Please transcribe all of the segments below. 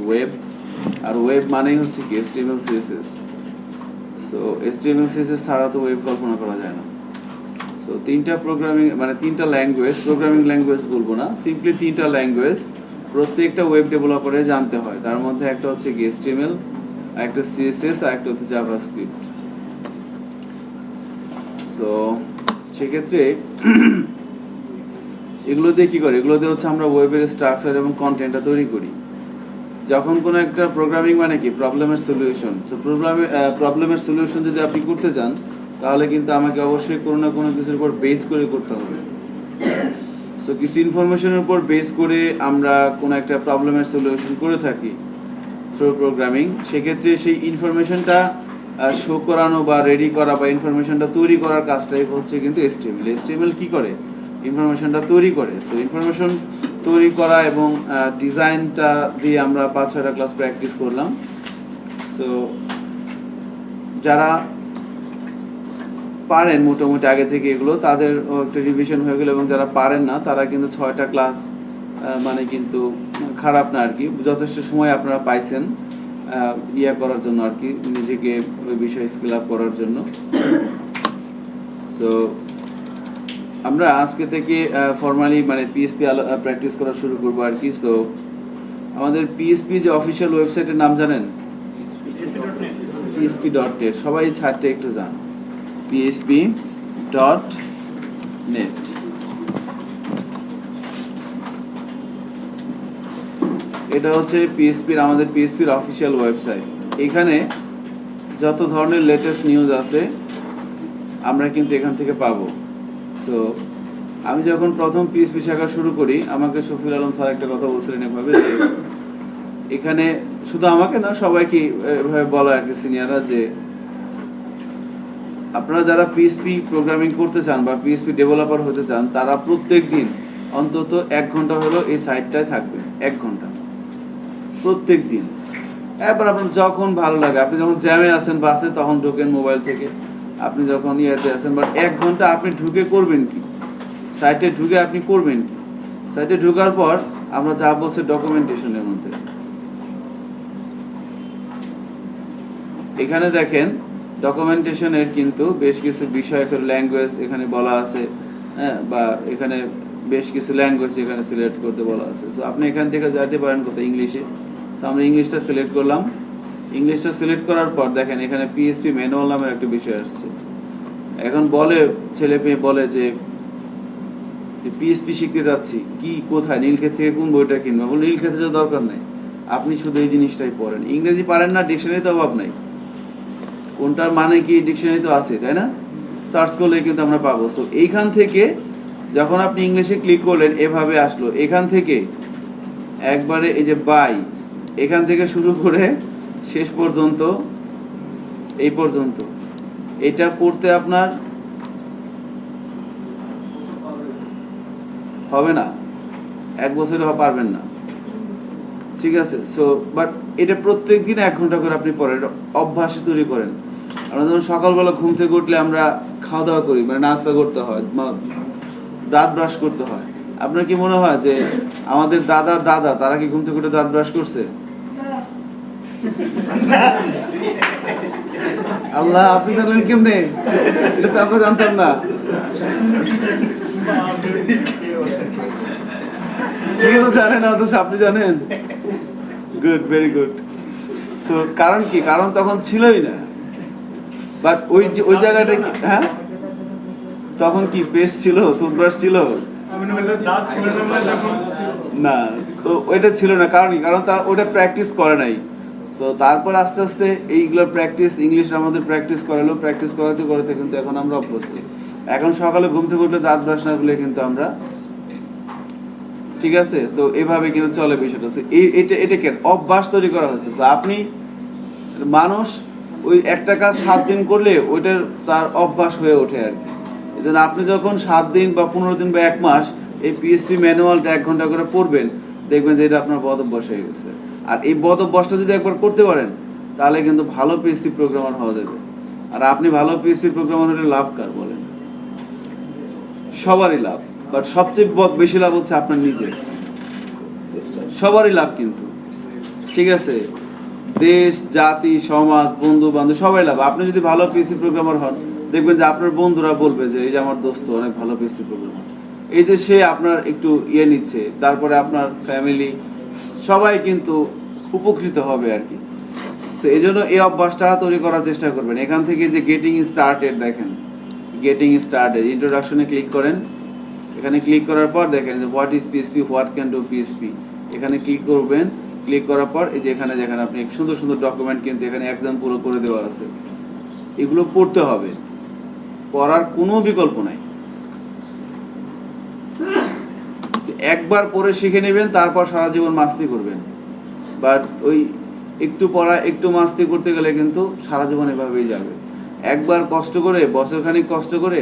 Web, আর web মানেই হচ্ছে কি HTML CSS। So HTML CSS ছাড়া তো ওয়েব কল্পনা করা যায় না। সো তিনটা প্রোগ্রামিং মানে তিনটা ল্যাঙ্গুয়েজ, প্রোগ্রামিং ল্যাঙ্গুয়েজ বলবো না, সিম্পলি তিনটা ল্যাঙ্গুয়েজ প্রত্যেকটা ওয়েব ডেভেলপারে জানতে হয়। তার মধ্যে একটা হচ্ছে কি HTML, একটা CSS, আর একটা হচ্ছে জাভাস্ক্রিপ্ট। সো সেক্ষেত্রে এগুলো দিয়ে কী করে, এগুলো দিয়ে হচ্ছে আমরা ওয়েবের স্ট্রাকচার এবং কন্টেন্টটা তৈরি করি। যখন কোনো একটা প্রোগ্রামিং মানে কি প্রবলেমের সলিউশন, তো প্রবলেমের সলিউশন যদি আপনি করতে চান তাহলে কিন্তু আমাকে অবশ্যই কোনো না কোনো কিছুর উপর বেস করে করতে হবে। সো কিছু ইনফরমেশনের উপর বেস করে আমরা কোনো একটা প্রবলেমের সলিউশন করে থাকি থ্রু প্রোগ্রামিং। সেক্ষেত্রে সেই ইনফরমেশনটা শো করানো বা রেডি করা বা ইনফরমেশনটা তৈরি করার কাজটাই হচ্ছে কিন্তু HTML। HTML কী করে, ইনফরমেশনটা তৈরি করে। সো ইনফরমেশন তৈরি করা এবং ডিজাইনটা দিয়ে আমরা 5-6টা ক্লাস প্র্যাকটিস করলাম। সো যারা পারেন মোটামুটি আগে থেকে এগুলো, তাদের একটা রিভিশন হয়ে গেলো, এবং যারা পারেন না তারা কিন্তু 6টা ক্লাস মানে কিন্তু খারাপ না আর কি, যথেষ্ট সময় আপনারা পাইছেন ইয়া করার জন্য আর কি, নিজেকে ওই বিষয়ে স্কিল আপ করার জন্য। সো আমরা আজকে থেকে ফর্মালি মানে PHP প্র্যাকটিস করা শুরু করবো আর কি। সো আমাদের PHP যে অফিসিয়াল ওয়েবসাইটের নাম জানেন? php.net। সবাই ছাড়তে একটু যান, php.net। এটা হচ্ছে আমাদের PHPর অফিসিয়াল ওয়েবসাইট। এখানে যত ধরনের লেটেস্ট নিউজ আছে আমরা কিন্তু এখান থেকে পাবো। সো আমি যখন প্রথম PHP শেখা শুরু করি, আমাকে শফিউল আলম স্যার একটা কথা বলছিলেন এভাবে, যে এখানে শুধু আমাকে না সবাইকে এভাবে বলা আর কি সিনিয়ররা, যে আপনারা যারা PHP প্রোগ্রামিং করতে চান বা PHP ডেভেলপার হতে চান, তারা প্রত্যেক দিন অন্তত 1 ঘন্টা হলো এই সাইটটায় থাকবে। 1 ঘন্টা প্রত্যেক দিন। এবার আপনার যখন ভালো লাগে, আপনি যখন জ্যামে আছেন বাসে তখন ঢোকেন মোবাইল থেকে, আপনি যখন ইয়েতে আছেন, বাট 1 ঘন্টা আপনি ঢুকে করবেন কি, সাইটে ঢুকে আপনি করবেন কি। সাইটে ঢোকার পর আমরা যা বলছি ডকুমেন্টেশনের মধ্যে, এখানে দেখেন ডকুমেন্টেশনের কিন্তু বেশ কিছু বিষয়, ল্যাঙ্গুয়েজ এখানে বলা আছে, হ্যাঁ, বা এখানে বেশ কিছু ল্যাঙ্গুয়েজ এখানে সিলেক্ট করতে বলা আছে। সো আপনি এখান থেকে যেতে পারেন কোথায়, ইংলিশে। সো আমরা ইংলিশটা সিলেক্ট করলাম। ইংলিশটা সিলেক্ট করার পর দেখেন এখানে PHP ম্যানুয়াল নামের একটা বিষয় আসছে। এখন বলে ছেলে পেয়ে বলে যে PHP শিখতে যাচ্ছি, কি কোথায়, নীলক্ষেত থেকে কোন বইটা কিনবো? বলে নীলক্ষেতে যাওয়ার দরকার নেই, আপনি শুধু এই জিনিসটাই পড়েন। ইংরেজি পারেন না, ডিকশনারি তো অভাব নাই, কোনটার মানে কি ডিকশনারি তো আছে, তাই না? সার্চ করলে কিন্তু আমরা পাবো। সো এইখান থেকে যখন আপনি ইংলিশে ক্লিক করলেন এভাবে আসলো, এখান থেকে একবারে এই যে বাই, এখান থেকে শুরু করে শেষ পর্যন্ত এই পর্যন্ত, এটা পড়তে আপনার হবে না, 1 বছরে পারবেন না, ঠিক আছে? সো বাট এটা প্রত্যেক দিন 1 ঘন্টা করে আপনি পড়েন, অভ্যাস তৈরি করেন। আমরা যখন সকালবেলা ঘুম থেকে উঠলে আমরা খাওয়া দাওয়া করি, মানে নাস্তা করতে হয়, দাঁত ব্রাশ করতে হয়। আপনার কি মনে হয় যে আমাদের দাদা তারা কি ঘুম থেকে উঠে দাঁত ব্রাশ করছে? আল্লাহ, আপনি জানলেন কেমনে? এটা তো আমরা জানতাম না। কেউ জানে না, তো আপনি জানেন। Good, very good. সো কারণ কি, কারণ তখন ছিলই না। বাট ওই জায়গাটা কি, হ্যাঁ, তখন কি পেস্ট ছিল, টুথব্রাশ ছিল না, তো ওইটা ছিল না। কারণ তারা ওটা প্র্যাকটিস করে নাই। সো তারপর আস্তে আস্তে এইগুলো প্র্যাকটিস, ইংলিশ আমাদের প্র্যাকটিস করালো, প্র্যাকটিস করাতে করাতে কিন্তু এখন আমরা অভ্যস্ত। এখন সকালে ঘুম থেকে উঠলে দাঁত ব্রাশ না করলে কিন্তু আমরা, ঠিক আছে? সো এভাবে কিন্তু চলে বিষয়টা। এটা কেন অভ্যাস তৈরি করা হয়েছে। সো আপনি, মানুষ ওই একটা কাজ 7 দিন করলে ওইটার তার অভ্যাস হয়ে ওঠে আর কি। এজন্য আপনি যখন 7 দিন বা 15 দিন বা 1 মাস এই PHP ম্যানুয়ালটা 1 ঘন্টা করে পড়বেন, দেখবেন যে এটা আপনার বদ অভ্যাস হয়ে গেছে। আর এই বদ অভ্যাসটা যদি একবার করতে পারেন তাহলে কিন্তু ভালো PHP প্রোগ্রামার হওয়া যাবে। আর আপনি ভালো PHP প্রোগ্রামার হলে লাভ কার বলেন? সবারই লাভ, বাট সবচেয়ে বেশি লাভ হচ্ছে আপনার নিজের। সবারই লাভ কিন্তু, ঠিক আছে, দেশ, জাতি, সমাজ, বন্ধু বান্ধব সবাই লাভ। আপনি যদি ভালো পিসি প্রোগ্রামার হন, দেখবেন যে আপনার বন্ধুরা বলবে যে এই যে আমার দোস্ত অনেক ভালো পিসি প্রোগ্রামার, এই যে সে আপনার একটু ইয়ে নিচ্ছে, তারপরে আপনার ফ্যামিলি সবাই কিন্তু উপকৃত হবে আর কি। তো এই জন্য এই অভ্যাসটা তৈরি করার চেষ্টা করবেন। এখান থেকে যে গেটিং স্টার্টেড দেখেন, গেটিং স্টার্টেড ইন্ট্রোডাকশনে ক্লিক করেন। এখানে ক্লিক করার পর দেখেন যে what is PSP, what can do PSP, এখানে ক্লিক করবেন। ক্লিক করার পর এই যে এখানে যেখানে আপনি সুন্দর সুন্দর ডকুমেন্ট কিন্তু এখানে এক্সাম্পল করে দেওয়া আছে, এগুলো পড়তে হবে, পড়ার কোনো বিকল্প নাই। একবার পড়ে শিখে নেবেন, তারপর সারা জীবন মাস্তি করবেন। বাট ওই একটু পড়া একটু মাস্তি করতে গেলে কিন্তু সারা জীবন এভাবেই যাবে। একবার কষ্ট করে, বছরখানিক কষ্ট করে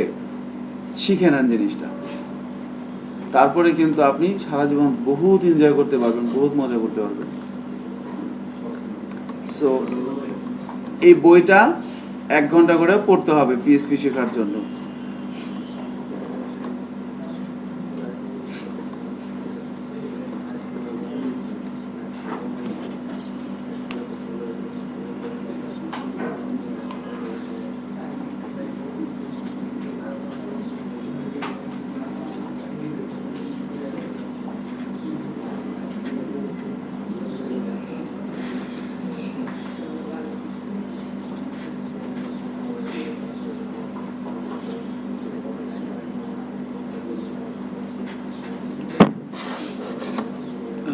শিখে নেন জিনিসটা, তারপরে কিন্তু আপনি সারা জীবন বহুত এনজয় করতে পারবেন, বহুত মজা করতে পারবেন। সো এই বইটা 1 ঘন্টা করে পড়তে হবে পিএসপি শেখার জন্য।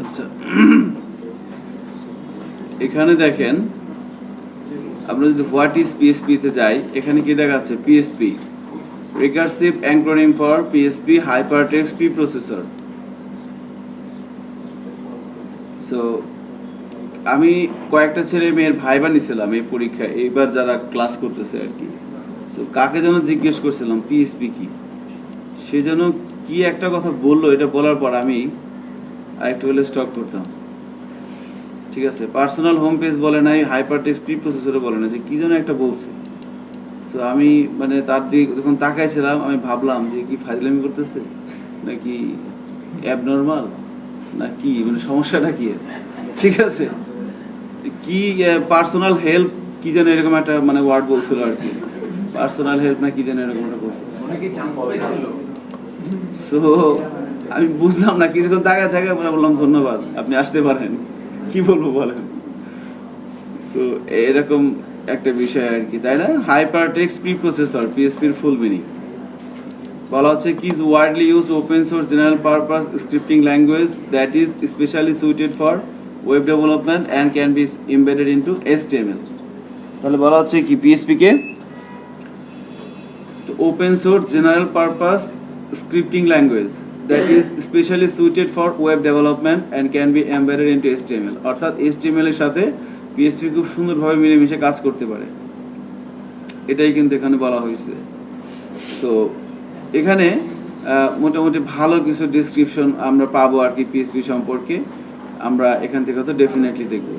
আচ্ছা, এখানে দেখেন আমরা যদি হোয়াট ইজ পিএসপি তে যাই, এখানে কি দেখাচ্ছে? PSP recursive acronym for PSP hypertext pre processor. So আমি কয়েকটা ছেলে মেয়ের ভাইবা নিছিলাম এই পরীক্ষায়, এইবার যারা ক্লাস করতেছে আর কি। সো কাকে যেন জিজ্ঞেস করছিলাম পিএসপি কি, সে যেন কি একটা কথা বললো, এটা বলার পর আমি আরেকটু হলে স্টপ করতাম। ঠিক আছে, পার্সোনাল হোম পেজ বলে নাই, হাইপারটেক্সট প্রি প্রসেসরও বলে না, যে কি যেন একটা বলছে। সো আমি মানে তার দিকে যখন তাকাইছিলাম, আমি ভাবলাম যে কি ফাজলামি করতেছে নাকি অ্যাবনর্মাল না কি, মানে সমস্যাটা কি। ঠিক আছে, কি পার্সোনাল হেল্প কি যেন এরকম একটা মানে ওয়ার্ড বলছিল আর কি, পার্সোনাল হেল্প না কি যেন এরকম একটা বলছিল। সো আমি বুঝলাম না, কিছুক্ষণ তাকায় থাকে বললাম ধন্যবাদ, আপনি আসতে পারেন, কি বলবো বলেন। সো এরকম একটা বিষয় আর কি, তাই না? হাইপারটেক্সট প্রি প্রসেসর পিএসপির ফুল মিনিং বলা হচ্ছে কি is widely use open source general purpose scripting language that is specially suited for web development and can be embedded into HTML। তাহলে বলা হচ্ছে কি পিএসপি কে open source general purpose scripting language that is specially suited for web development and can be embedded into HTML। অর্থাৎ HTML এর সাথে PSP খুব সুন্দরভাবে মিলেমিশে কাজ করতে পারে, এটাই কিন্তু এখানে বলা হয়েছে। সো এখানে মোটামুটি ভালো কিছু ডিসক্রিপশন আমরা পাবো আর কি পিএসপি সম্পর্কে, আমরা এখান থেকে তো ডেফিনেটলি দেখব।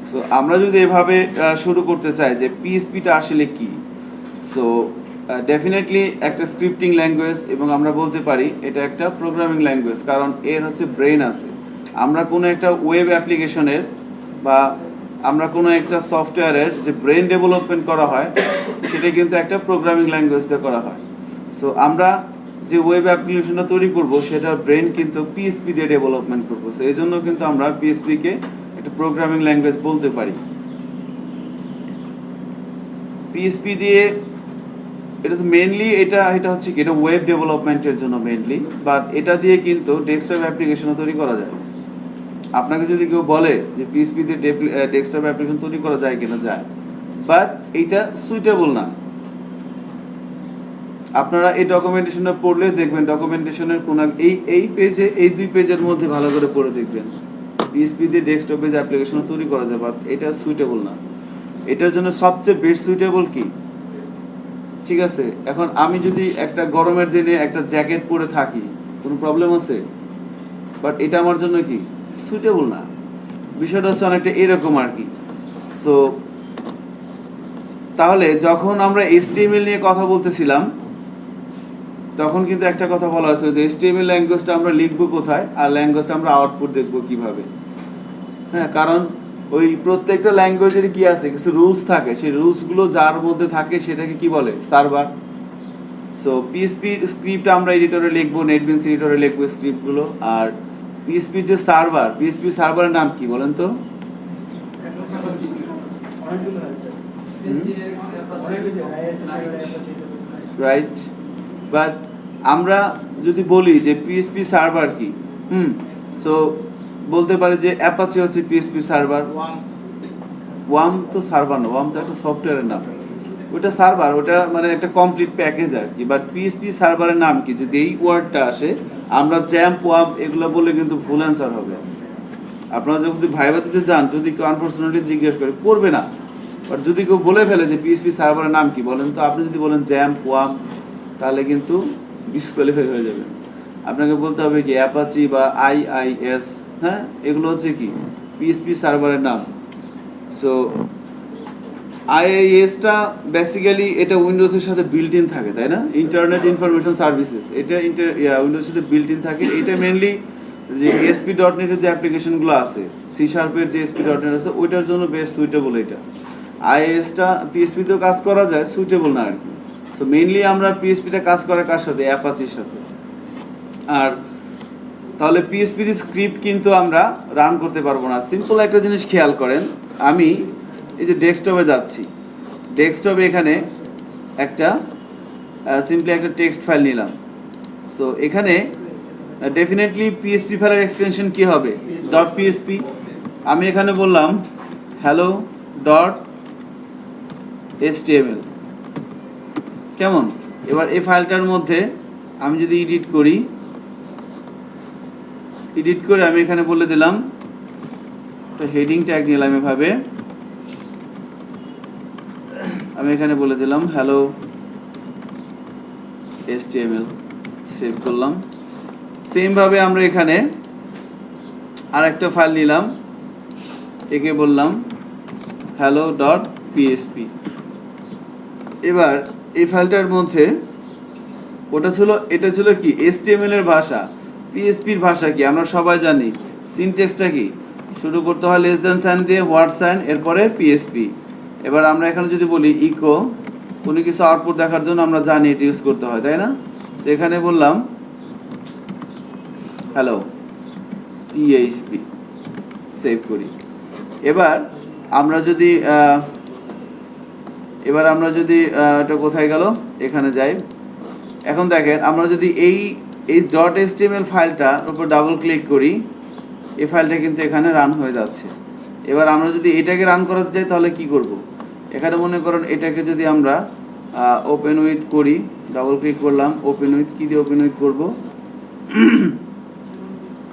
সো আমরা যদি এভাবে শুরু করতে চাই যে পিএসপিটা আসলে কি, সো ডেফিনেটলি একটা স্ক্রিপ্টিং ল্যাঙ্গুয়েজ, এবং আমরা বলতে পারি এটা একটা প্রোগ্রামিং ল্যাঙ্গুয়েজ, কারণ এর হচ্ছে ব্রেন আছে। আমরা কোনো একটা ওয়েব অ্যাপ্লিকেশনের বা আমরা কোনো একটা সফটওয়্যারের যে ব্রেন ডেভেলপমেন্ট করা হয়, সেটা কিন্তু একটা প্রোগ্রামিং ল্যাঙ্গুয়েজ দিয়ে করা হয়। সো আমরা যে ওয়েব অ্যাপ্লিকেশনটা তৈরি করব, সেটার ব্রেন কিন্তু পিএসপি দিয়ে ডেভেলপমেন্ট করবো। সো এই জন্য কিন্তু আমরা পিএসপিকে একটা প্রোগ্রামিং ল্যাঙ্গুয়েজ বলতে পারি। পিএসপি দিয়ে এটা মেইনলি এটা হচ্ছে কি, এটা ওয়েব ডেভেলপমেন্টের জন্য মেইনলি, বাট এটা দিয়ে কিন্তু ডেস্কটপ অ্যাপ্লিকেশনও তৈরি করা যায়। আপনাকে যদি কেউ বলে যে পিএসপি দিয়ে ডেস্কটপ অ্যাপ্লিকেশন তৈরি করা যায় কিনা, যায়, বাট এটা সুইটেবল না। আপনারা এই ডকুমেন্টেশনটা পড়লে দেখবেন ডকুমেন্টেশনের কোন এই পেজে, এই 2 পেজের মধ্যে ভালো করে পড়ে দেখবেন পিএসপি দিয়ে ডেস্কটপে যে অ্যাপ্লিকেশন তৈরি করা যায়, বাট এটা সুইটেবল না। এটার জন্য সবচেয়ে বেস্ট সুইটেবল কি, ঠিক আছে, এখন আমি যদি একটা গরমের দিনে একটা জ্যাকেট পরে থাকি, কোনো প্রবলেম আছে? বাট এটা আমার জন্য কি সুইটেবল না। বিষয়টা হচ্ছে অনেকটা এরকম আর কি। সো তাহলে যখন আমরা HTML নিয়ে কথা বলতেছিলাম, তখন কিন্তু একটা কথা বলা হয়েছিল যে HTML ল্যাঙ্গুয়েজটা আমরা লিখবো কোথায়, আর ল্যাঙ্গুয়েজটা আমরা আউটপুট দেখবো কিভাবে। হ্যাঁ, কারণ ওই প্রত্যেকটা ল্যাঙ্গুয়েজের কি আছে, কিছু রুলস থাকে, সেই রুলসগুলো যার মধ্যে থাকে সেটাকে কি বলে, সার্ভার। সো পিএসপি স্ক্রিপ্ট আমরা এডিটরে লিখবো, নেটবিনস এডিটরে লিখবো স্ক্রিপ্টগুলো। আর পিএসপির যে সার্ভার, পিএসপি সার্ভারের নাম কি বলেন তো? রাইট। বাট আমরা যদি বলি যে পিএসপি সার্ভার কি, সো বলতে পারে যে অ্যাপাচি হচ্ছে পিএসপি সার্ভার। ওয়াম তো সার্ভার না, ওয়াম তো একটা সফটওয়্যারের নাম, ওটা সার্ভার, ওটা মানে একটা কমপ্লিট প্যাকেজ আর কি। বাট পিএসপি সার্ভারের নাম কি, যদি এই ওয়ার্ডটা আসে, আমরা জ্যাম্প ওয়াম এগুলো বলে কিন্তু ভুল অ্যান্সার হবে। আপনারা যদি ভাইবা দিতে যান, যদি কেউ আনফরচুনেটলি জিজ্ঞেস করে, করবে না, বাট যদি কেউ বলে ফেলে যে পিএসপি সার্ভারের নাম কি বলেন তো, আপনি যদি বলেন জ্যাম্প ওয়াম, তাহলে কিন্তু ডিসকোয়ালিফাই হয়ে যাবে। আপনাকে বলতে হবে কি অ্যাপাচি বা আইআইএস, হ্যাঁ, এগুলো হচ্ছে কি পিএসপি সার্ভারের নাম। সো আইআইএসটা বেসিক্যালি এটা উইন্ডোজের সাথে বিল্ট ইন থাকে, তাই না? ইন্টারনেট ইনফরমেশন সার্ভিসেস, এটা উইন্ডোজের সাথে বিল্ট ইন থাকে। এটা মেনলি যে ASP.NET-এর যে অ্যাপ্লিকেশনগুলো আছে, C# যে ASP.NET আছে, ওইটার জন্য বেশ সুইটেবল। এটা আইএসটা পিএসপিতেও কাজ করা যায়, সুইটেবল না আর কি। সো মেইনলি আমরা পিএসপিটা কাজ করে কার সাথে, অ্যাপাচির সাথে। আর তাহলে পিএসপির স্ক্রিপ্ট কিন্তু আমরা রান করতে পারবো না। সিম্পল একটা জিনিস খেয়াল করেন, আমি এই যে ডেস্কটপে যাচ্ছি, ডেস্কটপে এখানে একটা সিম্পলি একটা টেক্সট ফাইল নিলাম। সো এখানে ডেফিনেটলি পিএসপি ফাইলের এক্সটেনশন কি হবে, ডট পিএসপি। আমি এখানে বললাম হ্যালো ডট HTML, কেমন? এবার এই ফাইলটার মধ্যে আমি যদি এডিট করে আমি এখানে বলে দিলাম, একটা হেডিং ট্যাগ নিলাম এভাবে, আমি এখানে বলে দিলাম হ্যালো HTML, সেভ করলাম। সেম ভাবে আমরা এখানে আর একটা ফাইল নিলাম, একে বললাম হ্যালো ডট পিএসপি। এবার এই ফাইলটার মধ্যে এটা ছিল কি HTML এর ভাষা, পিএসপির ভাষা কি আমরা সবাই জানি, সিনট্যাক্সটা কি, শুরু করতে হয় লেস দ্যান সাইন দিয়ে, হোয়াট সাইন, এরপরে পিএসপি। এবার আমরা এখানে যদি বলি ইকো, কোনো কিছু আউটপুট দেখার জন্য আমরা জানি এটা ইউজ করতে হয়, তাই না? সেখানে বললাম হ্যালো পিএইচপি, সেভ করি। এবার আমরা যদি এটা কোথায় গেল, এখানে যাই। এখন দেখেন, আমরা যদি এই ডট HTML ফাইলটার উপর ডাবল ক্লিক করি, এই ফাইলটা কিন্তু এখানে রান হয়ে যাচ্ছে। এবার আমরা যদি এটাকে রান করাতে চাই, তাহলে কি করব? এখানে মনে করেন এটাকে যদি আমরা ওপেন উইথ করি, ডাবল ক্লিক করলাম, ওপেন উইথ, কি দিয়ে ওপেন উইথ করব?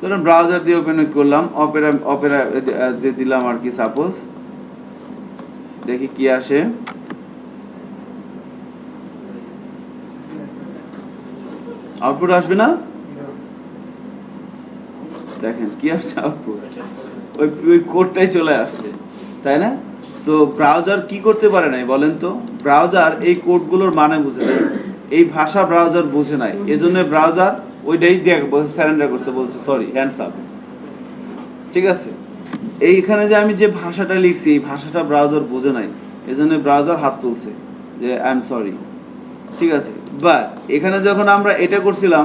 ধরুন ব্রাউজার দিয়ে ওপেন উইথ করলাম, অপেরা দিয়ে দিলাম আর কি, সাপোজ। দেখি কি আসে। আউটপুট আসবে না? দেখেন কি আসছে আউটপুট, ওই কোডটাই চলে আসছে, তাই না? সো ব্রাউজার কি করতে পারে নাই বলেন তো? ব্রাউজার এই কোডগুলোর মানে বুঝে নাই, এই ভাষা ব্রাউজার বুঝে নাই, এজন্য ব্রাউজার ওইটাই দিয়ে স্যারেন্ডার করছে, বলছে সরি, হ্যান্ডস আপ। ঠিক আছে, এইখানে যে আমি যে ভাষাটা লিখছি, এই ভাষাটা ব্রাউজার বুঝে নাই, এজন্য ব্রাউজার হাত তুলছে যে আই এম সরি। ঠিক আছে, বাট এখানে যখন আমরা এটা করছিলাম,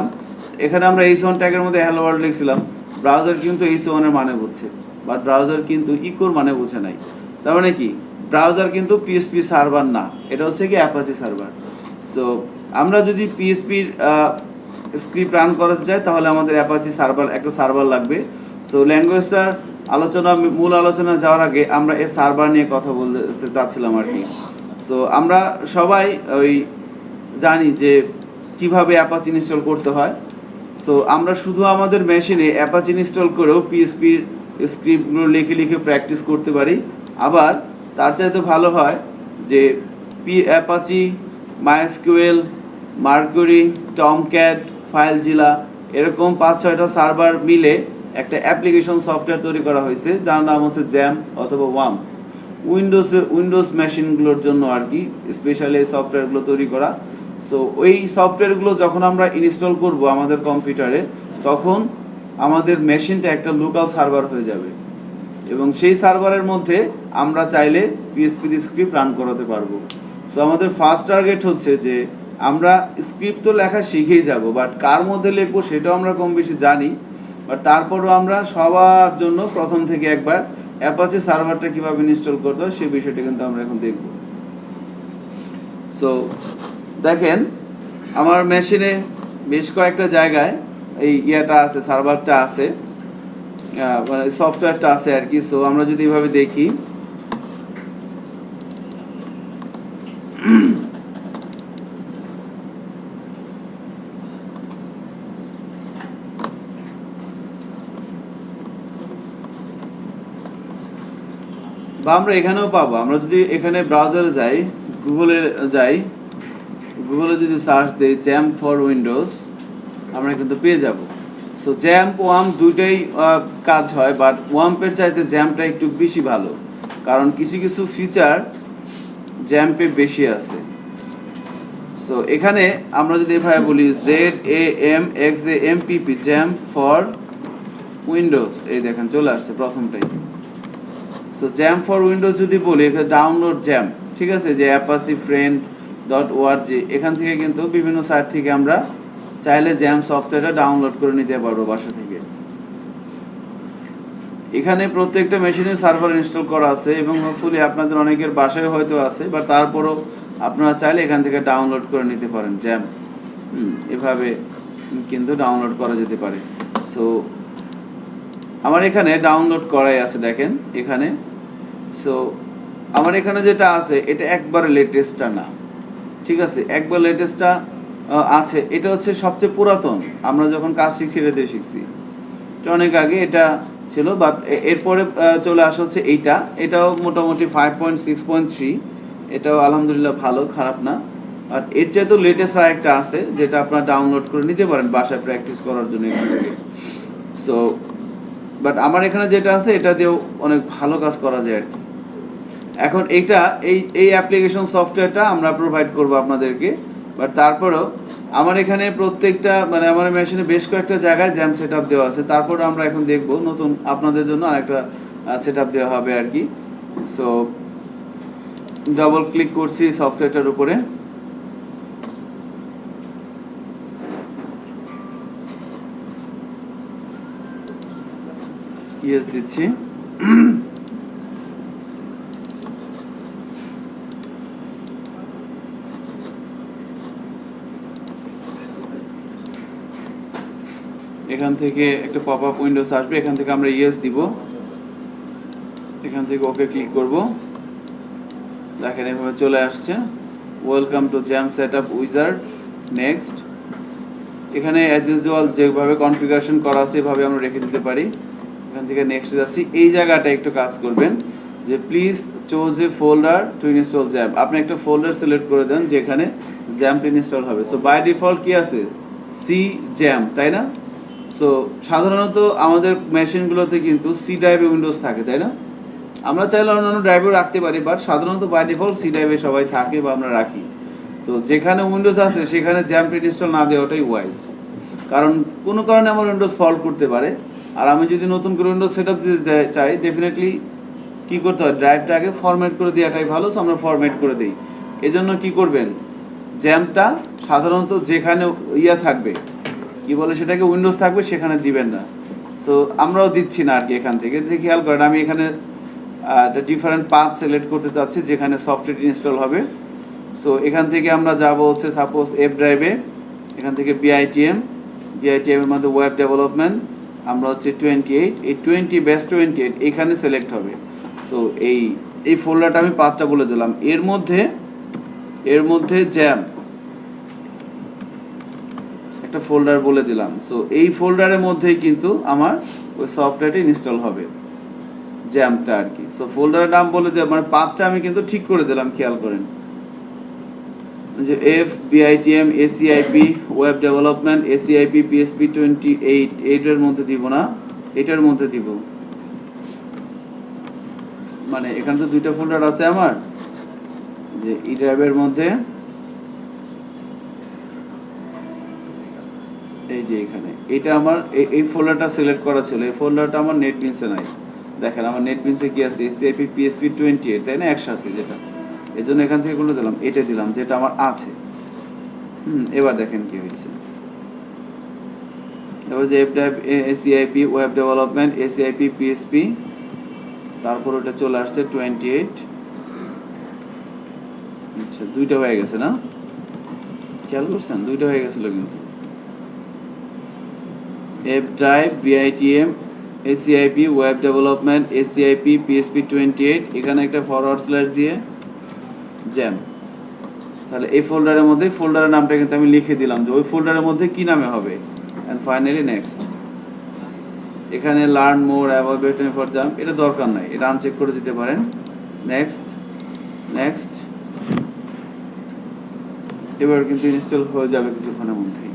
এখানে আমরা h1 ট্যাগের মধ্যে হ্যালো ওয়ার্ল্ড লিখছিলাম, ব্রাউজার কিন্তু h1 এর মানে বুঝছে, বাট ব্রাউজার কিন্তু ইকোর মানে বুঝে নাই। তার মানে কি, ব্রাউজার কিন্তু পিএসপি সার্ভার না, এটা হচ্ছে কি অ্যাপাচি সার্ভার। সো আমরা যদি পিএসপির স্ক্রিপ্ট রান করাতে চাই, তাহলে আমাদের অ্যাপাচি সার্ভার, একটা সার্ভার লাগবে। সো ল্যাঙ্গুয়েজটার মূল আলোচনা যাওয়ার আগে আমরা এর সার্ভার নিয়ে কথা বলতে চাচ্ছিলাম আর কি। সো আমরা সবাই ওই জানি যে কিভাবে অ্যাপাচি ইনস্টল করতে হয়। সো আমরা শুধু আমাদের মেশিনে অ্যাপাচি ইনস্টল করেও পিএসপির স্ক্রিপ্টগুলো লিখে প্র্যাকটিস করতে পারি। আবার তার চাইতে ভালো হয় যে অ্যাপাচি, মাইএসকিউএল, মার্কুরি, টমক্যাট, ফাইলজিলা, এরকম 5-6টা সার্ভার মিলে একটা অ্যাপ্লিকেশন সফটওয়্যার তৈরি করা হয়েছে, যার নাম হচ্ছে জ্যাম অথবা ওয়াম। উইন্ডোজ মেশিনগুলোর জন্য আর কি স্পেশালি এই সফটওয়্যারগুলো তৈরি করা। সো ওই সফটওয়্যারগুলো যখন আমরা ইনস্টল করব আমাদের কম্পিউটারে, তখন আমাদের মেশিনটা একটা লোকাল সার্ভার হয়ে যাবে। এবং সেই সার্ভারের মধ্যে আমরা চাইলে পিএসপি স্ক্রিপ্ট রান করাতে পারবো। সো আমাদের ফার্স্ট টার্গেট হচ্ছে যে আমরা স্ক্রিপ্ট তো লেখা শিখেই যাব, বাট কার মধ্যে লিখবো সেটাও আমরা কম বেশি জানি, বাট তারপরও আমরা সবার জন্য প্রথম থেকে একবার অ্যাপাচি সার্ভারটা কীভাবে ইনস্টল করতে হয় সেই বিষয়টা কিন্তু আমরা এখন দেখব। সো দেখেন আমার মেশিনে বেশ কয়েকটা জায়গায় এই ইয়েটা আছে, সার্ভারটা আছে, মানে সফটওয়্যারটা আছে আর কি। সো আমরা যদি এভাবে দেখি, বা আমরা এখানেও পাবো। আমরা যদি এখানে ব্রাউজারে যাই, গুগলে যাই, গুগলে যদি সার্চ দিই জ্যাম্প ফর উইন্ডোজ, আমরা কিন্তু পেয়ে যাব। সো জ্যাম্প ওয়াম্প দুইটাই কাজ হয়, বাট ওয়াম্পের চাইতে জ্যাম্পটা একটু বেশি ভালো, কারণ কিছু কিছু ফিচার জ্যাম্পে বেশি আছে। সো এখানে আমরা যদি এভাবে বলি ZAMXAMPP জ্যাম্প ফর উইন্ডোজ, এই দেখেন চলে আসছে প্রথমটাই। সো জ্যাম্প ফর উইন্ডোজ যদি বলি, এখানে ডাউনলোড জ্যাম্প, ঠিক আছে, যে apache-friend.org, এখান থেকে কিন্তু বিভিন্ন সাইট থেকে আমরা চাইলে জ্যাম্প সফটওয়্যারটা ডাউনলোড করে নিতে পারবো বাসা থেকে। এখানে প্রত্যেকটা মেশিনে সার্ভার ইনস্টল করা আছে এবং হোপফুলি আপনাদের অনেকের বাসায় হয়তো আছে, বাট তারপরও আপনারা চাইলে এখান থেকে ডাউনলোড করে নিতে পারেন জ্যাম্প। এভাবে কিন্তু ডাউনলোড করা যেতে পারে। সো আমার এখানে ডাউনলোড করাই আছে, দেখেন এখানে। সো আমার এখানে যেটা আছে এটা একবার লেটেস্টটা না, ঠিক আছে, একবার লেটেস্টটা আছে, এটা হচ্ছে সবচেয়ে পুরাতন। আমরা যখন কাজ শিখছি এটা দিয়ে শিখছি, এটা অনেক আগে এটা ছিল, বাট এরপরে চলে আসা হচ্ছে এইটা, এটাও মোটামুটি 5.6.3, এটাও আলহামদুলিল্লাহ ভালো, খারাপ না। আর এর চাইতেও লেটেস্ট আর একটা আছে যেটা আপনারা ডাউনলোড করে নিতে পারেন বাসায় প্র্যাকটিস করার জন্য এখান থেকে। সো বাট আমার এখানে যেটা আছে এটা দিয়েও অনেক ভালো কাজ করা যায় আর কি। এখন এইটা এই অ্যাপ্লিকেশন সফটওয়্যারটা আমরা প্রোভাইড করব আপনাদেরকে, বাট তারপরেও আমার এখানে প্রত্যেকটা মানে আমার মেশিনে বেশ কয়েকটা জায়গায় জ্যাম সেট আপ দেওয়া আছে। তারপর আমরা এখন দেখব নতুন আপনাদের জন্য আরেকটা সেট আপ দেওয়া হবে আর কি। সো ডাবল ক্লিক করছি সফটওয়্যারটার উপরে, ইয়েস দিচ্ছি। এখান থেকে একটা পপ আপ উইন্ডোজ আসবে, এখান থেকে আমরা ইয়েস দিব, এখান থেকে ওকে ক্লিক করব। দেখেন এভাবে চলে আসছে, welcome to jam setup wizard, next. এখানে অ্যাজ ইউজুয়াল যেভাবে কনফিগারেশন করা আছে এভাবে আমরা রেখে দিতে পারি। এখান থেকে নেক্সট যাচ্ছি। এই জায়গাটা একটু কাজ করবেন যে please choose a folder two install XAMPP. আপনি একটা ফোল্ডার সিলেক্ট করে দেন যেখানে জ্যাম্প ইনস্টল হবে। সো বাই ডিফল্ট কি আছে, সি জ্যাম্প, তাই না? সো সাধারণত আমাদের মেশিনগুলোতে কিন্তু সি ড্রাইভে উইন্ডোজ থাকে, তাই না? আমরা চাইলে অন্যান্য ড্রাইভেও রাখতে পারি, বাট সাধারণত বাই ডিফল্ট সি ড্রাইভে সবাই থাকে বা আমরা রাখি। তো যেখানে উইন্ডোজ আছে সেখানে জ্যাম্প ইনস্টল না দেওয়াটাই ওয়াইজ, কারণ কোনো কারণে আমার উইন্ডোজ ফল্ট করতে পারে। আর আমি যদি নতুন করে উইন্ডোজ সেট আপ দিতে চাই, ডেফিনেটলি কী করতে হয়, ড্রাইভটা আগে ফরম্যাট করে দেওয়াটাই ভালো। সো আমরা ফরম্যাট করে দিই। এজন্য কি করবেন, জ্যাম্পটা সাধারণত যেখানে ইয়া থাকবে, কি বলে সেটাকে, উইন্ডোজ থাকবে, সেখানে দিবেন না। সো আমরাও দিচ্ছি না আর কি। এখান থেকে যে খেয়াল করেন, আমি এখানে একটা ডিফারেন্ট পাথ সিলেক্ট করতে চাচ্ছি যেখানে সফটওয়্যার ইনস্টল হবে। সো এখান থেকে আমরা যাবো হচ্ছে সাপোজ এফ ড্রাইভে, এখান থেকে বিআইটিএম এর মধ্যে ওয়েব ডেভেলপমেন্ট, আমরা হচ্ছে 28, এই 20/28 এখানে সিলেক্ট হবে। সো এই ফোল্ডারটা আমি পাথটা বলে দিলাম, এর মধ্যে জ্যাম একটা ফোল্ডার বলে দিলাম। সো এই ফোল্ডারের মধ্যেই কিন্তু আমার ওই সফটওয়্যারটি ইনস্টল হবে, জ্যামটা আর কি। সো ফোল্ডারের নাম বলে দিলাম, মানে পাথটা আমি কিন্তু ঠিক করে দিলাম, খেয়াল করেন যে F BITM ACIP web development ACIP PSP 28 এইটার মধ্যে দিব না, এটার মধ্যে দিব। মানে এখানে তো দুইটা ফোল্ডার আছে আমার, যে ই ড্রাইভের মধ্যে, এই যে এখানে এটা আমার এই ফোল্ডারটা সিলেক্ট করা ছিল, এই ফোল্ডারটা আমার নেটবিনসে নাই, দেখেন আমার নেটবিনসে কি আছে, এসিআইপি পিএসপি 28, তাই না, একসাথে, যেটা এই জন্য এখান থেকে কোনটা দিলাম, এটা দিলাম যেটা আমার আছে। এবার দেখেন কি হয়েছে। এবার যে ACIP web development, ACIP PSP, তারপর ওটা চলে আসছে 28। আচ্ছা, দুইটা হয়ে গেছে না, খেয়াল করছেন, দুইটা হয়ে গেছিল কিন্তু। F drive BITM ACIP web development ACIP PSP 28, এখানে একটা ফরওয়ার্ড স্ল্যাশ দিয়ে জ্যাম। তাহলে এই ফোল্ডারের মধ্যে, ফোল্ডারের নামটা কিন্তু আমি লিখে দিলাম যে ওই ফোল্ডারের মধ্যে কি নামে হবে। And finally next. এখানে learn more about vector for jump, এটা দরকার নাই, এটা আনচেক করে দিতে পারেন। Next next. এবার কিন্তু ইনস্টল হয়ে যাবে কিছুক্ষণের মধ্যেই।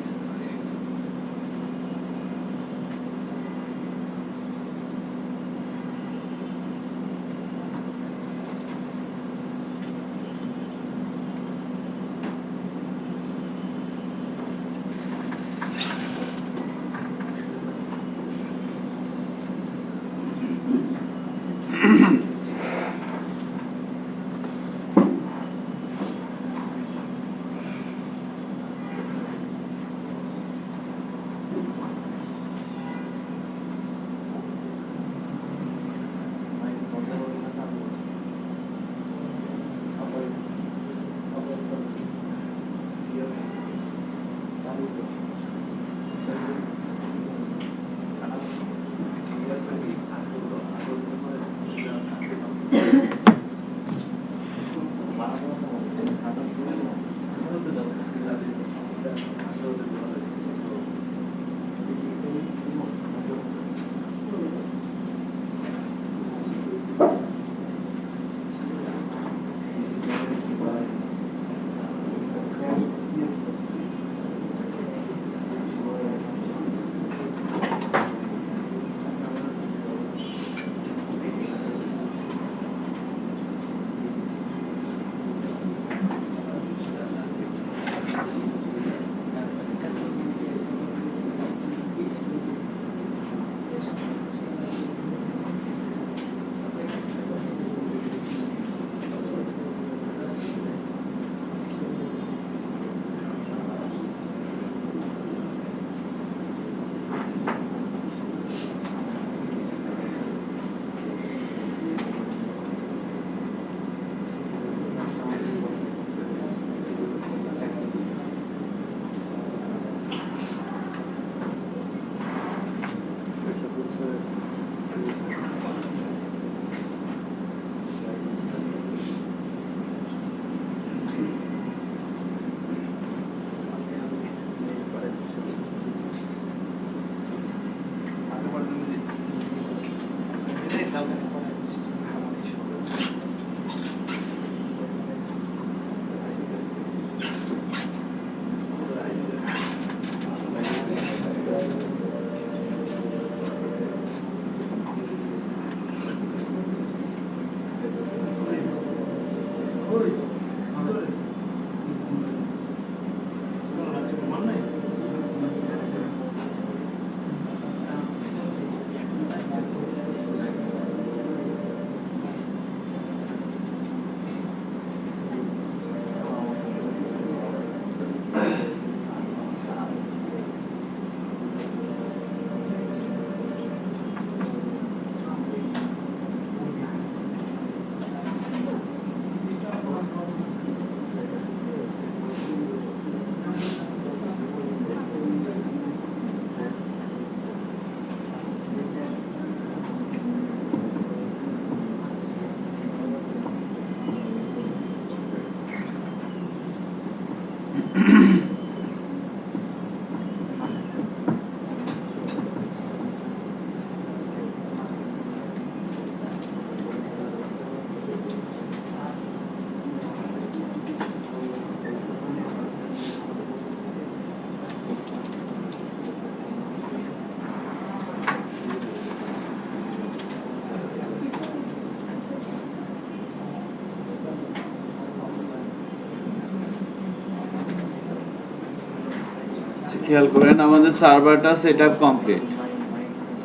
খেয়াল করেন আমাদের সার্ভারটা setup complete.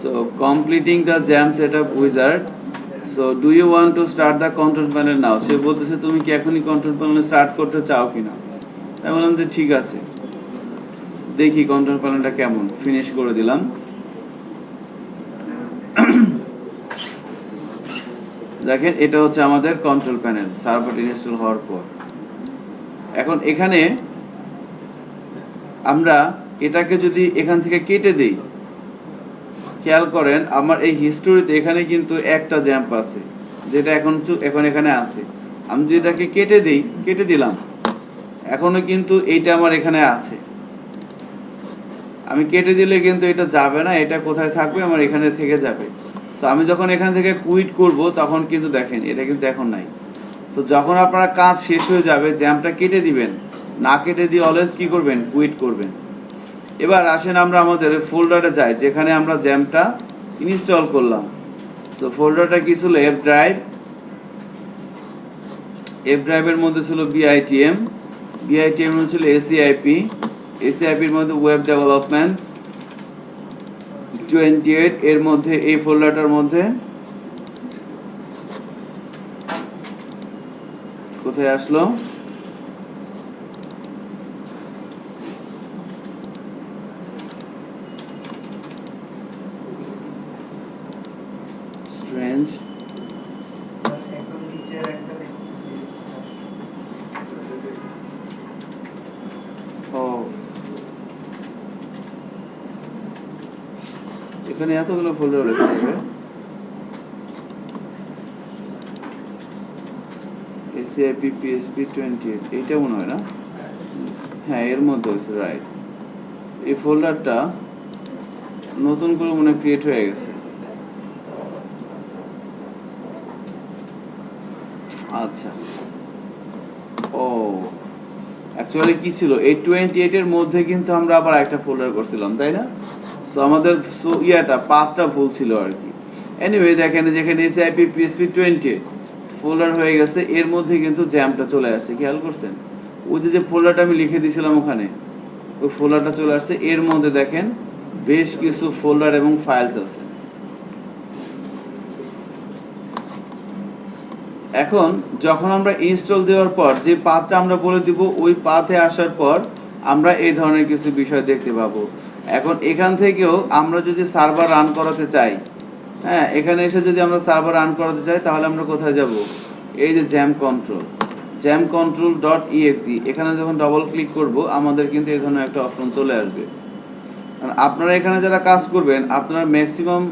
So completing the jam setup wizard. So do you want to start the control panel now? সে বলতেছে তুমি কি এখনই কন্ট্রোল প্যানেল স্টার্ট করতে চাও কিনা। আমি বললাম যে ঠিক আছে, দেখি কন্ট্রোল প্যানেলটা কেমন। ফিনিশ করে দিলাম। দেখেন এটা হচ্ছে আমাদের কন্ট্রোল প্যানেল সার্ভারটা ইনস্টল হওয়ার পর। এখন এখানে আমরা এটাকে যদি এখান থেকে কেটে দেই, খেয়াল করেন আমার এই হিস্টোরিতে এখানে কিন্তু একটা জ্যাম্প আছে যেটা এখন এখানে আছে। আমি যদি এটাকে কেটে দিলাম, এখনো কিন্তু এইটা আমার এখানে আছে। আমি কেটে দিলে কিন্তু এটা যাবে না, এটা কোথায় থাকবে, আমার এখানে থেকে যাবে। সো আমি যখন এখান থেকে কুইট করব তখন কিন্তু দেখেন এটা কিন্তু এখন নাই। সো যখন আপনারা কাজ শেষ হয়ে যাবে জ্যাম্পটা কেটে দিবেন, না কেটে দিয়ে অলওয়েজ কি করবেন, কুইট করবেন। এবার আসেন আমরা আমাদের ফোল্ডারে যাই যেখানে আমরা জ্যাম্পটা ইনস্টল করলাম। সো ফোল্ডারটা কি ছিল, এফ ড্রাইভের মধ্যে ছিল বিআইটিএম এর মধ্যে ছিল এসিআইপির মধ্যে ওয়েব ডেভেলপমেন্ট 28 এর মধ্যে এই ফোল্ডারটার মধ্যে কোথায় আসলো, স্ট্রেঞ্জ এখানে এতগুলো ফোল্ডার লেখা হবে। এসিআইপি পিএসপি 28 এইটা মনে হয় না, হ্যাঁ এর মধ্যে হয়েছে, রাইট। এই ফোল্ডারটা নতুন করে মনে ক্রিয়েট হয়ে গেছে। আচ্ছা, ও অ্যাকচুয়ালি কি ছিল, এই 28 এর মধ্যে কিন্তু আমরা আবার একটা ফোল্ডার করছিলাম, তাই না? সো আমাদের পাথটা ভুল ছিল আর কি। এনিওয়ে দেখেন যেখানে এসআইপি পিএসপি 28 ফোল্ডার হয়ে গেছে, এর মধ্যে কিন্তু জ্যামটা চলে আসছে, খেয়াল করছেন? ওই যে ফোল্ডারটা আমি লিখে দিয়েছিলাম ওখানে, ওই ফোল্ডারটা চলে আসছে। এর মধ্যে দেখেন বেশ কিছু ফোল্ডার এবং ফাইলস আছে। এখন যখন আমরা ইনস্টল দেওয়ার পর যে পাথটা আমরা বলে দিব, ওই পাথে আসার পর আমরা এই ধরনের কিছু বিষয় দেখতে পাবো। এখন এখান থেকেও আমরা যদি সার্ভার রান করাতে চাই, হ্যাঁ এখানে এসে যদি আমরা সার্ভার রান করাতে চাই তাহলে আমরা কোথায় যাব, এই যে জ্যাম কন্ট্রোল .exe, এখানে যখন ডবল ক্লিক করব আমাদের কিন্তু এই ধরনের একটা অপশন চলে আসবে। কারণ আপনারা এখানে যারা কাজ করবেন আপনারা ম্যাক্সিমাম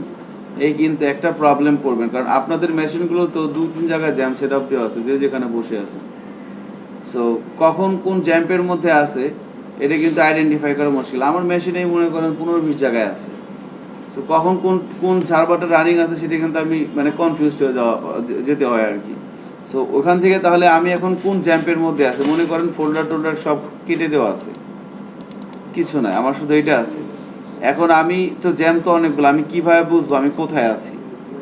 এই কিন্তু একটা প্রবলেম পড়বেন, কারণ আপনাদের মেশিনগুলো তো 2-3 জায়গায় জ্যাম সেট আপ দেওয়া আছে, যে যেখানে বসে আছে। সো কখন কোন জ্যাম্পের মধ্যে আছে এটা কিন্তু আইডেন্টিফাই করা মুশকিল। আমার মেশিনেই মনে করেন 15-20 জায়গায় আছে। সো কখন কোন সার্ভারটা রানিং আছে সেটা কিন্তু আমি মানে কনফিউজড হয়ে যেতে হয় আর কি। সো ওখান থেকে তাহলে আমি এখন কোন জ্যাম্পের মধ্যে আছে, মনে করেন টোল্ডার সব কেটে দেওয়া আছে, কিছু নাই, আমার শুধু এটা আছে। এখন আমি তো জ্যাম তো অনেকগুলো, আমি কিভাবে বুঝবো আমি কোথায় আছি,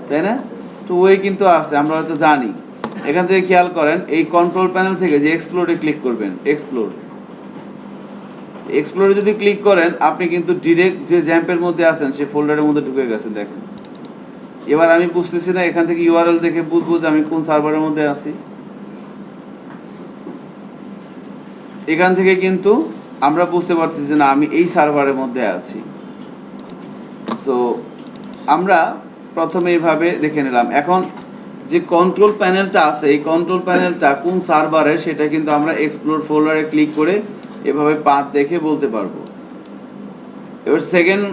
তাই না? তো ওই কিন্তু আছে, আমরা হয়তো জানি। এখান থেকে খেয়াল করেন এই কন্ট্রোল প্যানেল থেকে যে এক্সপ্লোরে ক্লিক করবেন, এক্সপ্লোরে যদি ক্লিক করেন আপনি কিন্তু ডিরেক্ট যে জ্যাম্পের মধ্যে আছেন সেই ফোল্ডারের মধ্যে ঢুকে গেছেন। দেখেন এবার আমি বুঝতেছি না, এখান থেকে ইউআরএল দেখে বুঝবো যে আমি কোন সার্ভারের মধ্যে আছি। এখান থেকে কিন্তু আমরা বুঝতে পারছি যে না আমি এই সার্ভারের মধ্যে আছি। সো আমরা প্রথমে এইভাবে দেখে নিলাম। এখন যে কন্ট্রোল প্যানেলটা আছে, এই কন্ট্রোল প্যানেলটা কোন সার্ভারে সেটা কিন্তু আমরা এক্সপ্লোর ফোল্ডারে ক্লিক করে এভাবে পাথ দেখে বলতে পারবো। এবার সেকেন্ড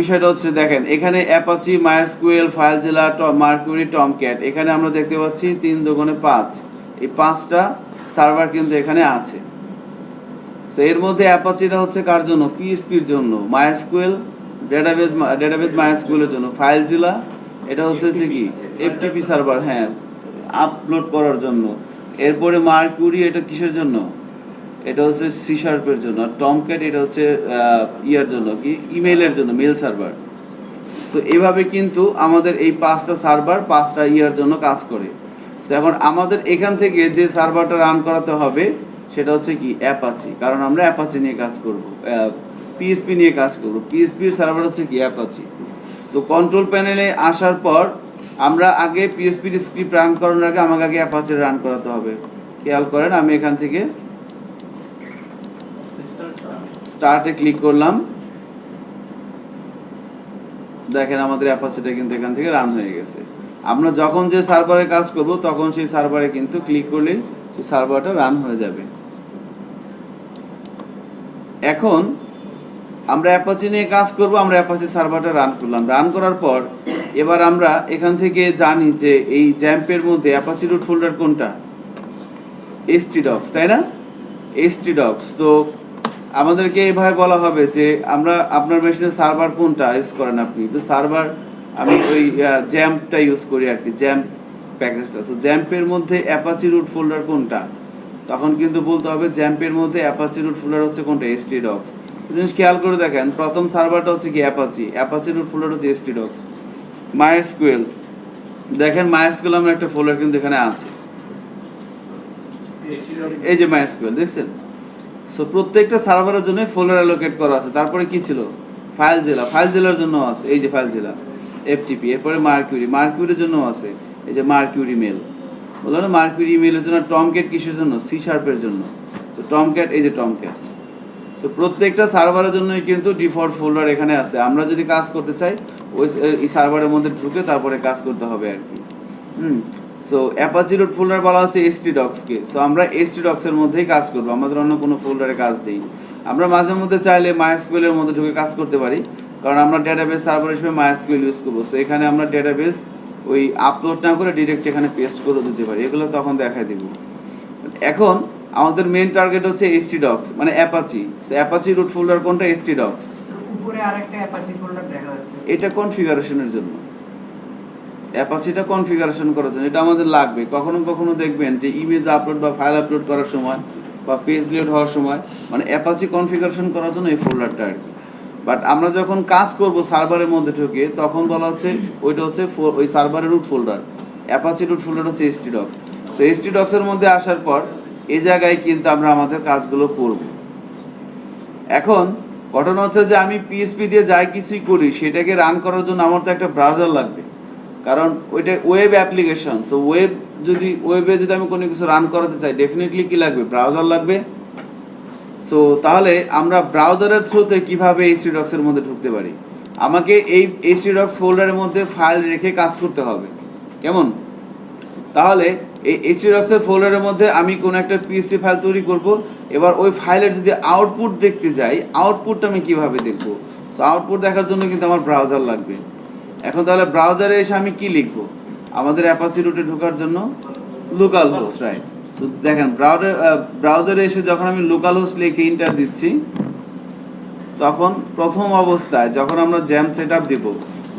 বিষয়টা হচ্ছে দেখেন এখানে অ্যাপাচি, মাইএসকিউএল, ফাইলজিলা, মার্কিউরি, টমক্যাট, এখানে আমরা দেখতে পাচ্ছি 3 দুগুণে 5, এই 5টা সার্ভার কিন্তু এখানে আছে। সো এর মধ্যে অ্যাপাচিটা হচ্ছে কার জন্য, পিএসপির জন্য, মাইএসকিউএল ডেটাবেজ মাইএসকিউএলের জন্য, ফাইলজিলা এটা হচ্ছে কি এফটিপি সার্ভার, হ্যাঁ আপলোড করার জন্য। এরপরে মার্কিউরি এটা কিসের জন্য, এটা হচ্ছে সি শার্পের জন্য। আর টমক্যাট এটা হচ্ছে ইয়ার জন্য কি ইমেইলের জন্য, মেল সার্ভার। সো এইভাবে কিন্তু আমাদের এই 5টা সার্ভার 5টা ইয়ার জন্য কাজ করে। সো এখন আমাদের এখান থেকে যে সার্ভারটা রান করাতে হবে সেটা হচ্ছে কি অ্যাপাচি, কারণ আমরা অ্যাপাচি নিয়ে কাজ করব, পিএসপি নিয়ে কাজ করব। পিএসপির সার্ভার হচ্ছে কি অ্যাপাচি। সো সো কন্ট্রোল প্যানেলে আসার পর আমরা আগে পিএসপির স্ক্রিপ্ট রান করানোর আগে আমাকে আগে অ্যাপাচি রান করাতে হবে। খেয়াল করেন, আমি এখান থেকে স্টার্টে ক্লিক করলাম, দেখেন আমাদের অ্যাপাচিটা কিন্তু এখান থেকে রান হয়ে গেছে। আমরা যখন যে সার্ভারে কাজ করব তখন সেই সার্ভারে কিন্তু ক্লিক করলে সেই সার্ভারটা রান হয়ে যাবে। এখন আমরা অ্যাপাচি নিয়ে কাজ করব, আমরা অ্যাপাচি সার্ভারটা রান করলাম। রান করার পর এবার আমরা এখান থেকে জানি যে এই জ্যাম্পের মধ্যে অ্যাপাচি রুট ফোল্ডার কোনটা, htdocs, তাই না? htdocs। তো আমাদেরকে এভাবে বলা হবে যে আমরা আপনার মেশিনে সার্ভার কোনটা ইউজ করেন আপনি, তো সার্ভার আমি ওই জ্যাম্পটা ইউজ করি আর কি, জ্যাম্প প্যাকেজটা। সো জ্যাম্পের মধ্যে অ্যাপাচি রুট ফোল্ডার কোনটা, তখন কিন্তু বলতে হবে জ্যাম্পের মধ্যে অ্যাপাচি রুট ফোল্ডার হচ্ছে কোনটা, htdocs। জিনিস খেয়াল করে দেখেন, প্রথম সার্ভারটা হচ্ছে কি অ্যাপাচি, অ্যাপাচি রুট ফোল্ডার হচ্ছে htdocs। MySQL, দেখেন MySQL আমার একটা ফোল্ডার কিন্তু এখানে আছে, এই যে MySQL দেখছেন। সো প্রত্যেকটা সার্ভারের জন্য ফোল্ডার অ্যালোকেট করা আছে। তারপরে কি ছিল, ফাইল জেলা, ফাইল জেলার জন্য আছে এই যে ফাইল জেলা FTP। এরপরে মার্কিউরি, মার্কিউরির জন্য আছে এই যে মার্কিউরি মেল, বললাম না মার্কিউরি মেলের জন্য। টমক্যাট কিসের জন্য, C# এর জন্য। সো টমক্যাট, এই যে টমক্যাট। সো প্রত্যেকটা সার্ভারের জন্যই কিন্তু ডিফল্ট ফোল্ডার এখানে আছে। আমরা যদি কাজ করতে চাই ওই সার্ভারের মধ্যে ঢুকে তারপরে কাজ করতে হবে আর কি। সো অ্যাপাচি রুট ফোল্ডার বলা হচ্ছে htdocs কে। সো আমরা htdocs এর মধ্যেই কাজ করব, আমাদের অন্য কোনো ফোল্ডারে কাজ নেই। আমরা মাঝে মধ্যে চাইলে MySQL এর মধ্যে ঢুকে কাজ করতে পারি, কারণ আমরা ডেটাবেস সার্ভার হিসেবে MySQL ইউজ করবো। সো এখানে আমরা ডেটাবেস ওই আপলোড না করে ডিরেক্ট এখানে পেস্ট করে দিতে পারি, এগুলো তখন দেখাই দিব। এখন আমাদের মেইন টার্গেট হচ্ছে htdocs মানে Apache. So Apache root folder কোনটা, htdocs। উপরে আরেকটা অ্যাপাচি ফোল্ডার দেখা যাচ্ছে, এটা কনফিগারেশনের জন্য, অ্যাপাচিটা কনফিগারেশন করার জন্য এটা আমাদের লাগবে। কখনো কখনো দেখবেন যে ইমেজ আপলোড বা ফাইল আপলোড করার সময় বা পেজ লোড হওয়ার সময় মানে অ্যাপাচি কনফিগারেশন করার জন্য এই ফোল্ডারটা আর কি। বাট আমরা যখন কাজ করব সার্ভারের মধ্যে ঢুকে তখন বলা হচ্ছে ওইটা হচ্ছে ওই সার্ভারের root folder, Apache root folder হচ্ছে htdocs। সো htdocs এর মধ্যে আসার পর এই জায়গায় কিন্তু আমরা আমাদের কাজগুলো করব। এখন ঘটনা হচ্ছে যে আমি পিএসপি দিয়ে যাই কিছুই করি সেটাকে রান করার জন্য আমার তো একটা ব্রাউজার লাগবে, কারণ ওইটা ওয়েব অ্যাপ্লিকেশন। সো ওয়েবে যদি আমি কোনো কিছু রান করাতে চাই ডেফিনেটলি কি লাগবে, ব্রাউজার লাগবে। সো তাহলে আমরা ব্রাউজারের থ্রুতে কিভাবে htdocs এর মধ্যে ঢুকতে পারি, আমাকে এই htdocs ফোল্ডারের মধ্যে ফাইল রেখে কাজ করতে হবে, কেমন? তাহলে এই htdocs এর ফোল্ডারের মধ্যে আমি কোনো একটা পিএসপি ফাইল তৈরি করব। এবার ওই ফাইলের যদি আউটপুট দেখতে যাই, আউটপুটটা আমি কিভাবে দেখব? সো আউটপুট দেখার জন্য কিন্তু আমার ব্রাউজার লাগবে। এখন তাহলে ব্রাউজারে এসে আমি কি লিখব, আমাদের অ্যাপাচি রুটে ঢোকার জন্য লোকাল হোস্ট, রাইট। সো দেখেন ব্রাউজারে এসে যখন আমি লোকাল হোস্ট লিখে এন্টার দিচ্ছি, তখন প্রথম অবস্থায় যখন আমরা জ্যাম সেটআপ দেব,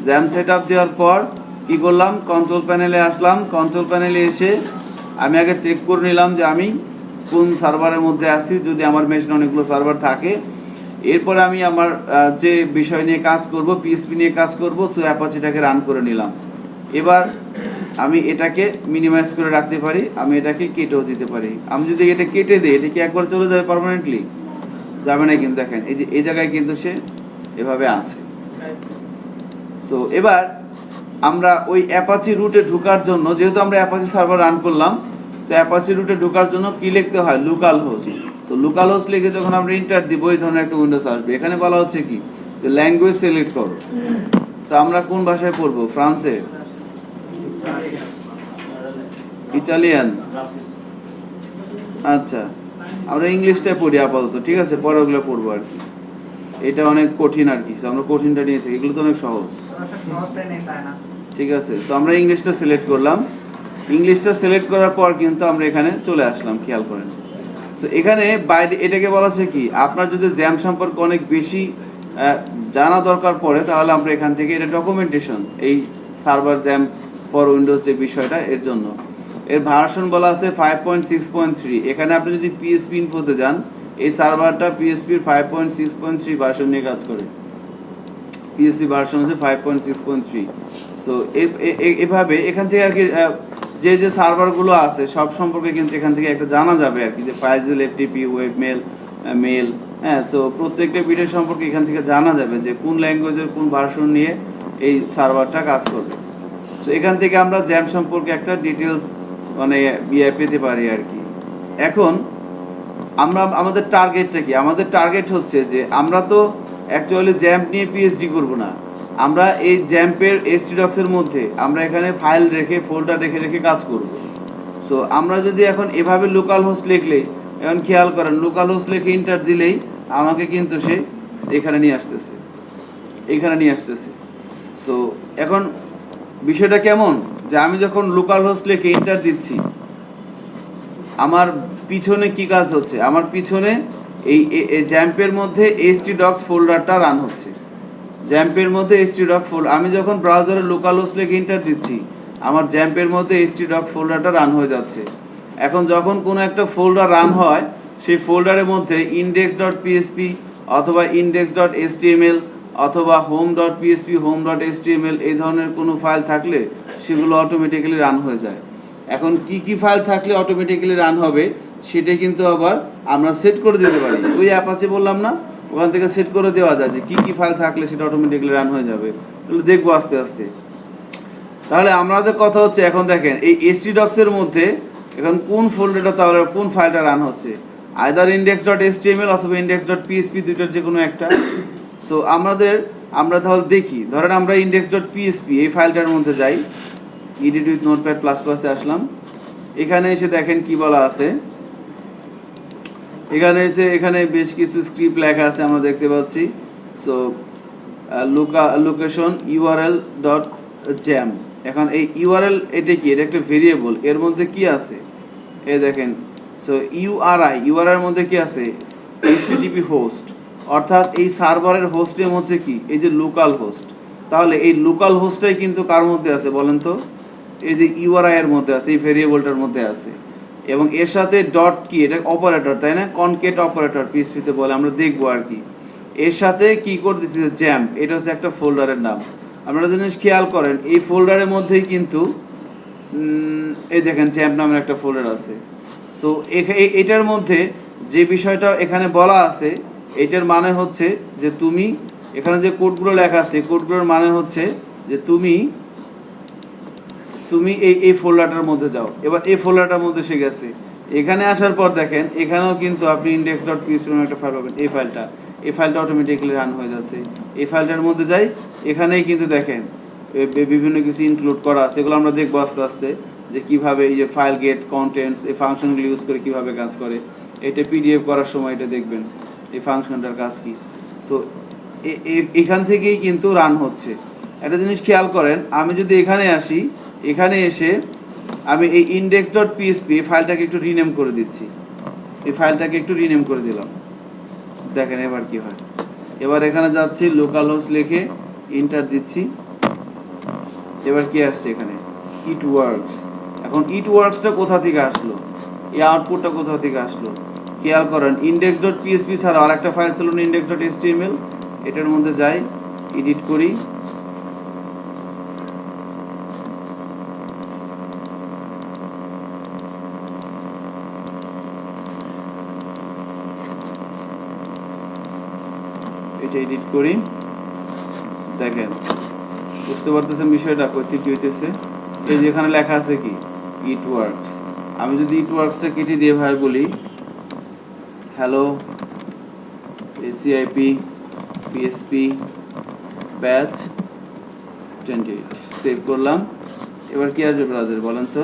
জ্যাম সেটআপ দেওয়ার পর কি করলাম, কন্ট্রোল প্যানেলে আসলাম। কন্ট্রোল প্যানেলে এসে আমি আগে চেক করে নিলাম যে আমি কোন সার্ভারের মধ্যে আছি, যদি আমার মেশিনে অনেকগুলো সার্ভার থাকে। এরপরে আমি আমার যে বিষয় নিয়ে কাজ করব, পিএসপি নিয়ে কাজ করব, সো অ্যাপাচিটাকে রান করে নিলাম। এবার আমি এটাকে মিনিমাইজ করে রাখতে পারি, আমি এটাকে কেটেও দিতে পারি। আমি যদি এটা কেটে দিই এটা কি একবার চলে যাবে পার্মানেন্টলি? যাবে না, কিন্তু দেখেন এই যে এই জায়গায় কিন্তু সে এভাবে আছে। সো এবার আমরা ওই অ্যাপাচি রুটে ঢোকার জন্য, যেহেতু আমরা অ্যাপাচি সার্ভার রান করলাম, সো অ্যাপাচি রুটে ঢোকার জন্য কি লিখতে হয়, local host. So local host লিখে যখন আমরা এন্টার দিব এই ধরনের একটা উইন্ডোজ আসবে। এখানে বলা হচ্ছে কি যে ল্যাঙ্গুয়েজ সিলেক্ট করো। সো আমরা কোন ভাষায় পড়বো, ফ্রান্সে, ইটালিয়ান, আচ্ছা আমরা ইংলিশটাই পড়ি আপাতত, ঠিক আছে, পরে ওগুলো পড়বো আর কি। এটা অনেক কঠিন আর কি, আমরা কঠিনটা নিয়ে থাকি, এগুলো তো অনেক সহজ, ঠিক আছে। সো আমরা ইংলিশটা সিলেক্ট করলাম। ইংলিশটা সিলেক্ট করার পর কিন্তু আমরা এখানে চলে আসলাম, খেয়াল করেন। সো এখানে বাইরে এটাকে বলা হচ্ছে কি, আপনার যদি জ্যাম সম্পর্কে অনেক বেশি জানা দরকার পড়ে তাহলে আমরা এখান থেকে এটা ডকুমেন্টেশন, এই সার্ভার জ্যাম ফর উইন্ডোজ যে বিষয়টা এর জন্য। এর ভার্সন বলা আছে 5.6.3। এখানে আপনি যদি পিএসপি ইনফোতে যান, এই সার্ভারটা পিএসপির 5.6.3 ভার্সন নিয়ে কাজ করে। পিএসপি ভার্সন হচ্ছে 5.6.3। সো এভাবে এখান থেকে আর কি যে যে সার্ভারগুলো আছে সব সম্পর্কে কিন্তু এখান থেকে একটা জানা যাবে আর কি, যে ফাইল এফটিপি, ওয়েব মেল, হ্যাঁ। সো প্রত্যেকটা বিটের সম্পর্কে এখান থেকে জানা যাবে যে কোন ল্যাঙ্গুয়েজের কোন ভার্সন নিয়ে এই সার্ভারটা কাজ করবে। তো এখান থেকে আমরা জ্যাম সম্পর্কে একটা ডিটেলস মানে পেতে পারি আর কি। এখন আমরা আমাদের টার্গেটটা কি? আমাদের টার্গেট হচ্ছে যে আমরা তো অ্যাকচুয়ালি জ্যাম্প নিয়ে পিএইচডি করব না, আমরা এই জ্যাম্পের htdocs-এর মধ্যে আমরা এখানে ফাইল রেখে ফোল্ডার রেখে রেখে কাজ করব। সো আমরা যদি এখন এভাবে লোকাল হোস্ট লিখলে, এখন খেয়াল করেন লোকাল হোস্ট লিখে ইন্টার দিলেই আমাকে কিন্তু সে এখানে নিয়ে আসতেছে, এখানে নিয়ে আসতেছে। সো এখন বিষয়টা কেমন যে আমি যখন লোকাল হোস্ট লিখে ইন্টার দিচ্ছি, আমার পিছনে কি কাজ হচ্ছে? আমার পিছনে এই জ্যাম্পের মধ্যে htdocs ফোল্ডারটা রান হচ্ছে। জ্যাম্পের মধ্যে htdocs ফোল্ডার, আমি যখন ব্রাউজারে লোকাল হোস্ট লিখে ইন্টার দিচ্ছি, আমার জ্যাম্পের মধ্যে htdocs ফোল্ডারটা রান হয়ে যাচ্ছে। এখন যখন কোনো একটা ফোল্ডার রান হয়, সেই ফোল্ডারের মধ্যে index.php অথবা index.html অথবা home.php home.html এই ধরনের কোনো ফাইল থাকলে সেগুলো অটোমেটিক্যালি রান হয়ে যায়। এখন কি কি ফাইল থাকলে অটোমেটিক্যালি রান হবে সেটা কিন্তু আবার আমরা সেট করে দিতে পারি। ওই অ্যাপাচে বললাম না, ওখান থেকে সেট করে দেওয়া যায় যে কি কি ফাইল থাকলে সেটা অটোমেটিক্যালি রান হয়ে যাবে। তাহলে দেখবো আস্তে আস্তে। তাহলে আমাদের কথা হচ্ছে এখন দেখেন এই htdocs-এর মধ্যে এখন কোন ফোল্ডারটা, তাহলে কোন ফাইলটা রান হচ্ছে, আইদার index.html অথবা index.php, দুইটার যে কোনো একটা। সো আমরা তাহলে দেখি, ধরেন আমরা index.php এই ফাইলটার মধ্যে যাই, এডিট উইথ নোটপ্যাড প্লাস প্লাসে আসলাম। এখানে এসে দেখেন কি বলা আছে, এখানে বেশ কিছু স্ক্রিপ্ট লেখা আছে আমরা দেখতে পাচ্ছি। So location url dot jam. এখন এই ইউআরএল এটা কি? এটা একটা ভেরিয়েবল, এর মধ্যে কি আছে এই দেখেন। সো ইউআরআই এর মধ্যে কি আছে? http হোস্ট, অর্থাৎ এই সার্ভারের হোস্ট নেম হচ্ছে কি? এই যে লোকাল হোস্ট। তাহলে এই লোকাল হোস্টটাই কিন্তু কার মধ্যে আছে বলেন তো? এই যে ইউআরআই এর মধ্যে আছে, এই ভেরিয়েবলটার মধ্যে আছে। এবং এর সাথে ডট কি? এটা অপারেটর, তাই না? কনকেট অপারেটর পিএইচপিতে বলে, আমরা দেখবো আর কি। এর সাথে কি করে দিচ্ছি? জ্যাম, এটা হচ্ছে একটা ফোল্ডারের নাম। আপনারা জিনিস খেয়াল করেন এই ফোল্ডারের মধ্যেই কিন্তু এই দেখেন জ্যাম নামের একটা ফোল্ডার আছে। সো এটার মধ্যে যে বিষয়টা এখানে বলা আছে, এটার মানে হচ্ছে যে তুমি এখানে যে কোডগুলো লেখা আছে, কোডগুলোর মানে হচ্ছে যে তুমি এই ফোল্ডারটার মধ্যে যাও। এবার এই ফোল্ডারটার মধ্যে সে গেছে। এখানে আসার পর দেখেন এখানেও কিন্তু আপনি index.php নামে একটা ফাইল পাবেন। এই ফাইলটা অটোমেটিক্যালি রান হয়ে যাচ্ছে। এই ফাইলটার মধ্যে যাই, এখানেই কিন্তু দেখেন বিভিন্ন কিছু ইনক্লুড করা আছে। এগুলো আমরা দেখবো আস্তে আস্তে যে কিভাবে এই যে ফাইল গেট কন্টেন্টস এই ফাংশনগুলো ইউজ করে কিভাবে কাজ করে। এটা পিডিএফ করার সময় এটা দেখবেন এই ফাংশনটার কাজ কি। সো এখান থেকেই কিন্তু রান হচ্ছে। একটা জিনিস খেয়াল করেন, আমি যদি এখানে আসি, এখানে এসে আমি এই index.php ফাইলটাকে একটু রিনেম করে দিচ্ছি। এই ফাইলটাকে একটু রিনেম করে দিলাম, দেখেন এবার কি হয়। এবার এখানে যাচ্ছি, লোকাল হোস্ট লিখে ইন্টার দিচ্ছি। এবার কি আসছে এখানে? It works. এখন ইট ওয়ার্কসটা কোথা থেকে আসলো? এই আউটপুটটা কোথা থেকে আসলো? খেয়াল করেন index.php ছাড়া আর একটা ফাইল ছিল না index.html। এটার মধ্যে যাই, এডিট করি, এটা এডিট করি। দেখেন বুঝতে পারতেছেন বিষয়টা কোথা থেকে হইতেছে? এই যে এখানে লেখা আছে কি? It works. আমি যদি ইট ওয়ার্কসটা কেটে দিয়ে ভাই বলি hello ACIP PSP batch 28, save করলাম। এবার কি আসবে ব্রাউজারে বলেন তো?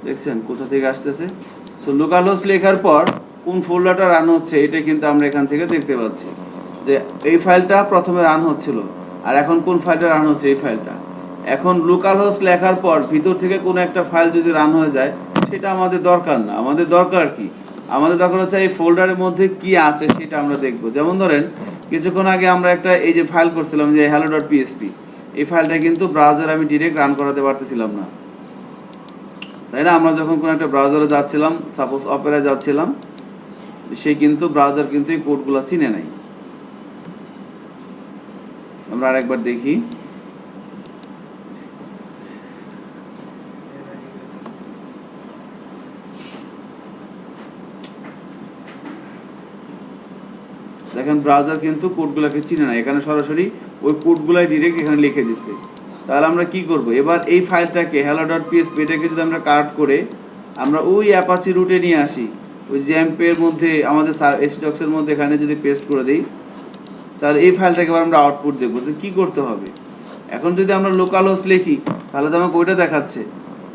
দেখছেন কোথা থেকে আসতেছে? সো লোকাল হোস্ট লেখার পর কোন ফোল্ডারটা রান হচ্ছে এটা কিন্তু আমরা এখান থেকে দেখতে পাচ্ছি যে এই ফাইলটা প্রথমে রান হচ্ছিল, আর এখন কোন ফাইলটা রান হচ্ছে? এই ফাইলটা। এখন লোকাল হোস্ট লেখার পর ভিতর থেকে কোনো একটা ফাইল যদি রান হয়ে যায় সেটা আমাদের দরকার না। আমাদের দরকার কি? আমাদের দরকার হচ্ছে এই ফোল্ডারের মধ্যে কি আছে সেটা আমরা দেখব। যেমন ধরেন কিছুক্ষণ আগে আমরা একটা এই যে ফাইল করছিলাম যে hello.php, এই ফাইলটা কিন্তু ব্রাউজারে আমি ডিরেক্ট রান করাতে পারতেছিলাম না, তাই না? আমরা যখন কোনো একটা ব্রাউজারে যাচ্ছিলাম, সাপোজ অপেরায় যাচ্ছিলাম, সে কিন্তু ব্রাউজার কিন্তু এই কোডগুলো চিনে নাই। আমরা আরেকবার দেখি। দেখেন ব্রাউজার কিন্তু কোডগুলোকে চিনে না। এখানে সরাসরি ওই কোডগুলাই ডিরেক্ট এখানে লিখে দিছে। তাহলে আমরা কি করব, এবার এই ফাইলটাকে hello.php এটাকে যদি আমরা কাট করে আমরা ওই অ্যাপাচি রুটে নিয়ে আসি, ওই জ্যাম্পের মধ্যে আমাদের htdocs এর মধ্যে এখানে যদি পেস্ট করে দিই, তাহলে এই ফাইলটাকে এবার আমরা আউটপুট দেখবো। তো কি করতে হবে, এখন যদি আমরা লোকাল হোস্ট লিখি তাহলে তো আমাকে ওইটা দেখাচ্ছে।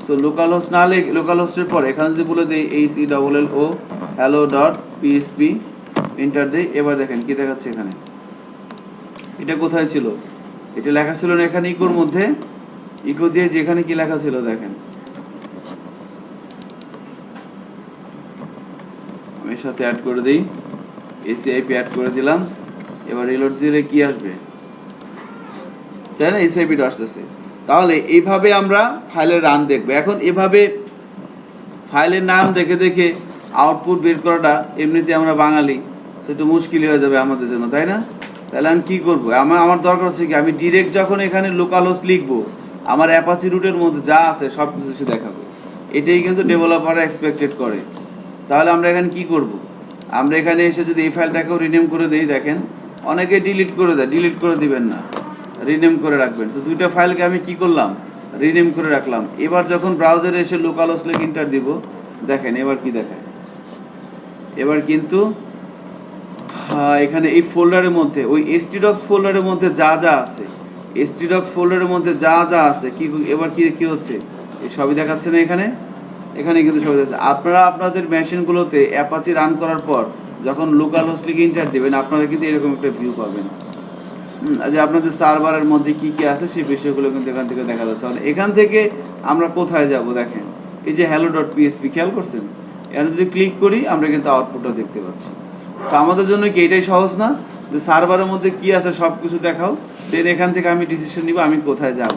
সো লোকাল হোস্ট না লিখে, লোকাল হোস্টের পর এখানে যদি বলে দিই HELLO hello.php এন্টার দিই, এবার দেখেন কি দেখাচ্ছে এখানে। এটা কোথায় ছিল, এটা লেখা ছিল না এখানে ইকোর মধ্যে, ইকো দিয়ে যেখানে কি লেখা ছিল দেখেন, আমি এর সাথে অ্যাড করে দিই, ACIP অ্যাড করে দিলাম। এবার রিলোড দিলে কি আসবে, তাই না, ACIP আসতেছে। তাহলে এইভাবে আমরা ফাইলের রান দেখবো। এখন এভাবে ফাইলের নাম দেখে দেখে আউটপুট বের করাটা এমনিতে আমরা বাঙালি, সেটা মুশকিল হয়ে যাবে আমাদের জন্য, তাই না? তাহলে আমি কি করবো, আমার দরকার হচ্ছে কি, আমি ডিরেক্ট যখন এখানে লোকাল হোস্ট লিখবো আমার অ্যাপাচি রুটের মধ্যে যা আছে সব কিছু দেখাবে। এটাই কিন্তু ডেভেলপাররা এক্সপেক্টেড করে। তাহলে আমরা এখানে কি করব, আমরা এখানে এসে যদি এই ফাইলটাকেও রিনেম করে দিই, দেখেন অনেকে ডিলিট করে দেয়, ডিলিট করে দিবেন না, রিনেম করে রাখবেন। তো দুইটা ফাইলকে আমি কি করলাম, রিনেম করে রাখলাম। এবার যখন ব্রাউজারে এসে লোকাল হোস্ট লিখে এন্টার দিব, দেখেন এবার কি দেখায়। এবার কিন্তু এখানে এই ফোল্ডারের মধ্যে ওই htdocs ফোল্ডারের মধ্যে যা যা আছে, htdocs ফোল্ডারের মধ্যে যা যা আছে কি এবার কি কি হচ্ছে, এই সবই দেখাচ্ছে না এখানে, এখানে কিন্তু সবই দেখাচ্ছে। আপনারা আপনাদের মেশিনগুলোতে অ্যাপাচি রান করার পর যখন লোকাল হোস্ট লিখে এন্টার দিবেন, আপনারা কিন্তু এরকম একটা ভিউ পাবেন, যে আপনাদের সার্ভারের মধ্যে কি কি আছে সেই বিষয়গুলো কিন্তু এখান থেকে দেখা যাচ্ছে। মানে এখান থেকে আমরা কোথায় যাব, দেখেন এই যে hello.php, খেয়াল করছেন, এখানে যদি ক্লিক করি আমরা কিন্তু আউটপুটটা দেখতে পাচ্ছি। তো আমাদের জন্য কি এটাই সহজ না, যে সার্ভারের মধ্যে কি আছে সব কিছু দেখাও, দেন এখান থেকে আমি ডিসিশন নিব আমি কোথায় যাব।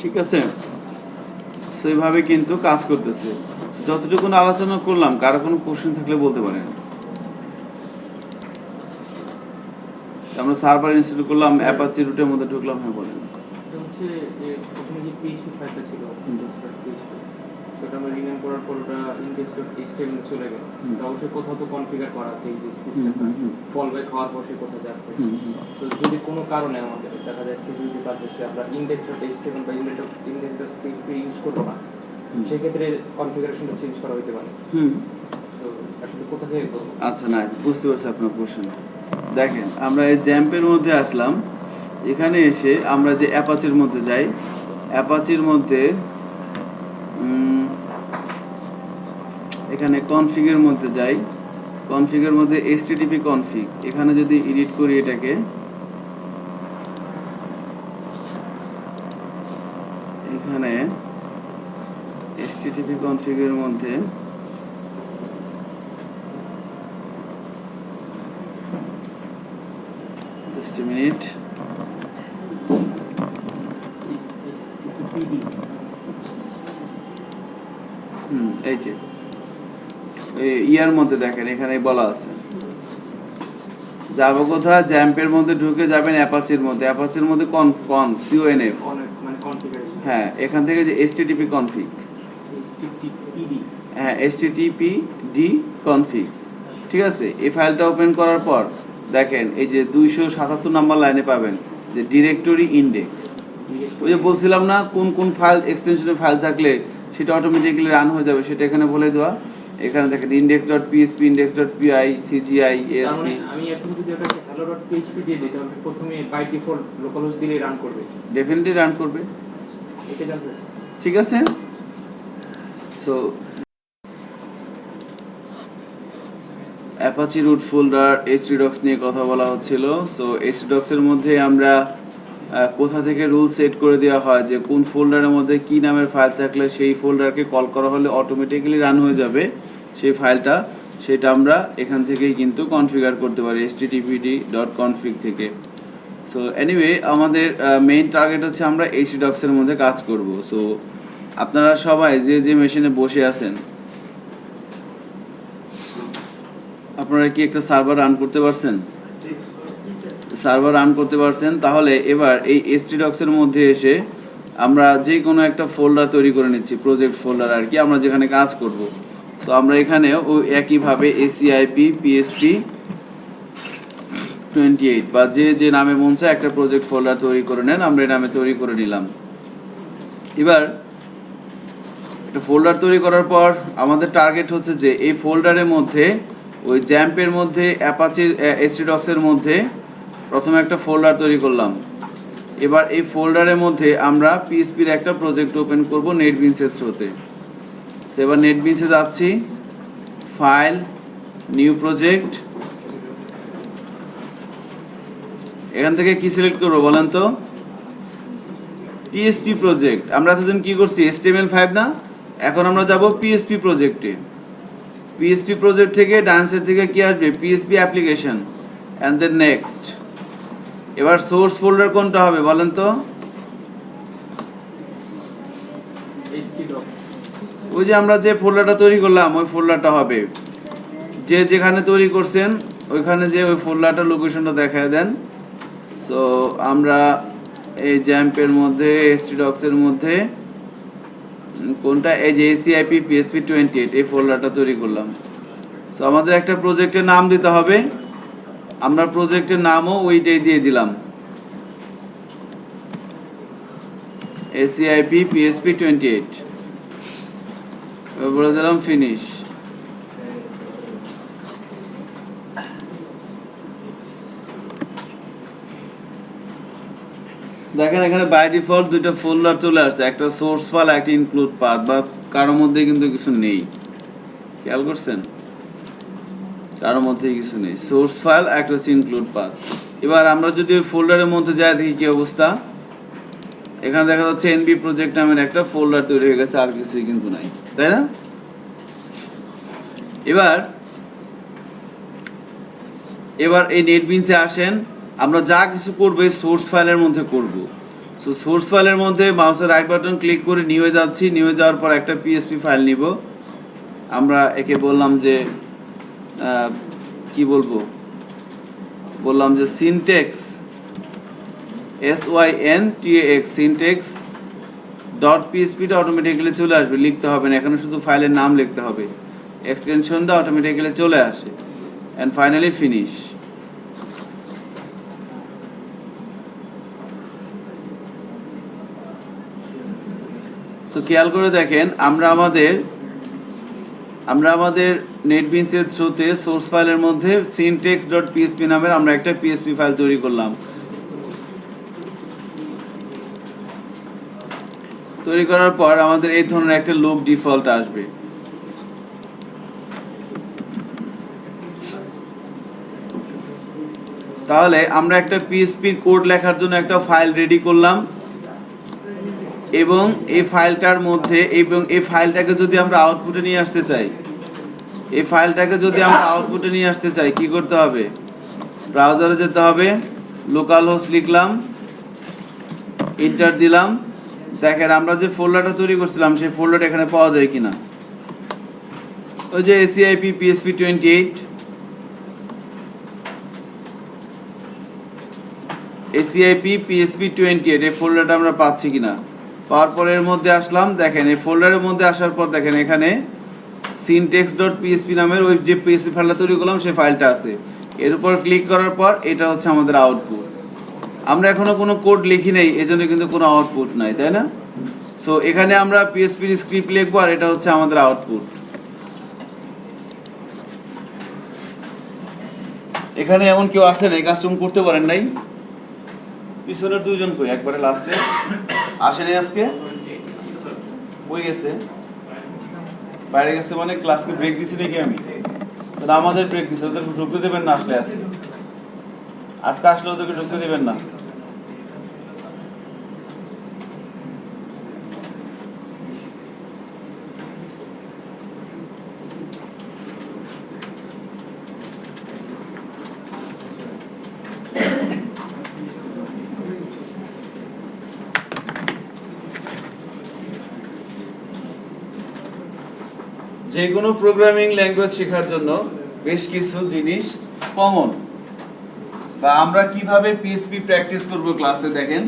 ঠিক আছে, সেইভাবে কিন্তু কাজ করতেছে। যতটুকু আলোচনা করলাম, কারো কোনো কোশ্চেন থাকলে বলতে পারেন। আমরা সার্ভার ইনস্টল করলাম, অ্যাপাচি রুটের মধ্যে ঢুকলাম, হ্যাঁ বলেন। হচ্ছে যে প্রথমে যে PHP ফাইলটা ছিল index.php, সেটা আমরা রিনেম করার পর ওটা index.html চলে গেল। এটা অবশ্যই কোথাও তো কনফিগার করা আছে এই যে সিস্টেমটা ফল ব্যাক হওয়ার পর সে কোথায় যাচ্ছে। তো যদি কোনো কারণে আমাদের দেখা যায় সিকিউরিটি পারপাসে আমরা index.html বা index.php ইউজ করবো না, সেক্ষেত্রে কনফিগারেশনটা চেঞ্জ করা হতে পারে। তো আসলে কোথা থেকে করবো? আচ্ছা, না বুঝতে পারছি আপনার কোশ্চেন। দেখেন আমরা এই জ্যাম্পের মধ্যে আসলাম, এখানে এসে আমরা যে অ্যাপাচির মধ্যে যাই, অ্যাপাচির মধ্যে এখানে কনফিগের মধ্যে যাই, কনফিগের মধ্যে http config, এখানে যদি এডিট করি এটাকে, এখানে http config-এর মধ্যে just a minute, এই যে ইয়ার মধ্যে দেখেন এখানে বলা আছে যাবো কোথায়, জ্যাম্পের মধ্যে ঢুকে যাবেন অ্যাপাচির মধ্যে, অ্যাপাচির মধ্যে conf মানে কনফিগারেশন, হ্যাঁ এখান থেকে যে http config, হ্যাঁ httpd config, ঠিক আছে। এই ফাইলটা ওপেন করার পর দেখেন এই যে 277 নাম্বার লাইনে পাবেন যে ডিরেক্টরি ইন্ডেক্স। ওই যে বলছিলাম না কোন কোন ফাইল এক্সটেনশনের ফাইল থাকলে সেটা অটোমেটিক্যালি রান হয়ে যাবে, সেটা এখানে বলে দেওয়া। এখানে দেখেন index.php, index.py, cgi, asp। আমি এখন যদি ওটাকে hello.php দিয়ে দিই তাহলে প্রথমে বাই ডিফল্ট লোকাল হোস্ট দিলেই রান করবে? ডেফিনেটলি রান করবে, এটা জানতে চাই। ঠিক আছে। So Apache root folder htdocs নিয়ে কথা বলা হচ্ছিল। সো htdocs এর মধ্যে আমরা কোথা থেকে রুল সেট করে দেওয়া হয় যে কোন ফোল্ডারের মধ্যে কি নামের ফাইল থাকলে সেই ফোল্ডারকে কল করা হলে অটোমেটিক্যালি রান হয়ে যাবে, সেই ফাইলটা, সেটা আমরা এখান থেকেই কিন্তু কনফিগার করতে পারি httpd.config থেকে। সো এনিওয়ে আমাদের মেইন টার্গেট হচ্ছে আমরা htdocs এর মধ্যে কাজ করব। সো আপনারা সবাই যে যে মেশিনে বসে আছেন, আপনারা কি একটা সার্ভার রান করতে পারছেন? সার্ভার রান করতে পারছেন? তাহলে এবার এই htdocs এর মধ্যে এসে আমরা যে কোনো একটা ফোল্ডার তৈরি করে নিচ্ছি, প্রজেক্ট ফোল্ডার আর কি, আমরা যেখানে কাজ করব। সো আমরা এখানে ওই একইভাবে ACIP PSP 28 বা যে যে নামে মন চায় একটা প্রজেক্ট ফোল্ডার তৈরি করে নেন। আমরা এই নামে তৈরি করে নিলাম। এবার একটা ফোল্ডার তৈরি করার পর আমাদের টার্গেট হচ্ছে যে এই ফোল্ডারের মধ্যে ওই জ্যাম্পের মধ্যে অ্যাপাচির htdocs এর মধ্যে প্রথমে একটা ফোল্ডার তৈরি করলাম। এবার এই ফোল্ডারের মধ্যে আমরা পিএসপির একটা প্রজেক্ট ওপেন করব নেটবিনসের থ্রুতে। এবার নেটবিনসে যাচ্ছি, ফাইল, নিউ প্রজেক্ট। এখান থেকে কি সিলেক্ট করবো বলেন তো? PSP project. আমরা এতদিন কি করছি, HTML5 না, এখন আমরা যাব পিএসপি প্রজেক্টে। পিএসপি প্রজেক্ট থেকে ডান্সের থেকে কি আসবে, PSP application, and then next. এবার সোর্স ফোল্ডার কোনটা হবে বলেন তো? htdocs। ওই যে আমরা যে ফোল্ডারটা তৈরি করলাম ওই ফোল্ডারটা হবে। যে যেখানে তৈরি করছেন ওইখানে যে ওই ফোল্ডারটা লোকেশনটা দেখায় দেন। সো আমরা এই জ্যাম্পের মধ্যে htdocs এর মধ্যে কোনটা, এই যে ACIP PSP 28 এই ফোল্ডারটা তৈরি করলাম। সো আমাদের একটা প্রজেক্টের নাম দিতে হবে, আমরা প্রজেক্টের নামও ওইটাই দিয়ে দিলাম, ACIP PSP 28। বলে দিলাম ফিনিশ। দেখেন এখানে বাই ডিফল্ট দুইটা ফোল্ডার চলে আসছে, একটা সোর্স ফাইল, একটা ইনক্লুড পাথ, বা কারোর মধ্যে কিন্তু কিছু নেই। খেয়াল করছেন? কারোর মধ্যে কিছু নেই, সোর্স ফাইল, একটা হচ্ছে ইনক্লুড পাথ। এবার আমরা যদি ওই ফোল্ডারের মধ্যে যাই দেখি কি অবস্থা। এখানে দেখা যাচ্ছে NB প্রজেক্ট নামের একটা ফোল্ডার তৈরি হয়ে গেছে, আর কিছুই কিন্তু নাই, তাই না? এবার এই নেটবিনসে আসেন, আমরা যা কিছু করবো এই সোর্স ফাইলের মধ্যে করব। সো সোর্স ফাইলের মধ্যে মাউসের রাইট বাটন ক্লিক করে নিয়ে যাচ্ছি, নিয়ে যাওয়ার পর একটা পিএসপি ফাইল নিব। আমরা একে বললাম যে কি বলবো, বললাম যে সিনটেক্স, SYNTAX, সিনটেক্স ডট পিএসপিটা অটোমেটিক্যালি চলে আসবে, লিখতে হবে না, এখানে শুধু ফাইলের নাম লিখতে হবে, এক্সটেনশনটা অটোমেটিক্যালি চলে আসে। And finally finish. সো খেয়াল করে দেখেন, আমরা আমাদের নেটবিনসের থ্রুতে সোর্স ফাইলের মধ্যে syntax.php নামের আমরা একটা পিএসপি ফাইল তৈরি করলাম। তৈরি করার পর আমাদের এই ধরনের একটা লুপ ডিফল্ট আসবে। তাহলে আমরা একটা পিএসপির কোড লেখার জন্য একটা ফাইল রেডি করলাম, এবং এই ফাইলটার মধ্যে, এবং এই ফাইলটাকে যদি আমরা আউটপুটে নিয়ে আসতে চাই, কি করতে হবে? ব্রাউজারে যেতে হবে, লোকাল হোস্ট লিখলাম, এন্টার দিলাম। দেখেন আমরা যে ফোল্ডারটা তৈরি করছিলাম সেই ফোল্ডারটা এখানে পাওয়া যায় কিনা। ওই যে ACIP PSP 28, ACIP PSP 28 এই ফোল্ডারটা আমরা পাচ্ছি কিনা। পাওয়ার পর এর মধ্যে আসলাম, দেখেন এই ফোল্ডারের মধ্যে আসার পর দেখেন এখানে syntax.php নামের ওই যে পিএসপি ফাইলটা তৈরি করলাম সেই ফাইলটা আছে। এর উপর ক্লিক করার পর এটা হচ্ছে আমাদের আউটপুট। আমরা এখনো কোনো কোড লিখি নেই, এজন্য কিন্তু কোনো আউটপুট নাই, তাই না? সো এখানে আমরা পিএসপির স্ক্রিপ্ট লিখবো, আর এটা হচ্ছে আমাদের আউটপুট। এখানে এমন কেউ আছেন এই কাজটা করতে পারেন নাই? পিছনের দুইজন কই, একবারে লাস্টে আসেনি আজকে, বই গেছে, বাইরে গেছে, মানে ক্লাসকে ব্রেক দিছি নাকি আমি? তাহলে আমাদের ব্রেক দিছে, ওদের ঢুকতে দেবেন না। আজকে আসলে ওদেরকে ঢুকতে দেবেন না। যে কোনো প্রোগ্রামিং ল্যাঙ্গুয়েজ শেখার জন্য বেশ কিছু জিনিস কমন, বা আমরা কিভাবে পিএইচপি প্র্যাকটিস করব ক্লাসে দেখেন।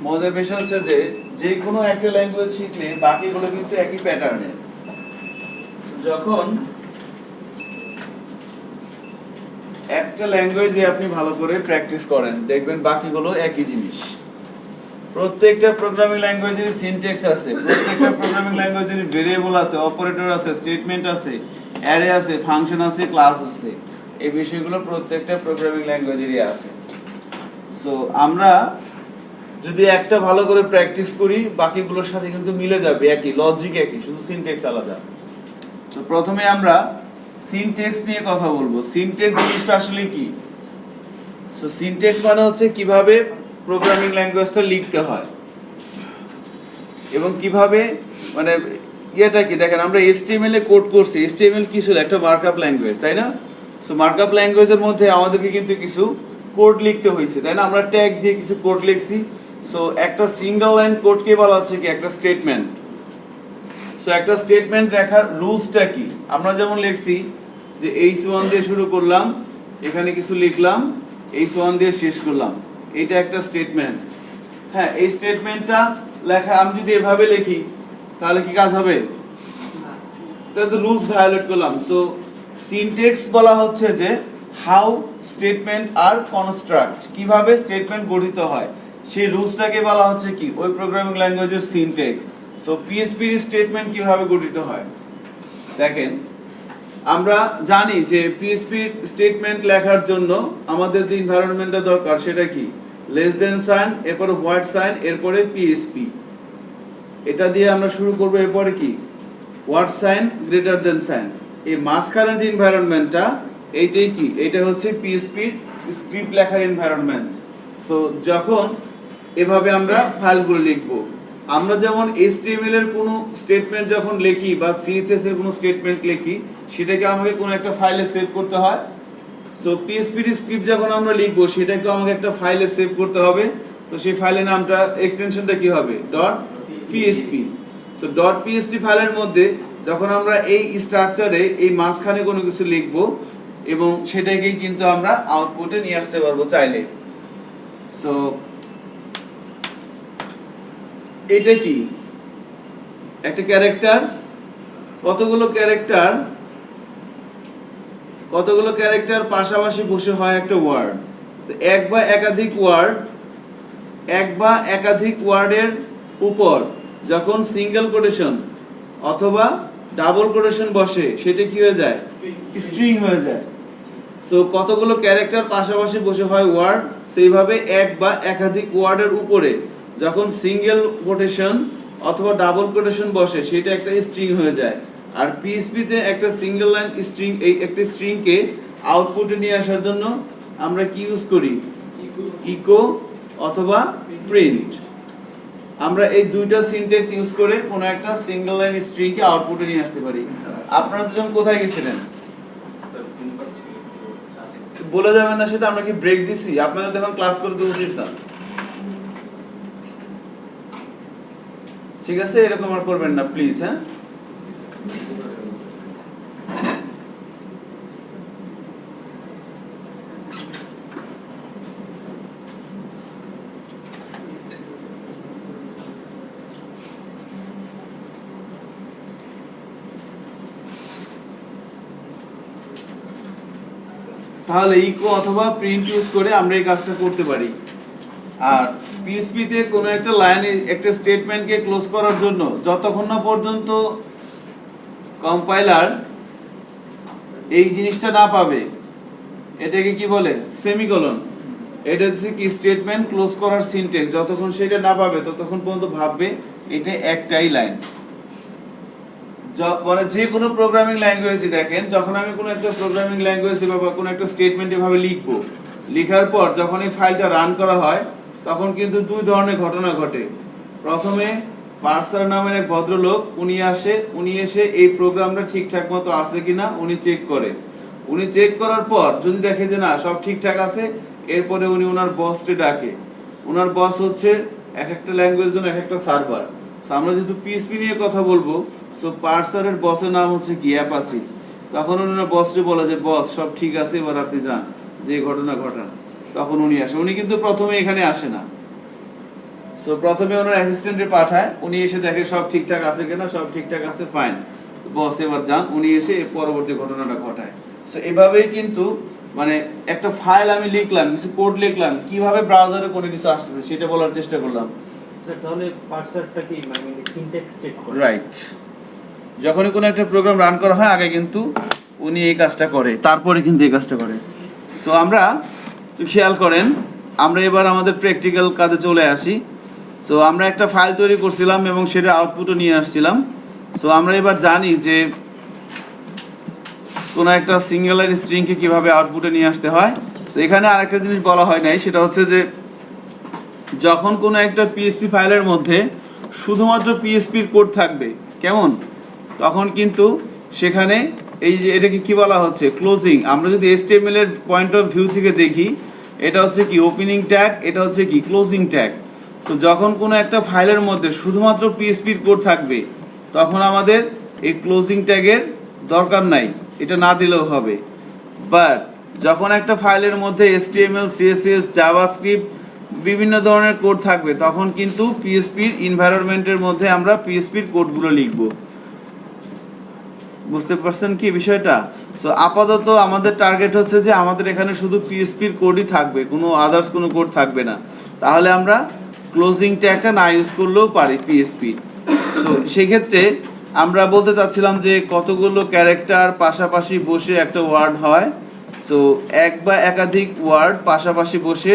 মজার বিষয় হচ্ছে যে যে কোনো একটা ল্যাঙ্গুয়েজ শিখলে বাকিগুলো কিন্তু একই প্যাটার্নের। যখন একটা ল্যাঙ্গুয়েজে আপনি ভালো করে প্র্যাকটিস করেন দেখবেন বাকিগুলো একই জিনিস। প্রত্যেকটা প্রোগ্রামিং ল্যাঙ্গুয়েজের সিনট্যাক্স আছে, প্রত্যেকটা প্রোগ্রামিং ল্যাঙ্গুয়েজের ভেরিয়েবল আছে, অপারেটর আছে, স্টেটমেন্ট আছে, অ্যারে আছে, ফাংশন আছে, ক্লাস আছে। এই বিষয়গুলো প্রত্যেকটা প্রোগ্রামিং ল্যাঙ্গুয়েজেরই আছে। সো আমরা যদি একটা ভালো করে প্র্যাকটিস করি বাকিগুলোর সাথে কিন্তু মিলে যাবে, একই লজিক একই, শুধু সিনট্যাক্স আলাদা। তো প্রথমে আমরা সিনট্যাক্স নিয়ে কথা বলবো। সিনট্যাক্স জিনিসটা আসলে কি? সো সিনট্যাক্স মানে হচ্ছে কিভাবে প্রোগ্রামিং ল্যাঙ্গুয়েজটা লিখতে হয় এবং কিভাবে মানে ইয়েটা কি দেখেন, আমরা HTML এ কোড করছি। HTML কি ছিল? একটা মার্কআপ ল্যাঙ্গুয়েজ, তাই না? সো মার্কআপ ল্যাঙ্গুয়েজের মধ্যে আমাদেরকে কিন্তু কিছু কোড লিখতে হয়েছে, তাই না? আমরা ট্যাগ দিয়ে কিছু কোড লিখছি। সো একটা সিঙ্গেল লাইন কোডকে বলা হচ্ছে কি একটা স্টেটমেন্ট। সো একটা স্টেটমেন্ট লেখার রুলসটা কি? আমরা যেমন লিখছি যে h1 দিয়ে শুরু করলাম, এখানে কিছু লিখলাম, h1 দিয়ে শেষ করলাম, এটা একটা স্টেটমেন্ট। হ্যাঁ, এই স্টেটমেন্টটা লেখা আমি যদি এভাবে লিখি তাহলে কি কাজ হবে? তাহলে তো রুলস ভায়োলেট করলাম। সো সিনট্যাক্স বলা হচ্ছে যে হাউ স্টেটমেন্ট আর কনস্ট্রাক্ট, কিভাবে স্টেটমেন্ট গঠিত হয় সেই রুলসটাকে বলা হচ্ছে কি ওই প্রোগ্রামিং ল্যাঙ্গুয়েজের সিনট্যাক্স। সো পিএইচপি এর স্টেটমেন্ট কিভাবে গঠিত হয় দেখেন, আমরা জানি যে পিএইচপি স্টেটমেন্ট লেখার জন্য আমাদের যে এনভায়রনমেন্টটা দরকার সেটা কি? লেস দেন সাইন, এরপরে হোয়াইট সাইন, এরপরে পিএইচপি। এটা দিয়ে আমরা শুরু করব। এরপরে কি? What sign, greater than sign. এই মাঝখানের যে এনভায়রনমেন্টটা এইটাই কি? এটা হচ্ছে পিএইচপি স্ক্রিপ্ট লেখার এনভায়রনমেন্ট। সো যখন এভাবে আমরা ফাইলগুলো লিখবো, আমরা যেমন HTML এর কোনো স্টেটমেন্ট যখন লিখি বা CSS এর কোনো স্টেটমেন্ট লিখি সেটাকে আমাকে কোনো একটা ফাইলে সেভ করতে হয়। সো PHP এর স্ক্রিপ্ট যখন আমরা লিখবো সেটাকে আমাকে একটা ফাইলে সেভ করতে হবে। সো সেই ফাইলের নামটা, এক্সটেনশনটা কি হবে? .php। সো .php ফাইলের মধ্যে যখন আমরা এই স্ট্রাকচারে এই মাঝখানে কোনো কিছু লিখবো এবং সেটাকেই কিন্তু আমরা আউটপুটে নিয়ে আসতে পারবো চাইলে। সো এটা কি? একটা ক্যারেক্টার, কতগুলো ক্যারেক্টার পাশাপাশি বসে হয় একটা ওয়ার্ড। এক বা একাধিক ওয়ার্ডের উপর যখন সিঙ্গেল কোটেশন অথবা ডাবল কোটেশন বসে সেটা কি হয়ে যায়? স্ট্রিং হয়ে যায়। সো কতগুলো ক্যারেক্টার পাশাপাশি বসে হয় ওয়ার্ড, সেইভাবে এক বা একাধিক ওয়ার্ডের উপরে যখন সিঙ্গেল কোটেশন অথবা ডাবল কোটেশন বসে সেটা একটা স্ট্রিং হয়ে যায়। আর পিএইচপি তে একটা সিঙ্গেল লাইন স্ট্রিং, এই একটা স্ট্রিং কে আউটপুটে নিয়ে আসার জন্য আমরা কি ইউজ করি? ইকো অথবা প্রিন্ট। আমরা এই দুইটা সিনট্যাক্স ইউজ করে কোনো একটা সিঙ্গেল লাইন স্ট্রিং কে আউটপুটে নিয়ে আসতে পারি। আপনারা দুজন কোথায় গেছিলেন? বলে যাবেন না সেটা আমরা কি ব্রেক দিছি? আপনাদের দেখুন ক্লাস করতে উচিত না, ঠিক আছে? এরকম আর করবেন না প্লিজ, হ্যাঁ? তাহলে ইকো অথবা প্রিন্ট ইউজ করে আমরা এই কাজটা করতে পারি। আর পিএইচপি তে কোনো একটা লাইনে একটা স্টেটমেন্টকে ক্লোজ করার জন্য যতক্ষণ না পর্যন্ত কম্পাইলার এই জিনিসটা না পাবে, এটাকে কি বলে? সেমিকোলন। এটা হচ্ছে কি স্টেটমেন্ট ক্লোজ করার সিনট্যাক্স। যতক্ষণ সেটা না পাবে ততক্ষণ পর্যন্ত ভাববে এটা একটাই লাইন। মানে যে কোনো প্রোগ্রামিং ল্যাঙ্গুয়েজে দেখেন, যখন আমি কোনো একটা প্রোগ্রামিং ল্যাঙ্গুয়েজে বা কোনো একটা স্টেটমেন্ট এভাবে লিখবো, লেখার পর যখন এই ফাইলটা রান করা হয় তখন কিন্তু দুই ধরনের ঘটনা ঘটে। প্রথমে পার্সার নামের এক ভদ্রলোক উনি এসে এই প্রোগ্রামটা ঠিকঠাক মতো আছে কিনা উনি চেক করে। উনি চেক করার পর যদি দেখে যে না সব ঠিকঠাক আছে, এরপরে উনি ওনার বসকে ডাকে। ওনার বস হচ্ছে এক একটা ল্যাঙ্গুয়েজের জন্য এক একটা সার্ভার। আমরা যেহেতু পিএইচপি নিয়ে কথা বলবো, সো পার্সারের বসের নাম হচ্ছে কি অ্যাপাচি। তখন উনি বসকে বলে যে বস সব ঠিক আছে, এবার আপনি যান যে ঘটনা ঘটান। তখন উনি আসে। উনি কিন্তু প্রথমে এখানে আসে না, সো প্রথমে ওনার অ্যাসিস্ট্যান্টে পাঠায়, উনি এসে দেখে সব ঠিকঠাক আছে কিনা, সব ঠিকঠাক আছে, ফাইন, বস এবার যান। উনি এসে পরবর্তী ঘটনাটা ঘটায়। সো এভাবেই কিন্তু মানে একটা ফাইল আমি লিখলাম, কিছু কোড লিখলাম, কিভাবে ব্রাউজারে কোনো কিছু আসছে সেটা বলার চেষ্টা করলাম। স্যার তাহলে পার্সারটা কি মানে সিনট্যাক্স চেক করে? রাইট। যখনই কোনো একটা প্রোগ্রাম রান করা হয় আগে কিন্তু উনি এই কাজটা করে, তারপরে কিন্তু এই কাজটা করে। সো আমরা খেয়াল করেন, আমরা এবার আমাদের প্র্যাকটিক্যাল কাজে চলে আসি। সো আমরা একটা ফাইল তৈরি করছিলাম এবং সেটা আউটপুটও নিয়ে আসছিলাম। সো আমরা এবার জানি যে কোনো একটা সিঙ্গেল লাইন স্ট্রিংকে কিভাবে আউটপুটে নিয়ে আসতে হয়। সো এখানে আরেকটা জিনিস বলা হয় নাই, সেটা হচ্ছে যে যখন কোনো একটা পিএইচপি ফাইলের মধ্যে শুধুমাত্র পিএইচপির কোড থাকবে, কেমন, তখন কিন্তু সেখানে এই যে এটাকে কি বলা হচ্ছে ক্লোজিং। আমরা যদি HTML এর পয়েন্ট অফ ভিউ থেকে দেখি, এটা হচ্ছে কি ওপেনিং ট্যাগ, এটা হচ্ছে কি ক্লোজিং ট্যাগ। সো যখন কোনো একটা ফাইলের মধ্যে শুধুমাত্র পিএইচপির কোড থাকবে তখন আমাদের এই ক্লোজিং ট্যাগের দরকার নাই, এটা না দিলেও হবে। বাট যখন একটা ফাইলের মধ্যে HTML, CSS, জাভাস্ক্রিপ্ট বিভিন্ন ধরনের কোড থাকবে তখন কিন্তু পিএইচপির এনভায়রনমেন্টের মধ্যে আমরা পিএইচপির কোডগুলো লিখব। বুঝতে পারছেন কি বিষয়টা? সো আপাতত আমাদের টার্গেট হচ্ছে যে আমাদের এখানে শুধু পিএইচপির কোডই থাকবে, কোনো আদার্স কোনো কোড থাকবে না। তাহলে আমরা ক্লোজিং ট্যাগটা না ইউজ করলেও পারি পিএইচপি। সো সেই ক্ষেত্রে আমরা বলতে চাচ্ছিলাম যে কতগুলো ক্যারেক্টার পাশাপাশি বসে একটা ওয়ার্ড হয়। সো এক বা একাধিক ওয়ার্ড পাশাপাশি বসে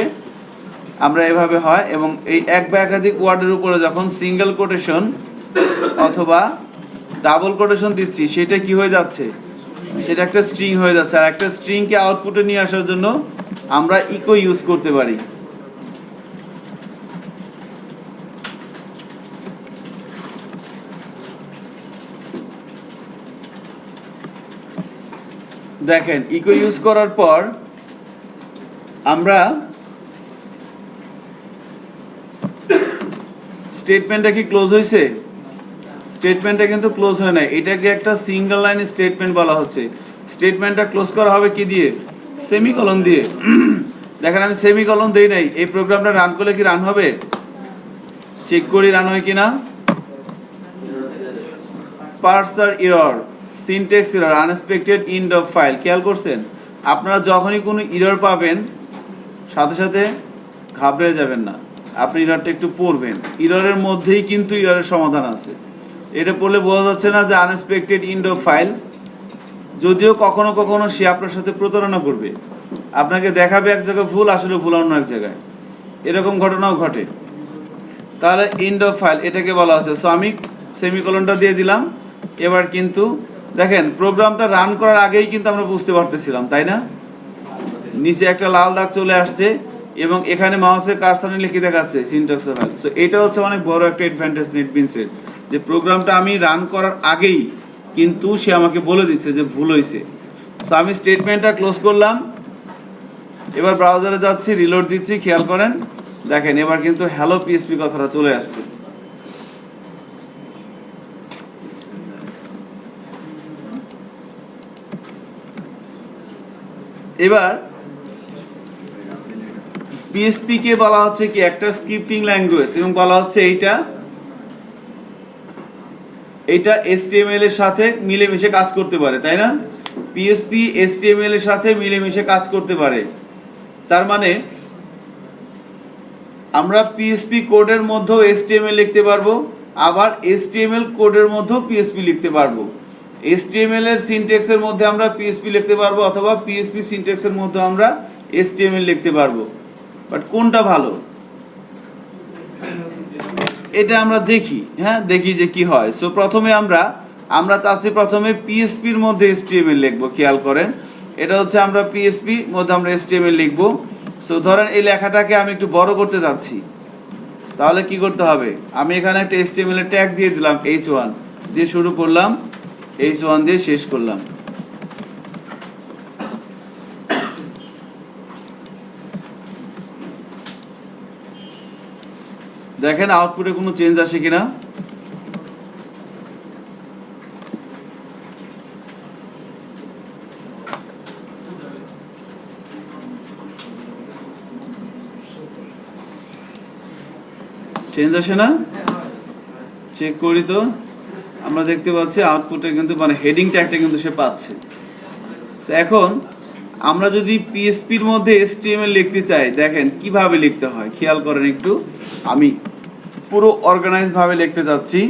আমরা এভাবে হয়, এবং এই এক বা একাধিক ওয়ার্ডের উপরে যখন সিঙ্গেল কোটেশন অথবা ডাবল কোটেশন দিচ্ছি সেটা কি হয়ে যাচ্ছে, সেটা একটা স্ট্রিং হয়ে যাচ্ছে। আর একটা স্ট্রিংকে আউটপুটে নিয়ে আসার জন্য আমরা ইকো ইউজ করতে পারি। দেখেন ইকো ইউজ করার পর আমরা স্টেটমেন্টটা কি ক্লোজ হয়েছে? স্টেটমেন্টটা কিন্তু ক্লোজ হয় নাই, এটাকে একটা সিঙ্গেল লাইন স্টেটমেন্ট বলা হচ্ছে। স্টেটমেন্টটা ক্লোজ করা হবে কি দিয়ে? সেমিকোলন দিয়ে। দেখেন আমি সেমিকোলন দেই নাই, এই প্রোগ্রামটা রান করলে কি রান হবে? চেক করি রান হয় কিনা। Parser error, syntax error, unexpected end of file. খেয়াল করছেন? আপনারা যখনই কোনো এরর পাবেন সাথে সাথে ঘাবড়ে যাবেন না, আপনি এররটা একটু পড়বেন। এররের মধ্যেই কিন্তু এররের সমাধান আছে। এটা পড়লে বোঝা যাচ্ছে না যে আনএক্সপেক্টেড এন্ড অফ ফাইল, যদিও কখনো কখনো সে আপনার সাথে প্রতারণা করবে, আপনাকে দেখাবে এক জায়গায় ভুল, আসলে ভুল অন্য এক জায়গায়, এরকম ঘটনাও ঘটে। তাহলে এন্ড অফ ফাইল এটাকে বলা হচ্ছে। সো আমি সেমিকোলনটা দিয়ে দিলাম। এবার কিন্তু দেখেন প্রোগ্রামটা রান করার আগেই কিন্তু আমরা বুঝতে পারতেছিলাম, তাই না? নিচে একটা লাল দাগ চলে আসছে এবং এখানে মাউসের কার্সর নিলে কি দেখাচ্ছে সিনট্যাক্স অফ ফাইল। সো এটা হচ্ছে অনেক বড় একটা অ্যাডভান্টেজ নেটবিনসের, যে প্রোগ্রামটা আমি রান করার আগেই কিন্তু সে আমাকে বলে দিচ্ছে যে ভুল হয়েছে। সো আমি স্টেটমেন্টটা ক্লোজ করলাম, এবার ব্রাউজারে যাচ্ছি, রিলোড দিচ্ছি, খেয়াল করেন, দেখেন এবার কিন্তু হ্যালো পিএসপি কথাটা চলে আসছে। এবার পিএসপি কে বলা হচ্ছে কি একটা স্ক্রিপ্টিং ল্যাঙ্গুয়েজ, এবং বলা হচ্ছে এইটা HTML এর সাথে মিলেমিশে কাজ করতে পারে, তাই না? পিএসপি HTML এর সাথে মিলেমিশে কাজ করতে পারে। তার মানে আমরা পিএসপি কোডের মধ্যেও HTML লিখতে পারবো, আবার HTML কোডের মধ্যেও পিএসপি লিখতে পারবো। HTML এর সিনট্যাক্সের মধ্যে আমরা পিএসপি লিখতে পারবো, অথবা পিএসপি সিনট্যাক্সের মধ্যে আমরা HTML লিখতে পারবো। বাট কোনটা ভালো এটা আমরা দেখি, হ্যাঁ দেখি যে কি হয়। সো প্রথমে আমরা চাচ্ছি প্রথমে পিএসপির মধ্যে HTML লিখবো। খেয়াল করেন, এটা হচ্ছে আমরা পিএসপি মধ্যে আমরা HTML লিখবো। সো ধরেন এই লেখাটাকে আমি একটু বড় করতে যাচ্ছি, তাহলে কি করতে হবে? আমি এখানে একটা HTML এর ট্যাগ দিয়ে দিলাম, h1 দিয়ে শুরু করলাম, h1 দিয়ে শেষ করলাম। দেখেন আউটপুটে কোনো চেঞ্জ আসে কিনা। চেঞ্জ আসে না? চেক করি তো, আমরা দেখতে পাচ্ছি আউটপুটে কিন্তু মানে হেডিং ট্যাগটা কিন্তু সে পাচ্ছে। এখন আমরা যদি পিএসপির মধ্যে HTML লিখতে চাই, দেখেন কিভাবে লিখতে হয়, খেয়াল করেন একটু। আমি পুরো অর্গানাইজ ভাবে লিখতে যাচ্ছি।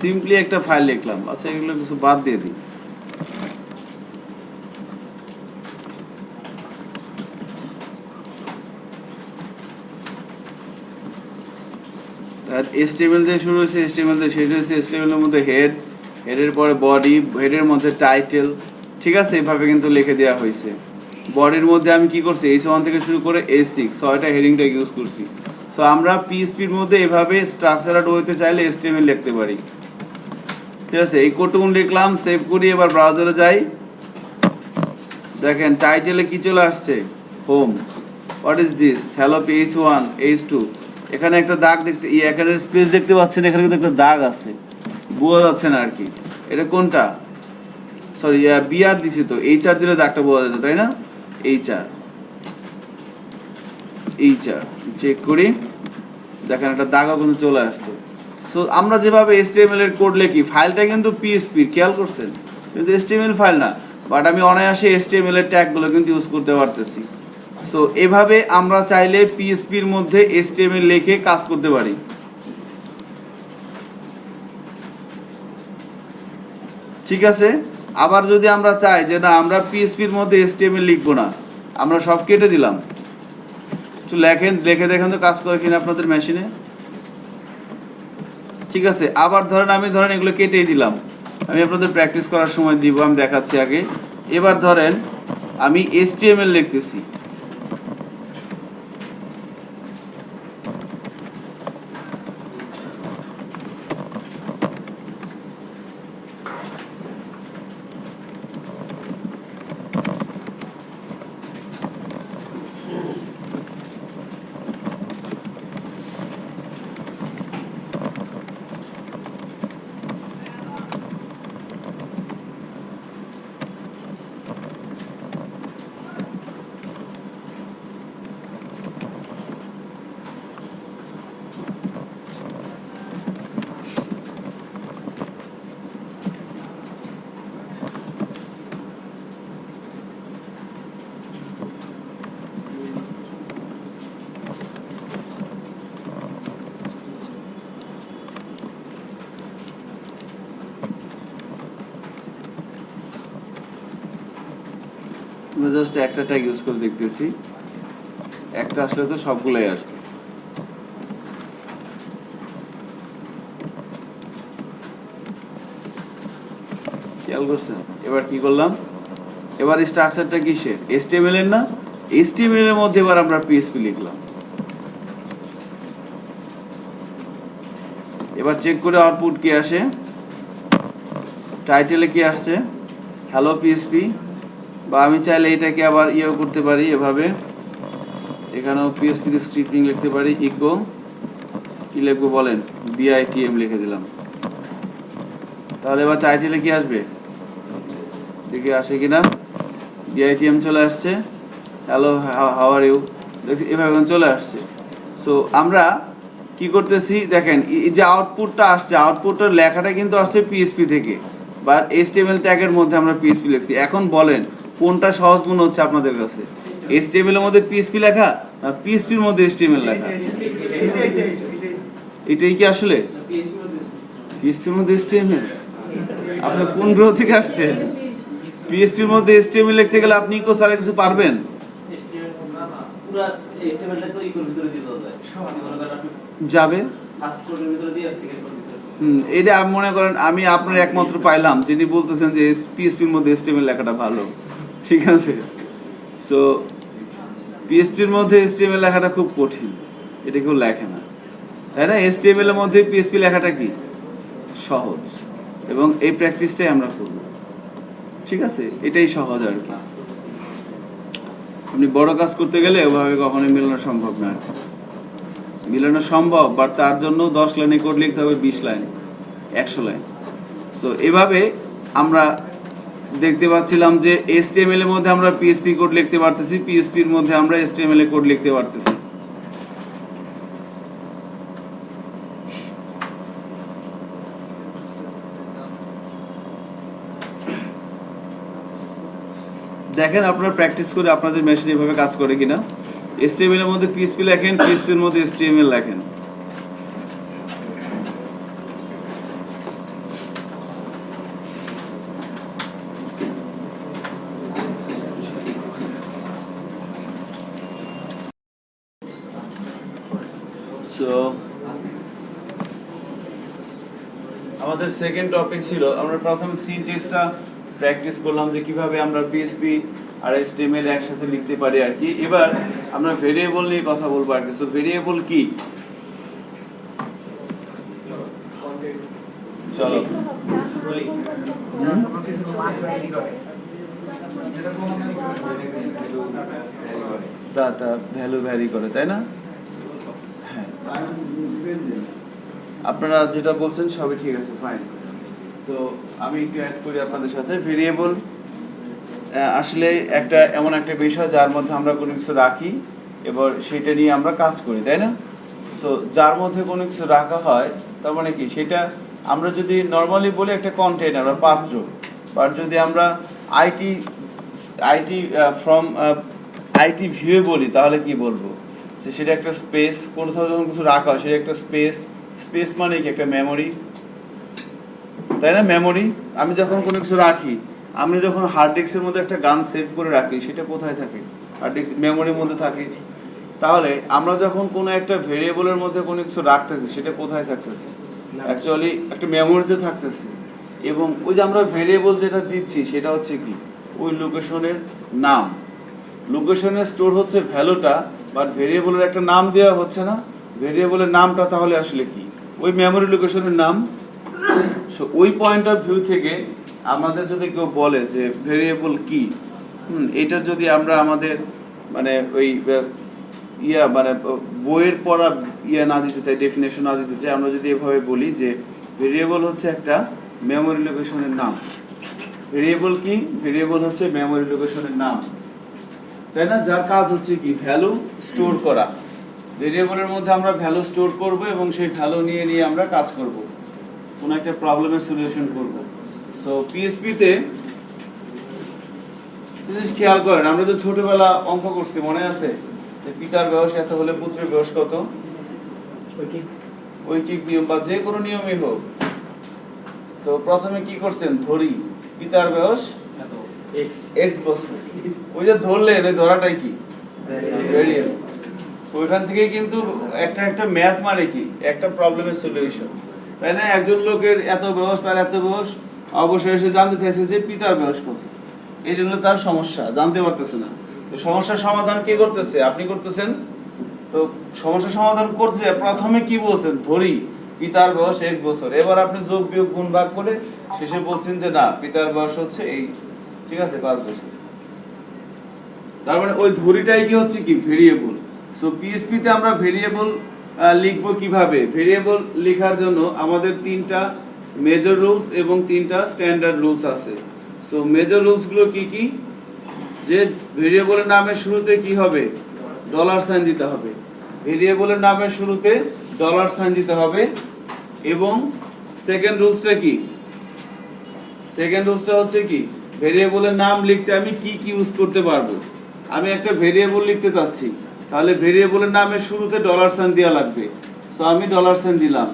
সিম্পলি একটা ফাইল লিখলাম, আচ্ছা এগুলো কিছু বাদ দিয়ে দিই। HTML দিয়ে শুরু হয়েছে, HTML দিয়ে শেষ হয়েছে, HTML এর মধ্যে হেড, হেডের পরে বডি, হেডের মধ্যে টাইটেল, ঠিক আছে, এভাবে কিন্তু লিখে দেওয়া হয়েছে। বডির মধ্যে আমি কি করছি, h1 থেকে শুরু করে h6 ছয়টা হেডিংটা ইউজ করছি। সো আমরা পিএসপির মধ্যে এভাবে স্ট্রাকচারড হইতে চাইলে HTML লিখতে পারি, ঠিক আছে। এই কোডটুকু লিখলাম, সেভ করি, এবার ব্রাউজারে যাই। দেখেন টাইটেলে কি চলে আসছে, home. What is this? Hello h1 h2। এখানে একটা দাগ দেখতে, এখানে স্পেস দেখতে পাচ্ছেন, এখানে কিন্তু একটা দাগ আছে, বোঝা যাচ্ছে না আর কি। এটা কোনটা? সরি বিআর দিছি তো, HR দিলে দাগটা বোঝা যেত, তাই না? HR চেক করি, দেখেন একটা দাগও কিন্তু চলে আসছে। সো আমরা যেভাবে HTML এর কোড লিখি, ফাইলটা কিন্তু পিএসপি, খেয়াল করছেন, কিন্তু HTML ফাইল না, বাট আমি অনায়াসে HTML এর ট্যাগগুলো কিন্তু ইউজ করতে পারতেছি। সো এভাবে আমরা চাইলে পিএসপির মধ্যে HTML লিখে কাজ করতে পারি। ঠিক আছে, আবার যদি আমরা চাই যে না আমরা পিএসপির মধ্যে HTML লিখবো না, আমরা সব কেটে দিলাম, একটু লিখে দেখেন তো কাজ করে কিনা আপনাদের মেশিনে। ঠিক আছে, আবার ধরেন এগুলো কেটেই দিলাম, আমি আপনাদের প্র্যাকটিস করার সময় দিব, আমি দেখাচ্ছি আগে। এবার ধরেন আমি HTML লিখতেছি, আমরা জাস্ট একটা ট্যাগ ইউজ করে দেখতেছি, একটা আসলে তো সবগুলাই আসবে। খেয়াল করছেন? এবার কি করলাম, এবার স্ট্রাকচারটা কিসের, HTML এর না, HTML এর মধ্যে এবার আমরা পিএসপি লিখলাম। এবার চেক করে আউটপুট কি আসে, টাইটেলে কি আসছে, হ্যালো পিএসপি, বা আমি চাইলে এটাকে আবার ইয়েও করতে পারি এভাবে, এখানেও পিএসপি স্ক্রিপ্টিং লিখতে পারি, ইকো কি লিখবো বলেন, BITM লিখে দিলাম। তাহলে এবার টাইটেলে কি আসবে, দেখি আসে কিনা, BITM চলে আসছে, হ্যালো হাউ আর ইউ, দেখি এভাবে চলে আসছে। সো আমরা কি করতেছি দেখেন, এই যে আউটপুটটা আসছে, আউটপুটের লেখাটা কিন্তু আসছে পিএসপি থেকে, বা HTML ট্যাগের মধ্যে আমরা পিএসপি লিখছি। এখন বলেন কোনটা সহজ মনে হচ্ছে আপনাদের কাছে, HTML এর মধ্যে পিএসপি লেখা না পিএসপির মধ্যে HTML লেখা? এটাই কি আসলে পিএসপির মধ্যে HTML? আপনি কোন গ্রহ থেকে আসছেন? পিএসপির মধ্যে HTML লিখতে গেলে আপনি ইকো ছাড়া কিছু পারবেন? যাবে। এটা আমি মনে করেন আমি আপনার একমাত্র পাইলাম যিনি বলতেছেন যে পিএসপির মধ্যে HTML লেখাটা ভালো। ঠিক আছে, সো পিএসপির মধ্যে HTML লেখাটা খুব কঠিন, এটা কেউ লেখে না, তাই না? HTML এর মধ্যে পিএসপি লেখাটা কি সহজ, এবং এই প্র্যাকটিসটাই আমরা করব। ঠিক আছে, এটাই সহজ আর কি। আপনি বড় কাজ করতে গেলে ওভাবে কখনোই মেলানো সম্ভব না, মিলানো সম্ভব, বাট তার জন্য 10 লাইনে কোড লিখতে হবে, 20 লাইন, 100 লাইন। সো এভাবে আমরা দেখতে পাচ্ছিলাম যে HTML এর মধ্যে আমরা PHP কোড লিখতে পারতেছি, PHP এর মধ্যে আমরা HTML এর কোড লিখতে পারতেছি। দেখেন আপনারা প্র্যাকটিস করে আপনাদের মেশিন এভাবে কাজ করে কিনা। HTML এর মধ্যে PHP লেখেন, PHP এর মধ্যে HTML লেখেন। সো আমাদের সেকেন্ড টপিক ছিল, আমরা প্রথম সিনট্যাক্সটা প্র্যাকটিস করলাম যে কিভাবে আমরা PHP আর HTML একসাথে লিখতে পারি আর কি। এবার আমরা ভেরিয়েবল নিয়ে কথা বলবো আর কি। সো ভেরিয়েবল কি, চলো ভ্যালু ভ্যারি করে, তাই না? হ্যাঁ, আপনারা যেটা বলছেন সবই ঠিক আছে, ফাইন। সো আমি একটু অ্যাড করি আপনাদের সাথে। ভেরিয়েবল আসলে একটা এমন একটা বিষয় যার মধ্যে আমরা কোনো কিছু রাখি এবার সেটা নিয়ে আমরা কাজ করি, তাই না? সো যার মধ্যে কোনো কিছু রাখা হয় তার মানে কি, সেটা আমরা যদি নর্মালি বলি একটা কন্টেনার বা পাত্র, বা যদি আমরা আইটি ফ্রম আইটি ভিউয়ে বলি তাহলে কি বলবো, যে সেটা একটা স্পেস, কোথাও যখন কিছু রাখা হয় সেটা একটা স্পেস। স্পেস মানে কি একটা মেমোরি, তাই না? মেমোরি, আমি যখন কোনো কিছু রাখি, আমি যখন হার্ড ডিস্কের মধ্যে একটা গান সেভ করে রাখি, সেটা কোথায় থাকে? হার্ড ডিস্ক মেমোরির মধ্যে থাকে। তাহলে আমরা যখন কোনো একটা ভেরিয়েবলের মধ্যে কোনো কিছু রাখতেছি, সেটা কোথায় থাকতেছে? অ্যাকচুয়ালি একটা মেমোরিতে থাকতেছে। এবং ওই যে আমরা ভেরিয়েবল যেটা দিচ্ছি সেটা হচ্ছে কি ওই লোকেশনের নাম। লোকেশনে স্টোর হচ্ছে ভ্যালুটা, বাট ভেরিয়েবলের একটা নাম দেওয়া হচ্ছে না। ভেরিয়েবলের নামটা তাহলে আসলে কি? ওই মেমোরি লোকেশনের নাম। সো ওই পয়েন্ট অফ ভিউ থেকে আমাদের যদি কেউ বলে যে ভেরিয়েবল কি, এটা যদি আমরা আমাদের মানে ওই মানে বইয়ের পড়া না দিতে চাই, ডেফিনেশন না দিতে চাই, আমরা যদি এভাবে বলি যে ভেরিয়েবল হচ্ছে একটা মেমোরি লোকেশনের নাম। ভেরিয়েবল কি? ভেরিয়েবল হচ্ছে মেমোরি লোকেশনের নাম, তাই না? যার কাজ হচ্ছে কি ভ্যালু স্টোর করা। ভেরিয়েবলের মধ্যে আমরা ভ্যালু স্টোর করব এবং সেই ভ্যালু নিয়ে নিয়ে আমরা কাজ করব, কোন একটা প্রবলেমের সলিউশন করব। সো পিএইচপি তে জিনিস খেয়াল করেন, আমরা তো ছোটবেলা অঙ্ক করছি, মনে আছে যে পিতার বয়স এত হলে পুত্রের বয়স কত? ঐকিক নিয়ম বা যে কোনো নিয়মই হোক। তো প্রথমে কি করছেন? ধরি পিতার বয়স এক্স বছর। ওই যে ধরলেন, ওই ধরাটাই কি ভেরিয়েবল। সো ওইখান থেকে কিন্তু একটা একটা ম্যাথ মানে কি একটা প্রবলেমের সলিউশন, তাই না? একজন লোকের এত বয়স, তার এত বয়স, অবশেষে জানতে চাইছে যে পিতার বয়স কত। এই জন্য তার সমস্যা, জানতে পারতেছে না। তো সমস্যার সমাধান কে করতেছে? আপনি করতেছেন। তো সমস্যার সমাধান করছে প্রথমে কি বলছেন? ধরি পিতার বয়স 1 বছর। এবার আপনি যোগ বিয়োগ গুণ ভাগ করে শেষে বলছেন যে না, পিতার বয়স হচ্ছে এই, ঠিক আছে, 5 বছর। তার মানে ওই ধরিটাই কি হচ্ছে কি ভেরিয়েবল। সো পিএইচপি তে আমরা ভেরিয়েবল লিখবো কিভাবে? ভেরিয়েবল লেখার জন্য আমাদের 3টা মেজর রুলস এবং 3টা স্ট্যান্ডার্ড রুলস আছে। সো মেজর রুলস গুলো কি কি? যে ভেরিয়েবলের নামের শুরুতে কি হবে? ডলার সাইন দিতে হবে। ভেরিয়েবলের নামের শুরুতে ডলার সাইন দিতে হবে। এবং সেকেন্ড রুলসটা কি? সেকেন্ড রুলসটা হচ্ছে কি ভেরিয়েবলের নাম লিখতে আমি কি কি ইউজ করতে পারবো। আমি একটা ভেরিয়েবল লিখতে চাচ্ছি, তাহলে ভেরিয়েবলের নামের শুরুতে ডলার সাইন দেওয়া লাগবে। সো আমি ডলার সাইন দিলাম।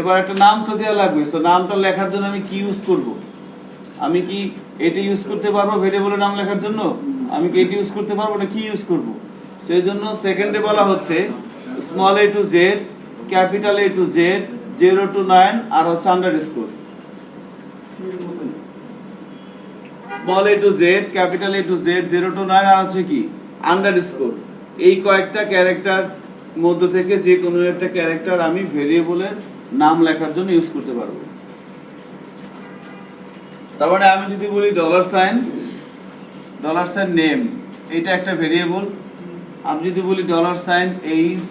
এবার একটা নাম তো দেওয়া লাগবে। সো নামটা লেখার জন্য আমি কি ইউজ করব? আমি কি এটা ইউজ করতে পারবো ভেরিয়েবলের নাম লেখার জন্য? আমি কি এটা ইউজ করতে পারবো না কি ইউজ করব? সেই জন্য সেকেন্ডে বলা হচ্ছে small a to z, capital A to z, 0 to 9 আর হচ্ছে underscore. Small a to z, capital A to z, 0 to 9 আর হচ্ছে কি আন্ডারস্কোর। এই কয়েকটা ক্যারেক্টার মধ্য থেকে যে কোনো একটা ক্যারেক্টার আমি ভেরিয়েবলের নাম লেখার জন্য ইউজ করতে পারবো। তার মানে আমি যদি বলি ডলার সাইন নেম, এটা একটা ভেরিয়েবল। আমি যদি বলি ডলার সাইন এইজ,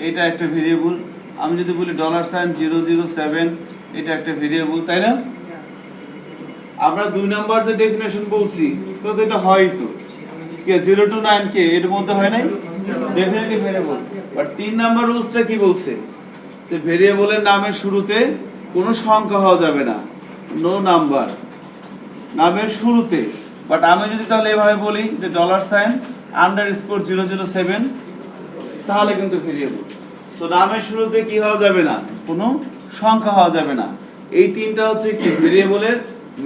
এটা একটা ভেরিয়েবল। আমি যদি বলি ডলার সাইন 007, এটা একটা ভেরিয়েবল, তাই না? আমরা 2 নাম্বার যে ডেফিনেশন বলছি তো এটা হয় তো কে 0 to 9 কে এর মধ্যে হয় নাই? Definitely variable. বাট 3 নাম্বার রুলসটা কি বলছে? যে ভেরিয়েবলের নামের শুরুতে কোনো সংখ্যা হওয়া যাবে না, নো নাম্বার নামের শুরুতে। বাট আমি যদি তাহলে এভাবে বলি যে ডলার সাইন আন্ডারস্কোর 007, তাহলে কিন্তু ভেরিয়েবল। সো নামের শুরুতে কি হওয়া যাবে না? কোনো সংখ্যা হওয়া যাবে না। এই 3টা হচ্ছে কি ভেরিয়েবলের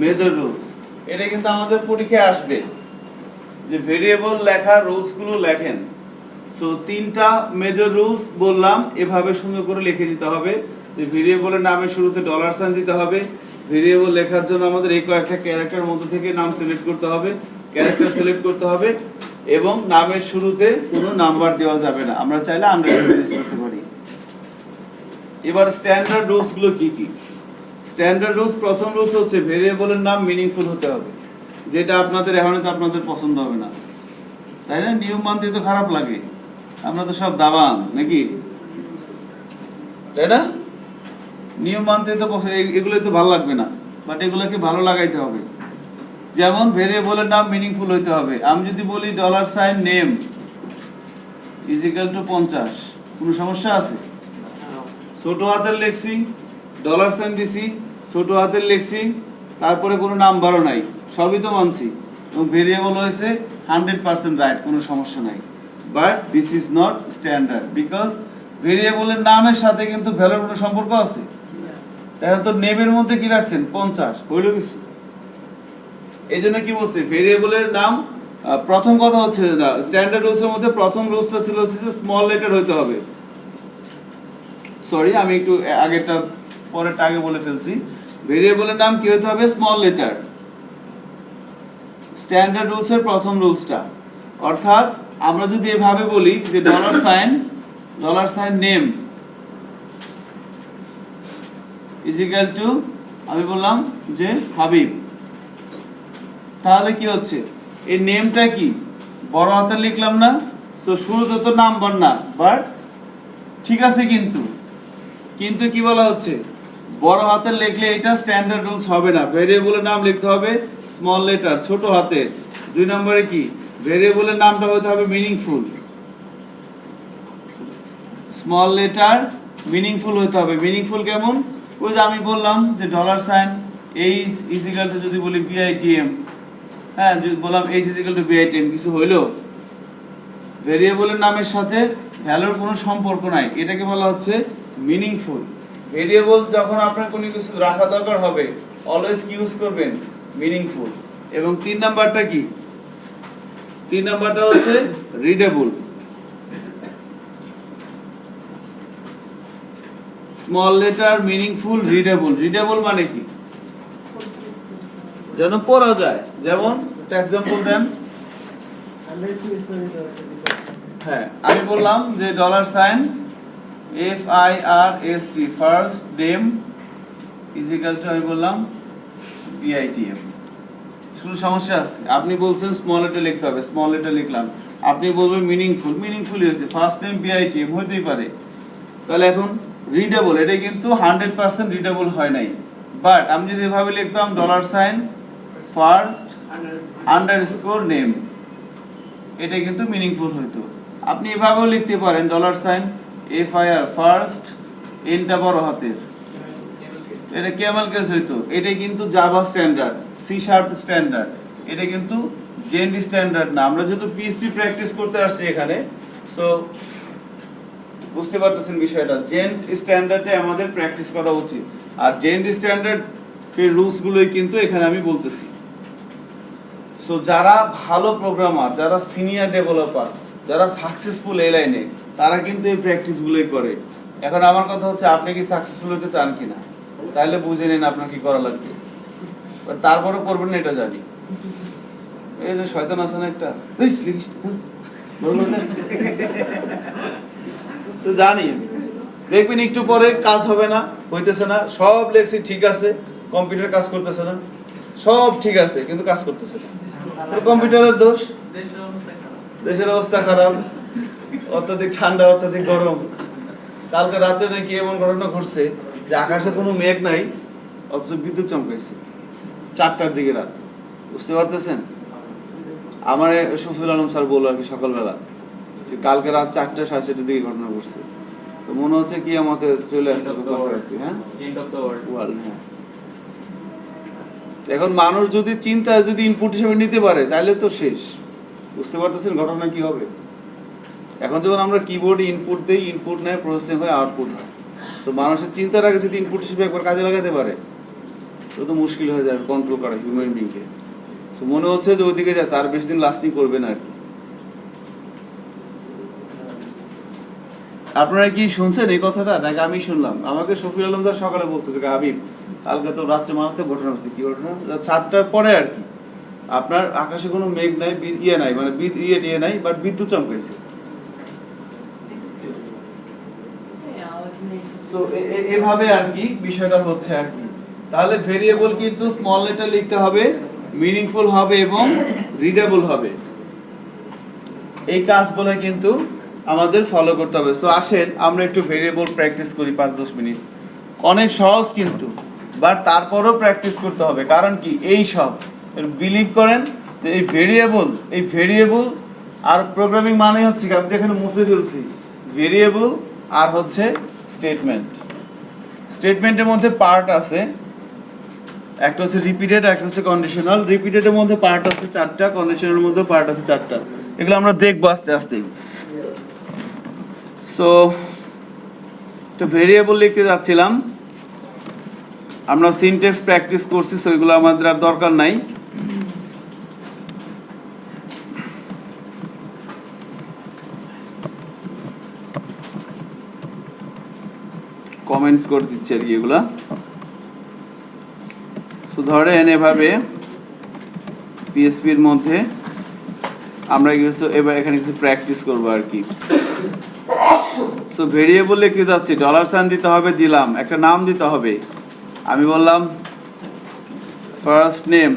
মেজর রুলস। এটা কিন্তু আমাদের পরীক্ষায় আসবে যে ভেরিয়েবল লেখার রুলস গুলো লেখেন। সো 3টা মেজর রুলস বললাম, এভাবে সুন্দর করে লিখে দিতে হবে যে ভেরিয়েবলের নামের শুরুতে ডলার সাইন দিতে হবে। ভেরিয়েবল লেখার জন্য আমাদের এই কয়েকটা ক্যারেক্টার মধ্যে থেকে নাম সিলেক্ট করতে হবে, ক্যারেক্টার সিলেক্ট করতে হবে এবং নামের শুরুতে কোনো নাম্বার দেওয়া যাবে না। আমরা চাইলে আন্ডারস্কোর ইউজ করতে পারি। এবার স্ট্যান্ডার্ড রুলস গুলো কি কি? স্ট্যান্ডার্ড রুলস, প্রথম রুলস হচ্ছে ভেরিয়েবলের নাম মিনিংফুল হতে হবে। যেটা আপনাদের এখন তো আপনাদের পছন্দ হবে না, তাই না? নিয়ম মানতে তো খারাপ লাগে, আমরা তো সব দাবান নাকি, তাই না? নিয়ম মানতে তো এগুলো তো ভালো লাগবে না, বাট এগুলোকে ভালো লাগাইতে হবে। যেমন ভেরিয়েবলের নাম মিনিংফুল হইতে হবে। আমি যদি বলি dollar sign name is equal to 50, কোনো সমস্যা আছে? ছোট হাতের লিখছি, ডলার সাইন দিছি, ছোট হাতের লিখছি, তারপরে কোনো নাম্বারও নাই, সবই তো মানছি। এবং ভেরিয়েবল হয়েছে 100% রাইট, কোনো সমস্যা নাই। But this is not standard because ভেরিয়েবলের নামের সাথে কিন্তু ভ্যালুর কোনো সম্পর্ক আছে। এখন তো নেমের মধ্যে কি রাখছেন 50, হইল কিছু? এই জন্য কি বলছে ভেরিয়েবলের নাম প্রথম কথা হচ্ছে না, স্ট্যান্ডার্ড রুলসের মধ্যে প্রথম রুলসটা ছিল হচ্ছে যে স্মল লেটার হইতে হবে। সরি, আমি একটু আগেরটা পরেরটা আগে বলে ফেলছি। ভেরিয়েবলের নাম কি হতে হবে? Small letter. স্ট্যান্ডার্ড রুলসের প্রথম রুলসটা, অর্থাৎ আমরা যদি এভাবে বলি যে dollar sign name is equal to, আমি বললাম যে হাবিব, তাহলে কি হচ্ছে এই নেমটা কি বড় হাতে লিখলাম না? সো শুরুতে তো নাম্বার না, বাট ঠিক আছে, কিন্তু কি বলা হচ্ছে বড় হাতে লিখলে এটা স্ট্যান্ডার্ড রুলস হবে না। ভেরিয়েবলের নাম লিখতে হবে স্মল লেটার ছোট হাতে। 2 নম্বরে কি ভেরিয়েবলের নামটা হতে হবে মিনিংফুল, স্মল লেটার মিনিংফুল হতে হবে। মিনিংফুল কেমন? ওই যে আমি বললাম যে dollar sign H is equal to, যদি বলি বিআইটিএম, হ্যাঁ যদি বললাম H is equal to BITM, কিছু হইলো? ভেরিয়েবলের নামের সাথে ভ্যালুর কোনো সম্পর্ক নাই, এটাকে বলা হচ্ছে মিনিংফুল। ভেরিয়েবল যখন আপনার কোনো কিছু রাখা দরকার হবে অলওয়েজ কি ইউজ করবেন? মিনিংফুল। এবং 3 নাম্বারটা কি? 3 নাম্বারটা হচ্ছে readable. Small letter meaningful readable. Readable মানে কি? যেন পড়া যায়। যেমন একটা एग्जांपल দেন। হ্যাঁ, আমি বললাম যে dollar sign FIRST first name is equal to, আমি বললাম BITM। শুধু সমস্যা আছে, আপনি বলছেন স্মল লেটার লিখতে হবে, স্মল লেটার লিখলাম। আপনি বলবেন মিনিংফুল, মিনিংফুল হয়েছে, ফার্স্ট নেম BITM হইতেই পারে। তাহলে এখন রিডেবল, এটা কিন্তু 100% রিডেবল হয় নাই। বাট আমি যদি এভাবে লিখতাম dollar sign first underscore name, এটা কিন্তু মিনিংফুল হইতো। আপনি এভাবেও লিখতে পারেন ডলার সাইন FIR ফার্স্ট, এনটা বড় হাতের, এটা ক্যামেল কেস হইতো। এটা কিন্তু Java standard, C sharp standard, এটা কিন্তু জেন্ড স্ট্যান্ডার্ড না। আমরা যেহেতু PHP প্র্যাকটিস করতে আসছি এখানে, সো বুঝতে পারতেছেন বিষয়টা, জেন্ড স্ট্যান্ডার্ডে আমাদের প্র্যাকটিস করা উচিত। আর জেন্ড স্ট্যান্ডার্ড এর রুলস গুলোই কিন্তু এখানে আমি বলতেছি। সো যারা ভালো প্রোগ্রামার, যারা সিনিয়র ডেভেলপার, যারা সাকসেসফুল এই লাইনে, তারা কিন্তু এই প্র্যাকটিস গুলোই করে। এখন আমার কথা হচ্ছে আপনি কি সাকসেসফুল হতে চান কিনা? তাহলে বুঝে নিন আপনার কি করা লাগবে। তারপরে করবেন না এটা জানি। এই যে শয়তান আছে না একটা, তো জানি, দেখবেন একটু পরে কাজ হবে না, হইতেছে না, সব লেখছি ঠিক আছে, কম্পিউটার কাজ করতেছে না, সব ঠিক আছে কিন্তু কাজ করতেছে না। কম্পিউটারের দোষ, দেশের অবস্থা খারাপ, অত্যাধিক ঠান্ডা, অত্যাধিক গরম। কালকে রাত্রে নাকি এমন ঘটনা ঘটছে যে আকাশে কোনো মেঘ নাই, অথচ বিদ্যুৎ চমকাইছে 4টার দিকে রাত। বুঝতে পারতেছেন? আমার শফিউল আলম স্যার বললো আর কি সকালবেলা যে কালকে রাত 4টা 4:30 দিকে ঘটনা ঘটছে। তো মনে হচ্ছে কি আমাদের চলে আসছে কাছাকাছি। হ্যাঁ, এন্ড অফ দ্য ওয়ার্ল্ড। হ্যাঁ, এখন মানুষ যদি চিন্তা যদি ইনপুট হিসেবে নিতে পারে তাহলে তো শেষ। বুঝতে পারতেছেন ঘটনা কি হবে? এখন যখন আমরা কিবোর্ডে ইনপুট দেই, ইনপুট নেয়, প্রসেসিং হয়, আউটপুট হয়। তো মানুষের চিন্তার আগে যদি ইনপুট হিসেবে একবার কাজে লাগাতে পারে তো মুশকিল হয়ে যাবে কন্ট্রোল করা হিউম্যান বিংকে। তো মনে হচ্ছে যে ওইদিকে যাচ্ছে, আর বেশি দিন লাস্টিং করবে না আর কি। আপনারা কি শুনছেন এই কথাটা নাকি আমি শুনলাম? আমাকে শফিউল আলম স্যার সকালে বলছে যে হাবিব কালকে তো রাত্রে মারাত্মক ঘটনা হচ্ছে। কি ঘটনা? 4টার পরে আর কি, আপনার আকাশে কোনো মেঘ নাই, ইয়ে নাই, মানে ইয়ে নাই, বাট বিদ্যুৎ চমকাইছে। সো এভাবে আর কি বিষয়টা হচ্ছে আর কি। তাহলে ভেরিয়েবল কিন্তু স্মল লেটার লিখতে হবে, মিনিংফুল হবে এবং রিডেবল হবে। এই কাজগুলো কিন্তু আমাদের ফলো করতে হবে। সো আসেন আমরা একটু ভেরিয়েবল প্র্যাকটিস করি 5-10 মিনিট। অনেক সহজ কিন্তু, বাট তারপরেও প্র্যাকটিস করতে হবে। কারণ কি, এই সব বিলিভ করেন যে এই ভেরিয়েবল আর প্রোগ্রামিং মানে হচ্ছে কি, আমি এখানে মুছে ফেলছি, ভেরিয়েবল আর হচ্ছে স্টেটমেন্টের মধ্যে পার্ট আছে, একটা হচ্ছে রিপিটেড, একটা হচ্ছে কন্ডিশনাল। রিপিটেডের মধ্যে পার্ট আছে 4টা, কন্ডিশনালের মধ্যে পার্ট আছে 4টা। এগুলো আমরা দেখবো আস্তে আস্তে। সো একটা ভেরিয়েবল লিখতে যাচ্ছিলাম, আমরা সিনট্যাক্স প্র্যাকটিস করছি, সো এগুলো আমাদের আর দরকার নাই। কমেন্টস করে দিচ্ছি আর কি এগুলা। তো ধরেন এভাবে পিএসপির মধ্যে আমরা কিছু এবার এখানে কিছু প্র্যাকটিস করবো আর কি। সো ভেরিয়েবল লিখতে যাচ্ছি, ডলার সাইন দিতে হবে, দিলাম, একটা নাম দিতে হবে। আমি বললাম first name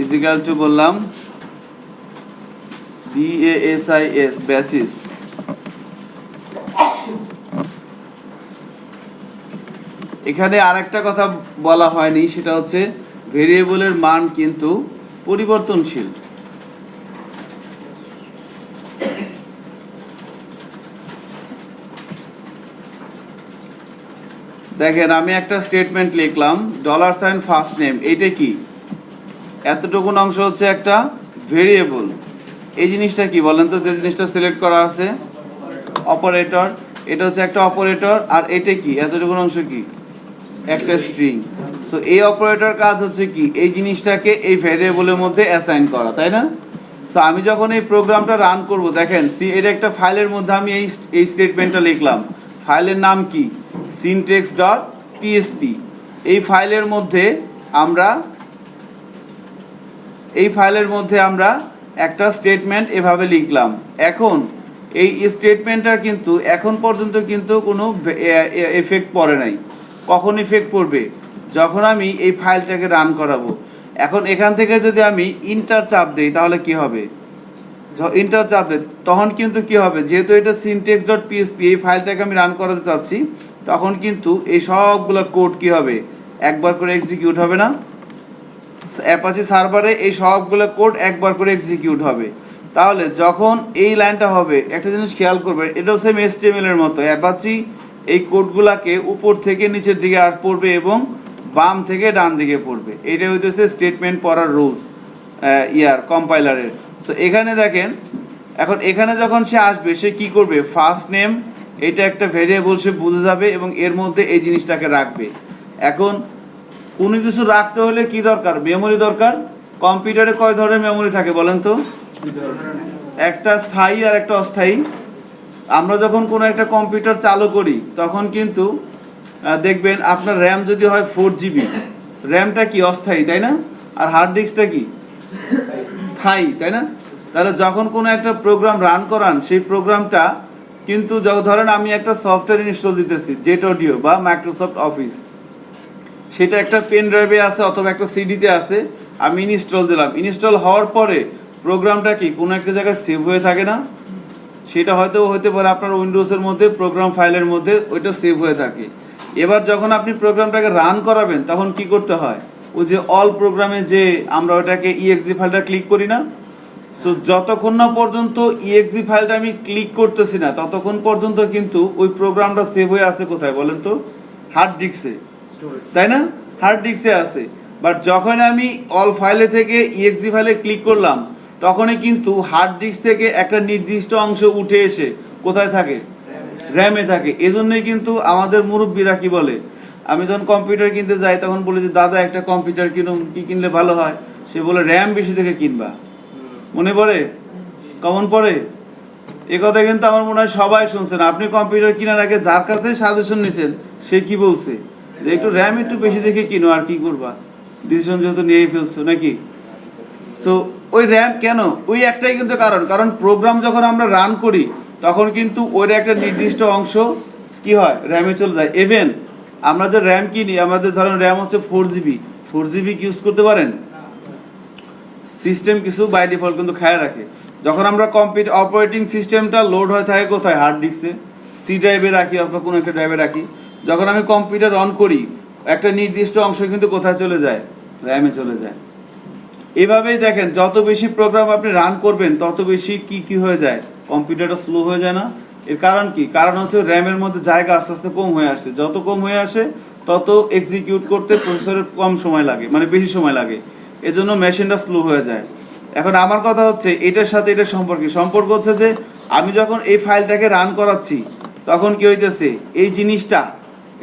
is equal two বললাম BASIS বেসিস। এখানে আরেকটা কথা বলা হয়নি, সেটা হচ্ছে ভেরিয়েবলের মান কিন্তু পরিবর্তনশীল। দেখেন আমি একটা স্টেটমেন্ট লিখলাম, ডলার সাইন ফার্স্ট নেম, এইটা কি? এতটুকুন অংশ হচ্ছে একটা ভেরিয়েবল। এই জিনিসটা কি বলেন তো, যে জিনিসটা সিলেক্ট করা আছে? অপারেটর। এটা হচ্ছে একটা অপারেটর। আর এটা কি? এতটুকুন অংশ কি? একটা স্ট্রিং। সো এই অপারেটর কাজ হচ্ছে কি? এই জিনিসটাকে এই ভেরিয়েবলের মধ্যে অ্যাসাইন করা, তাই না? সো আমি যখন এই প্রোগ্রামটা রান করব, দেখেন এটা একটা ফাইলের মধ্যে আমি এই স্টেটমেন্টটা লিখলাম। ফাইলের নাম কি? syntax.psp। এই ফাইলের মধ্যে আমরা একটা স্টেটমেন্ট এভাবে লিখলাম। এখন এই স্টেটমেন্টটা কিন্তু এখন পর্যন্ত কিন্তু কোনো এফেক্ট পড়ে নাই। কখন ইফেক্ট পড়বে? যখন আমি এই ফাইলটাকে রান করাবো। এখন এখান থেকে যদি আমি ইন্টার চাপ দেই তাহলে কি হবে? ইন্টার চাপ দেই তখন কিন্তু কি হবে? যেহেতু এটা syntax.psp, এই ফাইলটাকে আমি রান করাতে চাচ্ছি, তখন কিন্তু এই সবগুলো কোড কি হবে? একবার করে এক্সিকিউট হবে না? অ্যাপাচি সার্ভারে এই সবগুলো কোড একবার করে এক্সিকিউট হবে। তাহলে যখন এই লাইনটা হবে, একটা জিনিস খেয়াল করবে, এটাও সেম HTML এর মতো। অ্যাপাচি এই কোডগুলোকে উপর থেকে নিচের দিকে আর পড়বে এবং বাম থেকে ডান দিকে পড়বে। এটা হইতেছে স্টেটমেন্ট পড়ার রুলস কম্পাইলারের। সো এখানে দেখেন, এখন এখানে যখন সে আসবে, সে কি করবে? ফার্স্ট নেম, এটা একটা ভেরিয়েবল, সে বুঝে যাবে এবং এর মধ্যে এই জিনিসটাকে রাখবে। এখন কোনো কিছু রাখতে হলে কি দরকার? মেমোরি দরকার। কম্পিউটারে কয় ধরনের মেমোরি থাকে বলেন তো? একটা স্থায়ী আর একটা অস্থায়ী। আমরা যখন কোনো একটা কম্পিউটার চালু করি তখন কিন্তু দেখবেন আপনার র্যাম যদি হয় 4GB, র্যামটা কি? অস্থায়ী, তাই না? আর হার্ড ডিস্কটা কি? স্থায়ী, তাই না? তাহলে যখন কোনো একটা প্রোগ্রাম রান করান, সেই প্রোগ্রামটা কিন্তু ধরেন আমি একটা সফটওয়্যার ইনস্টল দিতেছি, জেট অডিও বা মাইক্রোসফট অফিস, সেটা একটা পেন ড্রাইভে আছে অথবা একটা সিডিতে আছে, আমি ইনস্টল দিলাম। ইনস্টল হওয়ার পরে প্রোগ্রামটা কি কোনো একটা জায়গায় সেভ হয়ে থাকে না? সেটা হয়তো হতে পারে আপনার উইন্ডোজের মধ্যে প্রোগ্রাম ফাইলের মধ্যে ওইটা সেভ হয়ে থাকে। এবার যখন আপনি প্রোগ্রামটাকে রান করাবেন তখন কি করতে হয়? ওই যে অল প্রোগ্রামে যে আমরা ওটাকে ইএক্সি ফাইলটা ক্লিক করি না? সো যতক্ষণ না পর্যন্ত ইএক্সি ফাইলটা আমি ক্লিক করতেছি না, ততক্ষণ পর্যন্ত কিন্তু ওই প্রোগ্রামটা সেভ হয়ে আছে কোথায় বলেন তো? হার্ড ডিস্কে, তাই না? হার্ড ডিস্কে আছে। বাট যখন আমি অল ফাইলে থেকে ইএক্সি ফাইলে ক্লিক করলাম, তখনই কিন্তু হার্ড ডিস্ক থেকে একটা নির্দিষ্ট অংশ উঠে এসে কোথায় থাকে? র্যামে থাকে। এজন্যই কিন্তু আমাদের মুরব্বীরা কি বলে, আমি যখন কম্পিউটার কিনতে যাই তখন বলে যে দাদা একটা কম্পিউটার কিনুন, কি কিনলে ভালো হয়? সে বলে র্যাম বেশি থেকে কিনবা। মনে পড়ে? কমন পড়ে? এ কথা কিন্তু আমার মনে হয় সবাই শুনছেন। আপনি কম্পিউটার কেনার আগে যার কাছে সাজেশন নিছেন, সে কি বলছে? যে একটু র্যাম একটু বেশি দেখে কিনো, আর কি করবা, ডিসিশন যেহেতু নিয়েই ফেলছো নাকি। সো ওই র্যাম কেন? ওই একটাই কিন্তু কারণ প্রোগ্রাম যখন আমরা রান করি তখন কিন্তু ওর একটা নির্দিষ্ট অংশ কি হয়? র্যামে চলে যায়। ইভেন আমরা যে র্যাম কিনি, আমাদের ধরেন র্যাম হচ্ছে 4GB কি ইউজ করতে পারেন? সিস্টেম কিছু বাই ডিফল্ট কিন্তু খেয়াল রাখে। যখন আমরা কম্পিউটার অপারেটিং সিস্টেমটা লোড হয়ে থাকে কোথায়? হার্ড ডিস্কে, সি ড্রাইভে রাখি অথবা কোনো একটা ড্রাইভে রাখি। যখন আমি কম্পিউটার অন করি, একটা নির্দিষ্ট অংশ কিন্তু কোথায় চলে যায়? র্যামে চলে যায়। এভাবেই দেখেন, যত বেশি প্রোগ্রাম আপনি রান করবেন তত বেশি কি হয়ে যায়? কম্পিউটারটা স্লো হয়ে যায় না? এর কারণ কি? কারণ হচ্ছে র্যামের মধ্যে জায়গা আস্তে আস্তে কম হয়ে আসে। যত কম হয়ে আসে তত এক্সিকিউট করতে প্রসেসরের কম সময় লাগে, মানে বেশি সময় লাগে, এজন্য মেশিনটা স্লো হয়ে যায়। এখন আমার কথা হচ্ছে এটার সাথে এটা সম্পর্ক হচ্ছে যে আমি যখন এই ফাইলটাকে রান করাচ্ছি তখন কি হইতেছে, এই জিনিসটা,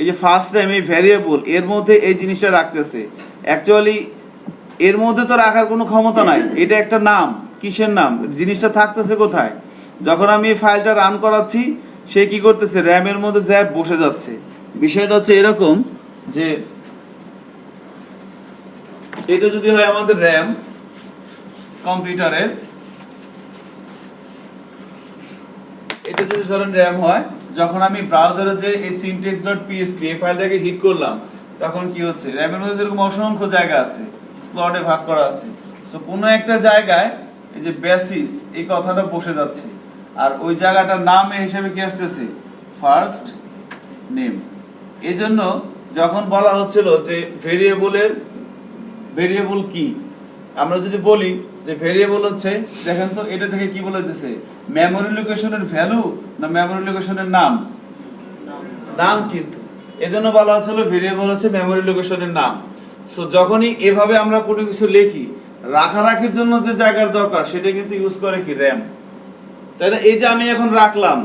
এই যে ফার্স্ট টাইম এই ভ্যারিয়েবল এর মধ্যে এই জিনিসটা রাখতেছে। অ্যাকচুয়ালি এর মধ্যে তো রাখার কোনো ক্ষমতা নাই, এটা একটা নাম। কিসের নাম? জিনিসটা থাকতেছে কোথায়? যখন আমি এই ফাইলটা রান করাচ্ছি সে কি করতেছে, র্যামের মধ্যে যায় বসে যাচ্ছে। বিষয়টা হচ্ছে এরকম যে এটা যদি হয় আমাদের র্যাম কম্পিউটারের, এটা যদি ধরেন র্যাম হয়, যখন আমি ব্রাউজারে যে এই syntax.php এই ফাইলটাকে হিট করলাম তখন কি হচ্ছে, র্যামের মধ্যে যেরকম অসংখ্য জায়গা আছে, স্লটে ভাগ করা আছে, সো কোনো একটা জায়গায় এই যে বেসিস এই কথাটা বসে যাচ্ছে, আর ওই জায়গাটার নাম হিসেবে কি আসতেছে, ফার্স্ট নেম। এই জন্য যখন বলা হচ্ছিল যে ভেরিয়েবল কি, আমরা যদি বলি যে ভেরিয়েবল হচ্ছে, দেখেন তো এটা থেকে কি বলে দিতেছে, মেমোরি লোকেশনের ভ্যালু না মেমোরি লোকেশনের নাম? নাম। কিন্তু এজন্য বলা হচ্ছিল ভেরিয়েবল হচ্ছে মেমোরি লোকেশনের নাম। সো যখনই এভাবে আমরা কোনো কিছু লিখি, রাখার জন্য যে জায়গার দরকার সেটা কিন্তু ইউজ করে কি, র্যাম, তাই না? এই যে আমি এখন রাখলাম,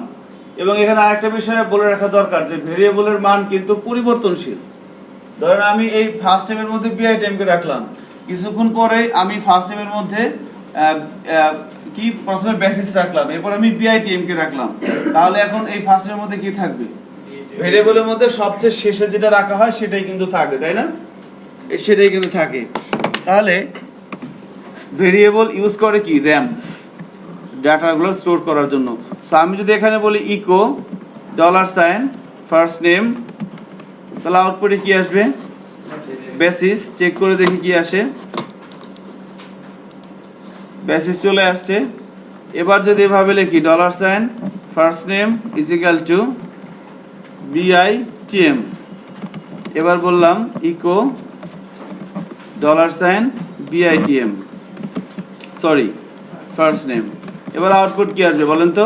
এবং এখানে আরেকটা বিষয় বলে রাখা দরকার যে ভেরিয়েবলের মান কিন্তু পরিবর্তনশীল। ধরেন আমি এই ফার্স্ট নেমের মধ্যে বিআই টাইমকে রাখলাম, কিছুক্ষণ পরে আমি ফার্স্ট নেমের মধ্যে কি প্রথমে বেসিস রাখলাম, এরপর আমি বিআইটিএম কে রাখলাম, তাহলে এখন এই ফার্স্ট নেমের মধ্যে কি থাকবে, ভেরিয়েবলের মধ্যে সবচেয়ে শেষে যেটা রাখা হয় সেটাই কিন্তু থাকে, তাই না? সেটাই কিন্তু থাকে। তাহলে ভেরিয়েবল ইউজ করে কি, র্যাম, ডাটাগুলো স্টোর করার জন্য। সো আমি যদি এখানে বলি ইকো $, ফার্স্ট নেম, তাহলে আউটপুটে কি আসবে, বেসিস। চেক করে দেখি কি আসে, বেসিস চলে আসছে। এবার যদি এভাবে লিখি $, first name is equal to BITM, এবার বললাম echo $, BITM, sorry first name, এবার আউটপুট কি আসবে বলেন তো,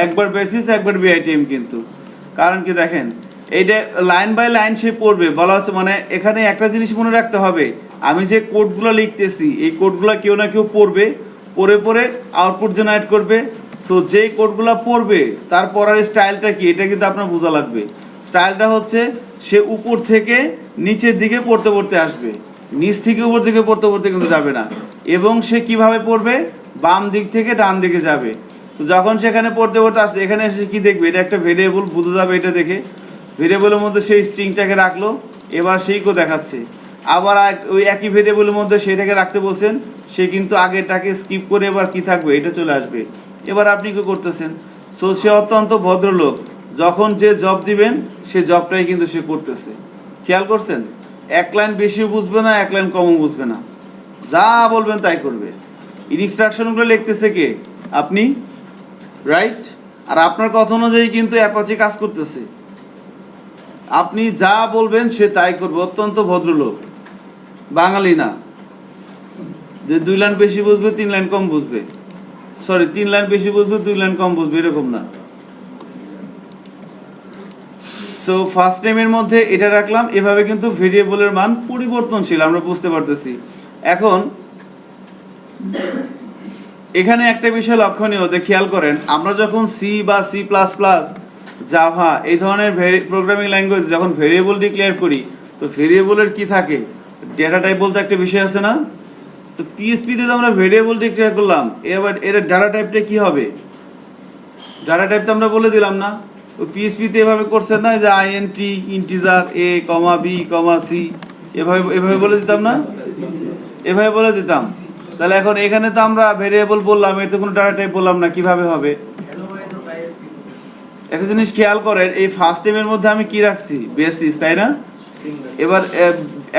একবার বেসিস একবার BITM। কিন্তু কারণ কি দেখেন, এইটা লাইন বাই লাইন সে পড়বে, বলা হচ্ছে মানে এখানে একটা জিনিস মনে রাখতে হবে, আমি যে কোডগুলো লিখতেছি এই কোডগুলো কেউ না কেউ পড়বে, পড়ে আউটপুট জেনারেট করবে। সো যে কোডগুলো পড়বে তার পড়ার স্টাইলটা কি, এটা কিন্তু আপনার বোঝা লাগবে। স্টাইলটা হচ্ছে সে উপর থেকে নিচের দিকে পড়তে আসবে, নিচ থেকে উপর দিকে পড়তে কিন্তু যাবে না। এবং সে কিভাবে পড়বে, বাম দিক থেকে ডান দিকে যাবে। তো যখন সেখানে পড়তে আসছে, এখানে এসে কি দেখবে, এটা একটা ভেরিয়েবল, বুঝে যাবে এটা দেখে। ভেরিয়েবলের মধ্যে সেই স্ট্রিংটাকে রাখলো, এবার সেইকে দেখাচ্ছে। আবার ওই একই ভেরিয়েবলের মধ্যে সেইটাকে রাখতে বলছেন, সে কিন্তু আগেটাকে স্কিপ করে এবার কি থাকবে, এটা চলে আসবে। এবার আপনি কি করতেছেন, সো সে অত্যন্ত ভদ্রলোক, যখন যে জব দিবেন সে জবটাই কিন্তু সে করতেছে। খেয়াল করছেন, এক লাইন বেশিও বুঝবে না, এক লাইন কমও বুঝবে না, যা বলবেন তাই করবে। ইনস্ট্রাকশনগুলো লিখতেছে কে, আপনি, রাইট? আর আপনার কথা অনুযায়ী কিন্তু অ্যাপাচি কাজ করতেছে, আপনি যা বলবেন সে তাই করবে। অত্যন্ত ভদ্রলোক, বাঙালি না যে 2 লাইন বেশি বুঝবে 3 লাইন কম বুঝবে, সরি 3 লাইন বেশি বুঝবে 2 লাইন কম বুঝবে, এরকম না। সো ফার্স্ট নেমের মধ্যে এটা রাখলাম, এভাবে কিন্তু ভেরিয়েবলের মান পরিবর্তনশীল, আমরা বুঝতে পারতেছি। এখন এখানে একটা বিষয় লক্ষণীয়, খেয়াল করেন, আমরা যখন সি বা C++, জাভা এই ধরনের প্রোগ্রামিং ল্যাঙ্গুয়েজ যখন ভেরিয়েবল ডিক্লেয়ার করি, তো ভেরিয়েবলের কি থাকে, ডেটা টাইপ বলতে একটা বিষয় আছে না? তো পিএসপিতে তো আমরা ভেরিয়েবল ডিক্লেয়ার করলাম, এবার এর ডাটা টাইপটা কি হবে, ডাটা টাইপ তো আমরা বলে দিলাম না। তো পিএসপিতে এভাবে করছেন না যে INT integer A, B, C, এভাবে বলে দিতাম না, এভাবে বলে দিতাম। তাহলে এখন এখানে তো আমরা ভেরিয়েবল বললাম, এর তো কোনো ডাটা টাইপ বললাম না, কিভাবে হবে? একটা জিনিস খেয়াল করেন, এই ফার্স্ট নেমের মধ্যে আমি কি রাখছি, বেসিস, তাই না? এবার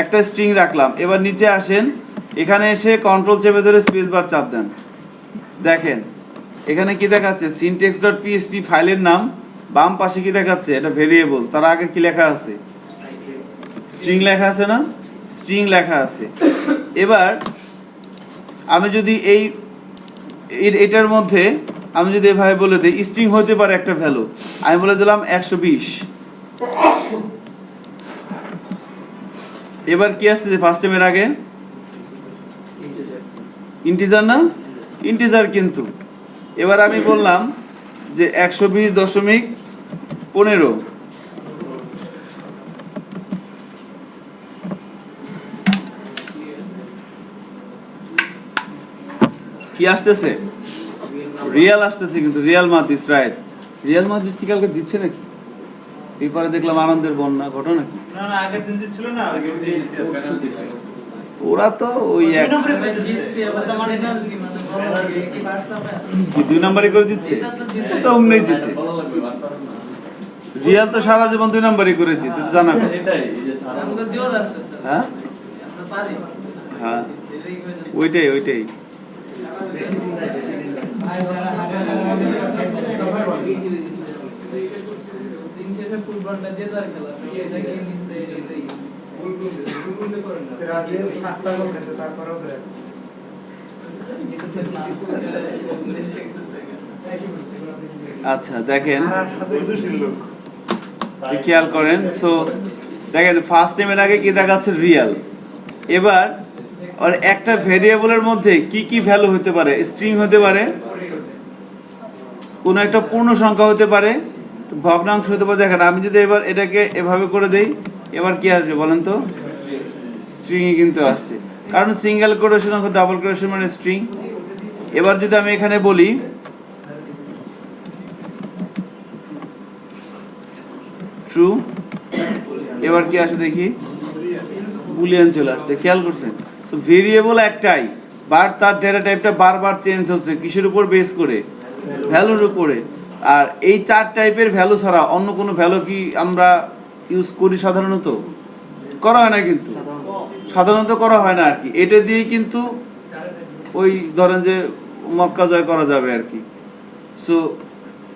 একটা স্ট্রিং রাখলাম, এবার নিচে আসেন, এখানে এসে কন্ট্রোল চেপে ধরে স্পেস বার চাপ দেন, দেখেন এখানে কি দেখাচ্ছে, syntax.php ফাইলের নাম, বাম পাশে কি দেখাচ্ছে, এটা ভেরিয়েবল, তার আগে কি লেখা আছে, স্ট্রিং লেখা আছে না, স্ট্রিং লেখা আছে। এবার আমি যদি এটার মধ্যে আমি যদি এভাবে বলে দিই, স্ট্রিং হতে পারে একটা ভ্যালু, আমি বলে দিলাম 120, এবার কি আসতেছে ফার্স্ট টাইমের আগে? ইন্টিজার না? ইন্টিজার কিন্তু। এবার আমি বললাম যে 120.15 কি আসতেছে? রিয়াল আসতেছে, কিন্তু Real Madrid, right. Real Madrid কি কালকে জিতছে নাকি? পেপারে দেখলাম আনন্দের বন্যা, ঘটনা কি? না না, আগের দিন জিতছিল না, আগের দিন জিতছে। ওরা তো ওই এক কি 2 নম্বরই করে দিচ্ছে, তো অমনি জিতে। রিয়াল তো সারা জীবন 2 নম্বরই করে জিতে, জানাবে। হ্যাঁ হ্যাঁ, ওইটাই ওইটাই। আচ্ছা দেখেন, খেয়াল করেন। সো দেখেন ফার্স্ট টাইমের আগে কি দেখাচ্ছে? রিয়াল। এবার আর একটা ভেরিয়েবলের মধ্যে কি কি ভ্যালু হতে পারে? স্ট্রিং হতে পারে, কোন একটা পূর্ণ সংখ্যা হতে পারে, ভগ্নাংশ হতে পারে। দেখেন আমি যদি এবার এটাকে এভাবে করে দেই, এবার কি আসবে বলেন তো? স্ট্রিং কিন্তু আসছে, কারণ সিঙ্গেল কোটেশন অথবা ডাবল কোটেশন মানে স্ট্রিং। এবার যদি আমি এখানে বলি ট্রু, এবার কি আসে দেখি? বুলিয়ান চলে আসছে, খেয়াল করছেন? সো ভেরিয়েবল একটাই, বাট তার ডেটা টাইপটা বারবার চেঞ্জ হচ্ছে। কিসের উপর বেস করে? ভ্যালুর উপরে। আর এই 4 টাইপের ভ্যালু ছাড়া অন্য কোনো ভ্যালু কি আমরা ইউজ করি সাধারণত? করা হয় না, কিন্তু সাধারণত করা হয় না আর কি। এটা দিয়ে কিন্তু ওই ধরেন যে মক্কা জয় করা যাবে আর কি। সো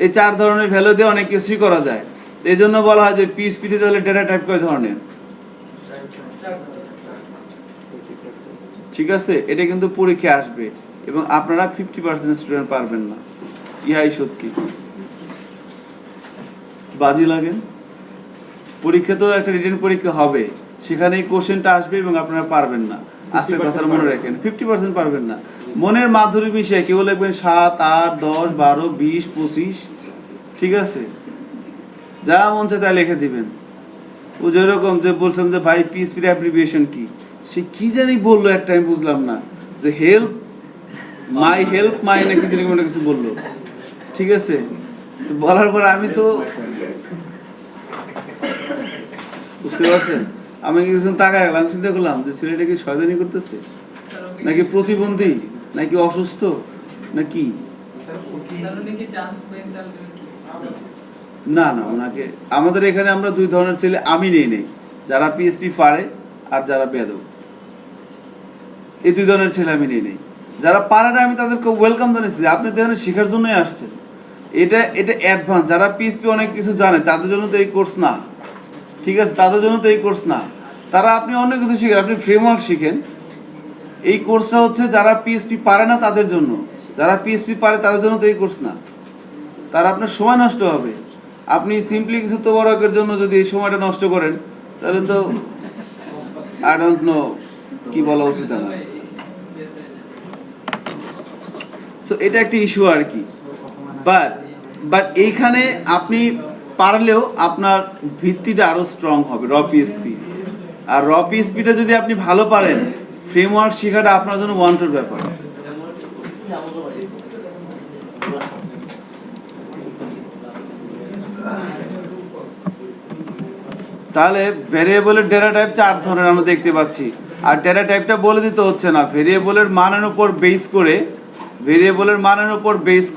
এই 4 ধরনের ভ্যালু দিয়ে অনেক কিছুই করা যায়। এই জন্য বলা হয় যে পিএইচপিতে তাহলে ডেটা টাইপ কয় ধরনের? ঠিক আছে, এটা কিন্তু পরীক্ষা আসবে এবং আপনারা 50% স্টুডেন্ট পারবেন না, ইহাই সত্যি। বাজি লাগেন, পরীক্ষা তো একটা রিটেন পরীক্ষা হবে, সেখানে এই কোশ্চেনটা আসবে এবং আপনারা পারবেন না। আজকে কথা মনে রাখেন, 50% পারবেন না। মনের মাধুরী মিশিয়ে কেউ লিখবেন 7, 8, 10, 12, 20, 25, ঠিক আছে, যা মন চায় তাই লিখে দিবেন। ও যেরকম যে বলছেন যে ভাই পিএইচপির অ্যাব্রিভিয়েশন কি, সে কি জানি বললো একটা, আমি বুঝলাম না, যে হেল্প মাই নাকি জানি কোনো কিছু বললো, ঠিক আছে। বলার পর আমি তো বুঝতে পারছেন, আমি কিছুক্ষণ তাকায় রাখলাম, চিন্তা করলাম যে ছেলেটা কি শয়তানি করতেছে, নাকি প্রতিবন্ধী, নাকি অসুস্থ, নাকি না না। ওনাকে আমাদের এখানে আমরা 2 ধরনের ছেলে আমি নেই, যারা পিএইচপি পারে আর যারা বেয়াদব। এই 2 ধরনের ছেলে আমি নেই। যারা পারে না আমি তাদেরকে ওয়েলকাম জানাচ্ছি, আপনি তো এখানে শেখার জন্যই আসছেন। এটা অ্যাডভান্স। যারা পিএইচপি অনেক কিছু জানে তাদের জন্য তো এই কোর্স না, ঠিক আছে, তাদের জন্য তো এই কোর্স না। তারা আপনি অনেক কিছু শিখেন, আপনি ফ্রেমওয়ার্ক শিখেন। এই কোর্সটা হচ্ছে যারা পিএইচপি পারে না তাদের জন্য, যারা পিএইচপি পারে তাদের জন্য তো এই কোর্স না। তারা আপনার সময় নষ্ট হবে। আপনি সিম্পলি কিছু তোবারকের জন্য যদি এই সময়টা নষ্ট করেন, তাহলে তো আই ডোন্ট নো কি বলা উচিত আমার। সো এটা একটা ইস্যু আর কি। বাট এইখানে আপনি পারলেও আপনার ভিত্তিটা আরো স্ট্রং হবে র পিএইচপি। আর র পিএইচপিটা যদি আপনি ভালো পারেন, ফ্রেমওয়ার্ক শেখাটা আপনার জন্য ওয়ান্টেড ব্যাপার। তাহলে ভেরিয়েবলের ডেটা টাইপ 4 ধরনের আমরা দেখতে পাচ্ছি। আর ডেটা টাইপটা বলে দিতে হচ্ছে না, ভেরিয়েবলের মানের উপর বেস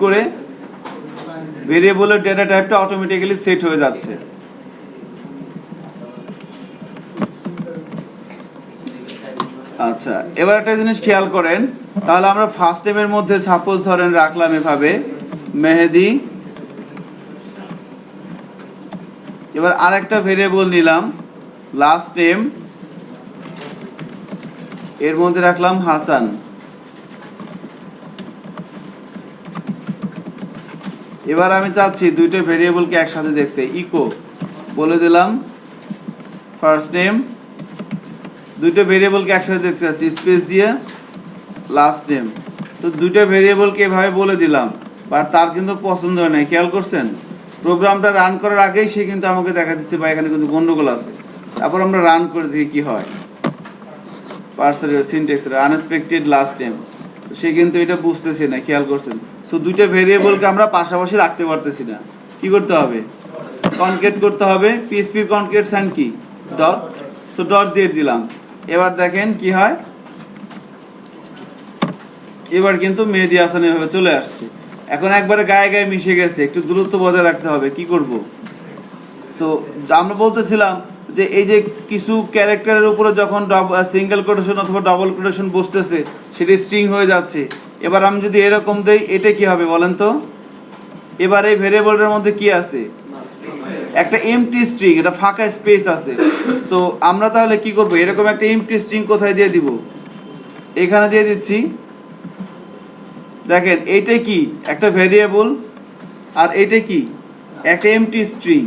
করে, ভেরিয়েবলের ডেটা টাইপটা অটোমেটিক্যালি সেট হয়ে যাচ্ছে। আচ্ছা, এবার একটা জিনিস খেয়াল করেন। তাহলে আমরা ফার্স্ট নেমের মধ্যে সাপোজ ধরেন রাখলাম এভাবে মেহেদি। এবার আরেকটা ভেরিয়েবল নিলাম লাস্ট নেম, এর মধ্যে রাখলাম হাসান। এবার আমি চাচ্ছি 2টা ভেরিয়েবলকে একসাথে দেখতে, ইকো বলে দিলাম ফার্স্ট নেম, দুইটা ভেরিয়েবলকে একসাথে দেখতে যাচ্ছি, স্পেস দিয়ে লাস্ট নেম। সো দুইটা ভেরিয়েবলকে এভাবে বলে দিলাম, বাট তার কিন্তু পছন্দ হয় নাই, খেয়াল করছেন? প্রোগ্রামটা রান করার আগেই সে কিন্তু আমাকে দেখা দিচ্ছে বা এখানে কিন্তু গন্ডগোল আছে। তারপর আমরা রান করে দেখি কি হয়। পার্সারের সিনট্যাক্স আনএক্সপেক্টেড লাস্ট নেম, সে কিন্তু এটা বুঝতেছে না, খেয়াল করছেন? সো দুইটা ভেরিয়েবলকে আমরা পাশাপাশি রাখতে পারতেছি না, কি করতে হবে? কনকেট করতে হবে। পিএসপির কনকেট সাইন কি? ডট। সো ডট দিয়ে দিলাম। এবার দেখেন কি হয়, এবার কিন্তু মেহেদী হাসান এভাবে চলে আসছে। এখন একবারে গায়ে গায়ে মিশে গেছে, একটু দূরত্ব বজায় রাখতে হবে, কি করব? সো আমরা বলতেছিলাম যে এই যে কিছু ক্যারেক্টারের উপরে যখন সিঙ্গেল কোটেশন অথবা ডবল কোটেশন বসতেছে সেটা স্ট্রিং হয়ে যাচ্ছে। এবার আমি যদি এরকম দেই, এটা কি হবে বলেন তো? এবার এই ভেরিয়েবলের মধ্যে কি আছে? একটা এমটি স্ট্রিং, এটা ফাঁকা স্পেস আছে। সো আমরা তাহলে কি করব? এরকম একটা এমটি স্ট্রিং কোথায় দিয়ে দিব? এখানে দিয়ে দিচ্ছি। দেখেন এইটা কি? একটা ভেরিয়েবল, আর এটা কি? একটা MT string.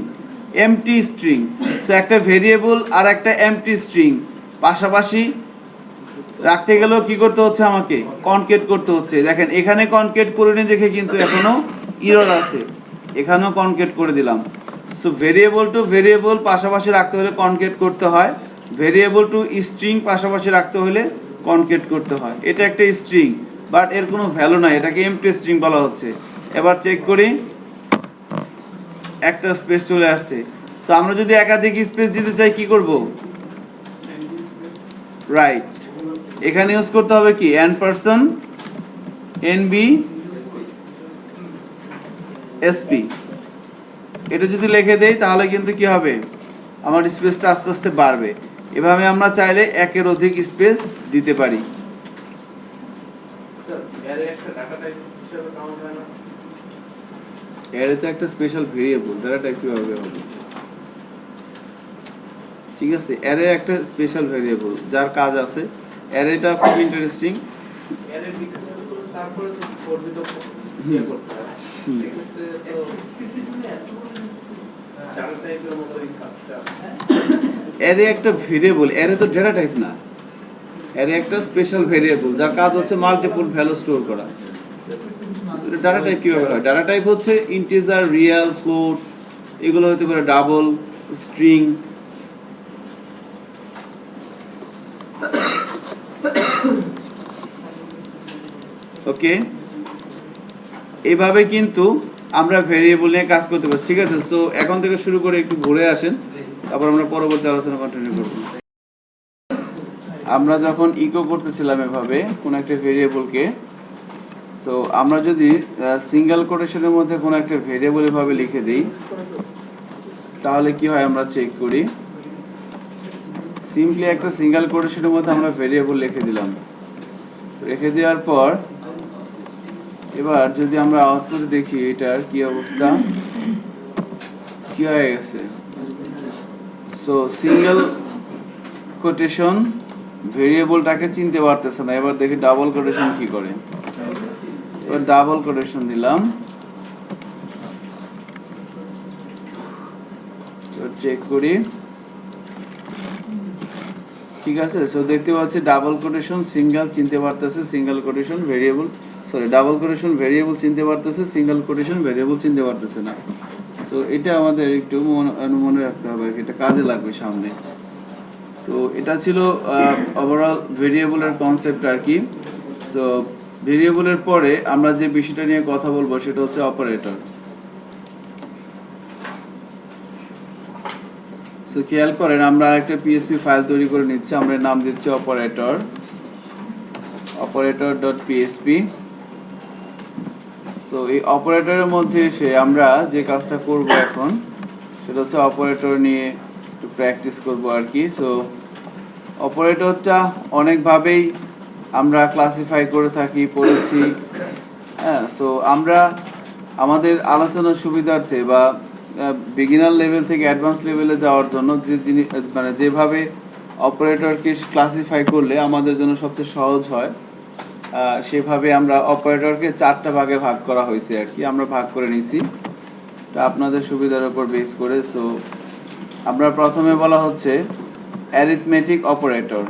MT string. So একটা ভেরিয়েবল আর একটা এমটি স্ট্রিং পাশাপাশি রাখতে গেলেও কি করতে হচ্ছে? আমাকে কনকেট করতে হচ্ছে। দেখেন এখানে কনকেট করে নি দেখে কিন্তু এখনো এরর আছে, এখানেও কনকেট করে দিলাম। সো ভেরিয়েবল টু ভেরিয়েবল পাশাপাশি রাখতে হলে কনকেট করতে হয়, ভেরিয়েবল টু স্ট্রিং পাশাপাশি রাখতে হলে কনকেট করতে হয়। এটা একটা স্ট্রিং, বাট এর কোনো ভ্যালু নাই, এটাকে এমটি স্ট্রিং বলা হচ্ছে। এবার চেক করি, একটা স্পেস চলে আসছে। সো আমরা যদি একাধিক স্পেস দিতে চাই কি করব? রাইট, এখানে ইউজ করতে হবে কি? Ampersand NB SP. এটা যদি লিখে দেই তাহলে কিন্তু কি হবে? আমার স্পেসটা আস্তে আস্তে বাড়বে। এভাবে আমরা চাইলে একের অধিক স্পেস দিতে পারি। অ্যারে তো একটা স্পেশাল ভেরিয়েবল, ডাটা টাইপ কিভাবে হবে? ঠিক আছে, অ্যারে একটা স্পেশাল ভেরিয়েবল যার কাজ আছে। অ্যারেটা খুব ইন্টারেস্টিং। অ্যারে একটা ভেরিয়েবল, অ্যারে তো ডেটা টাইপ না। অ্যারে একটা স্পেশাল ভেরিয়েবল যার কাজ হচ্ছে মাল্টিপল ভ্যালু স্টোর করা। ডাটা টাইপ কিভাবে হয়? ডাটা টাইপ হচ্ছে ইন্টিজার, রিয়েল, ফ্লোট, এগুলো হতে পারে ডাবল, স্ট্রিং। ওকে, এইভাবে কিন্তু আমরা ভেরিয়েবল নিয়ে কাজ করতে পারছি। ঠিক আছে, সো এখন থেকে শুরু করে একটু ঘুরে আসেন, তারপর আমরা পরবর্তী আলোচনা কন্টিনিউ করব। আমরা যখন ইকো করতেছিলাম এভাবে কোন একটা ভেরিয়েবলকে, সো আমরা যদি সিঙ্গেল কোটেশনের মধ্যে কোন একটা ভেরিয়েবল এভাবে লিখে দিই তাহলে কি হয় আমরা চেক করি। সিম্পলি একটা সিঙ্গেল কোটেশনের মধ্যে আমরা ভেরিয়েবল লিখে দিলাম। রেখে দেওয়ার পর এবার যদি আমরা আউটপুটে দেখি এটার কি অবস্থা, কি হয়ে গেছে। সো সিঙ্গেল কোটেশন ভেরিয়েবলটাকে চিনতে পারতেছে না। এবার দেখি ডাবল কোটেশন কি করে। এবার ডাবল কোটেশন দিলাম, চেক করি। ঠিক আছে, সো দেখতে পাচ্ছি ডাবল কোটেশন সিঙ্গেল চিনতে পারতেছে, single quotation variable, sorry double quotation variable চিনতে পারতেছে, সিঙ্গেল কোটেশন ভেরিয়েবল চিনতে পারতেছে না। সো এটা আমাদের একটু মনে রাখতে হবে, এটা কাজে লাগবে সামনে। সো এটা ছিল ওভারঅল ভেরিয়েবলের কনসেপ্ট আর কি। সো ভেরিয়েবলের পরে আমরা যে বিষয়টা নিয়ে কথা বলবো সেটা হচ্ছে অপারেটর। সো খেয়াল করেন আমরা আরেকটা পিএসপি ফাইল তৈরি করে নিচ্ছি, আমরা নাম দিচ্ছি অপারেটর, operator.php। সো এই অপারেটরের মধ্যে এসে আমরা যে কাজটা করব এখন সেটা হচ্ছে অপারেটর নিয়ে একটু প্র্যাকটিস করব আর কি। সো অপারেটরটা অনেকভাবেই আমরা ক্লাসিফাই করে থাকি, পড়েছি। হ্যাঁ, সো আমরা আমাদের আলোচনার সুবিধার্থে বা বিগিনার লেভেল থেকে অ্যাডভান্স লেভেলে যাওয়ার জন্য যে জিনিস মানে যেভাবে অপারেটরকে ক্লাসিফাই করলে আমাদের জন্য সবচেয়ে সহজ হয়, সেভাবে আমরা অপারেটরকে 4টা ভাগে ভাগ করা হয়েছে আর কি, আমরা ভাগ করে নিয়েছি। তা আপনাদের সুবিধার উপর বেস করে। সো আমরা প্রথমে বলা হচ্ছে অ্যারিথমেটিক অপারেটর।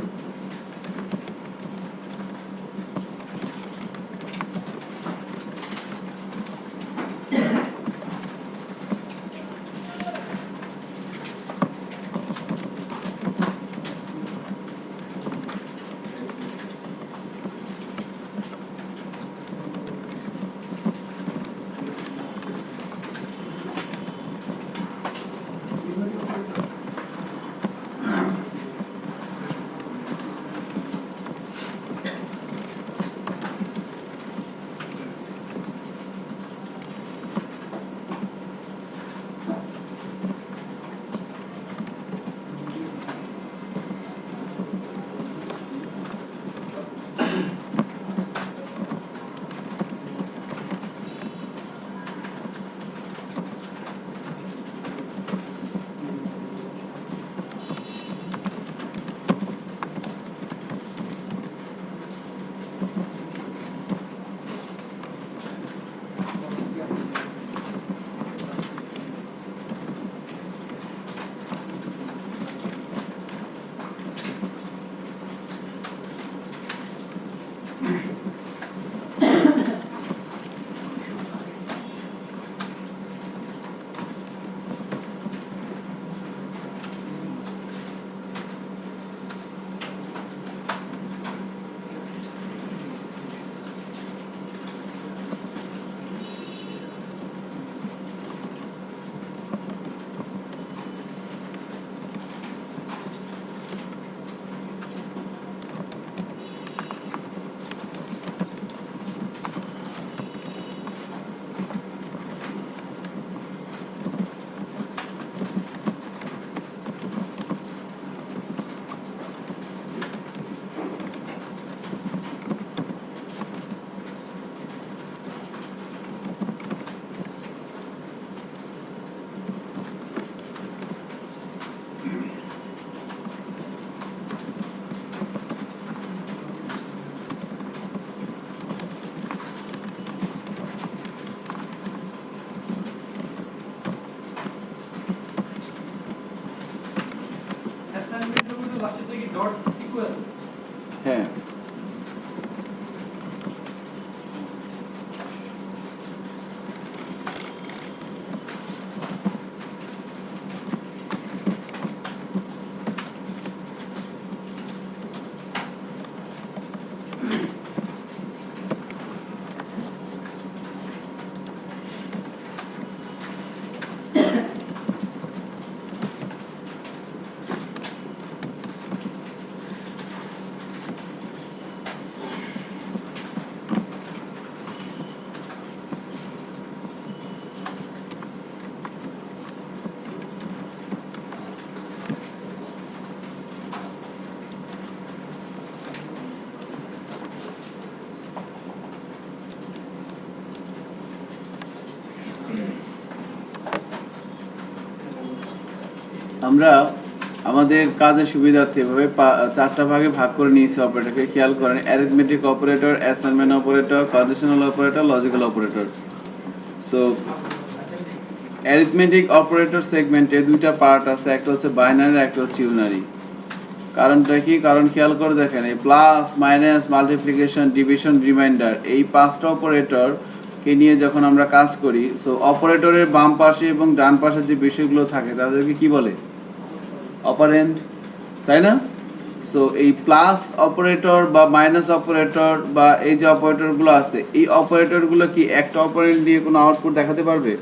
হ্যাঁ, আমরা আমাদের কাজের সুবিধার্থে এভাবে চারটা ভাগে ভাগ করে নিয়েছি অপারেটরকে। খেয়াল করেন, arithmetic operator, assignment operator, conditional operator, logical operator. So arithmetic operator সেগমেন্টে দুইটা পার্ট আছে, একটা হচ্ছে বাইনারি, একটা হচ্ছে ইউনারি। কারণটা কি? কারণ খেয়াল করে দেখেন, এই plus, minus, multiplication, division, reminder, এই পাঁচটা অপারেটরকে নিয়ে যখন আমরা কাজ করি, সো অপারেটরের বাম পাশে এবং ডান পাশে যে বিষয়গুলো থাকে তাদেরকে কি বলে? অপারেন্ড, তাই না? সো এই প্লাস অপারেটর বা মাইনাস অপারেটর বা এই যে অপারেটরগুলো আছে, এই অপারেটরগুলো কি একটা অপারেন্ড দিয়ে কোনো আউটপুট দেখাতে পারবে?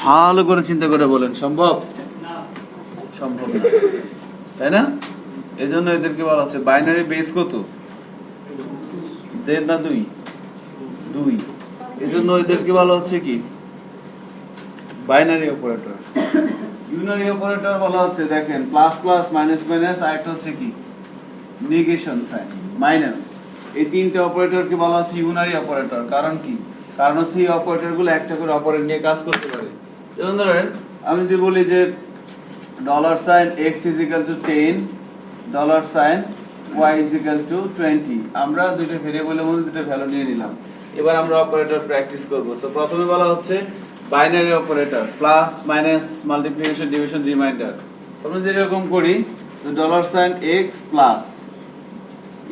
ভালো করে চিন্তা করে বলেন, সম্ভব? সম্ভব না, তাই না? এই জন্য এদেরকে বলা হচ্ছে বাইনারি বেস কত? 1.5 না 2? 2। এই জন্য এদেরকে বলা হচ্ছে কি? Binary operator. ইউনারি অপারেটর বলা হচ্ছে, দেখেন, প্লাস প্লাস, মাইনাস মাইনাস, আর একটা হচ্ছে কি? Negation sign, minus. এই তিনটে অপারেটরকে বলা হচ্ছে ইউনারি অপারেটর। কারণ কি? কারণ হচ্ছে এই অপারেটরগুলো একটা করে অপারেন্ড নিয়ে কাজ করতে পারে। যেমন ধরেন, আমি যদি বলি যে $x = 10, $y = 20, আমরা দুইটা ভেরিয়েবলের মধ্যে দুটো ভ্যালু নিয়ে নিলাম। এবার আমরা অপারেটর প্র্যাকটিস করব। সো প্রথমে বলা হচ্ছে binary operator, plus minus multiplication division reminder. আমরা যেরকম করি $x প্লাস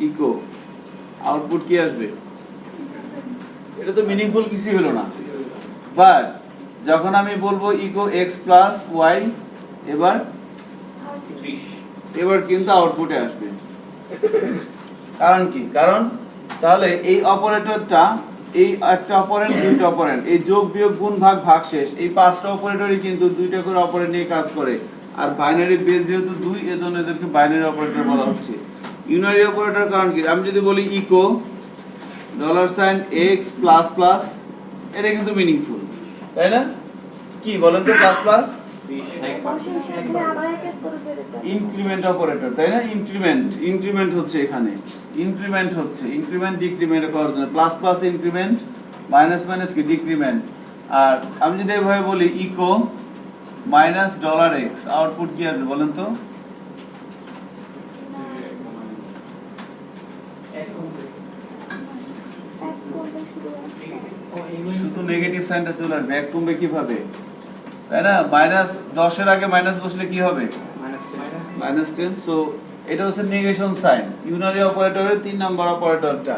ইকো আউটপুট কি আসবে? এটা তো মিনিংফুল কিছুই হলো না, বাট যখন আমি বলবো ইকো x প্লাস ওয়াই, এবার কিন্তু আউটপুটে আসবে। কারণ কি? কারণ তাহলে এই অপারেটরটা, এই একটা অপারেন্ড দুইটা অপারেন্ড, এই যোগ বিয়োগ গুণ ভাগ ভাগশেষ, এই পাঁচটা অপারেটরই কিন্তু দুইটা করে অপারেন্ড নিয়ে কাজ করে। আর বাইনারি বেস যেহেতু 2, এজন্য এদেরকে বাইনারি অপারেটর বলা হচ্ছে। ইউনারি অপারেটর কারণ কি? আমি যদি বলি ইকো $x প্লাস প্লাস, এটা কিন্তু মিনিংফুল, তাই না? কি বলেন তো প্লাস প্লাস? ইনক্রিমেন্ট অপারেটর, তাই না? ইনক্রিমেন্ট হচ্ছে এখানে, ইনক্রিমেন্ট ডিক্রিমেন্ট করার জন্য plus plus increment, minus minus কি ডিক্রিমেন্ট। আর আমি যদি এভাবে বলি ইকো $x, আউটপুট কি আসবে বলেন তো? শুধু নেগেটিভ সাইনটা চলে আসবে, এক কমবে কিভাবে, তাই না? -10 এর আগে মাইনাস বসলে কি হবে? -10। সো এটা হচ্ছে নেগেশন সাইন, ইউনারি অপারেটরের 3 নাম্বার অপারেটরটা।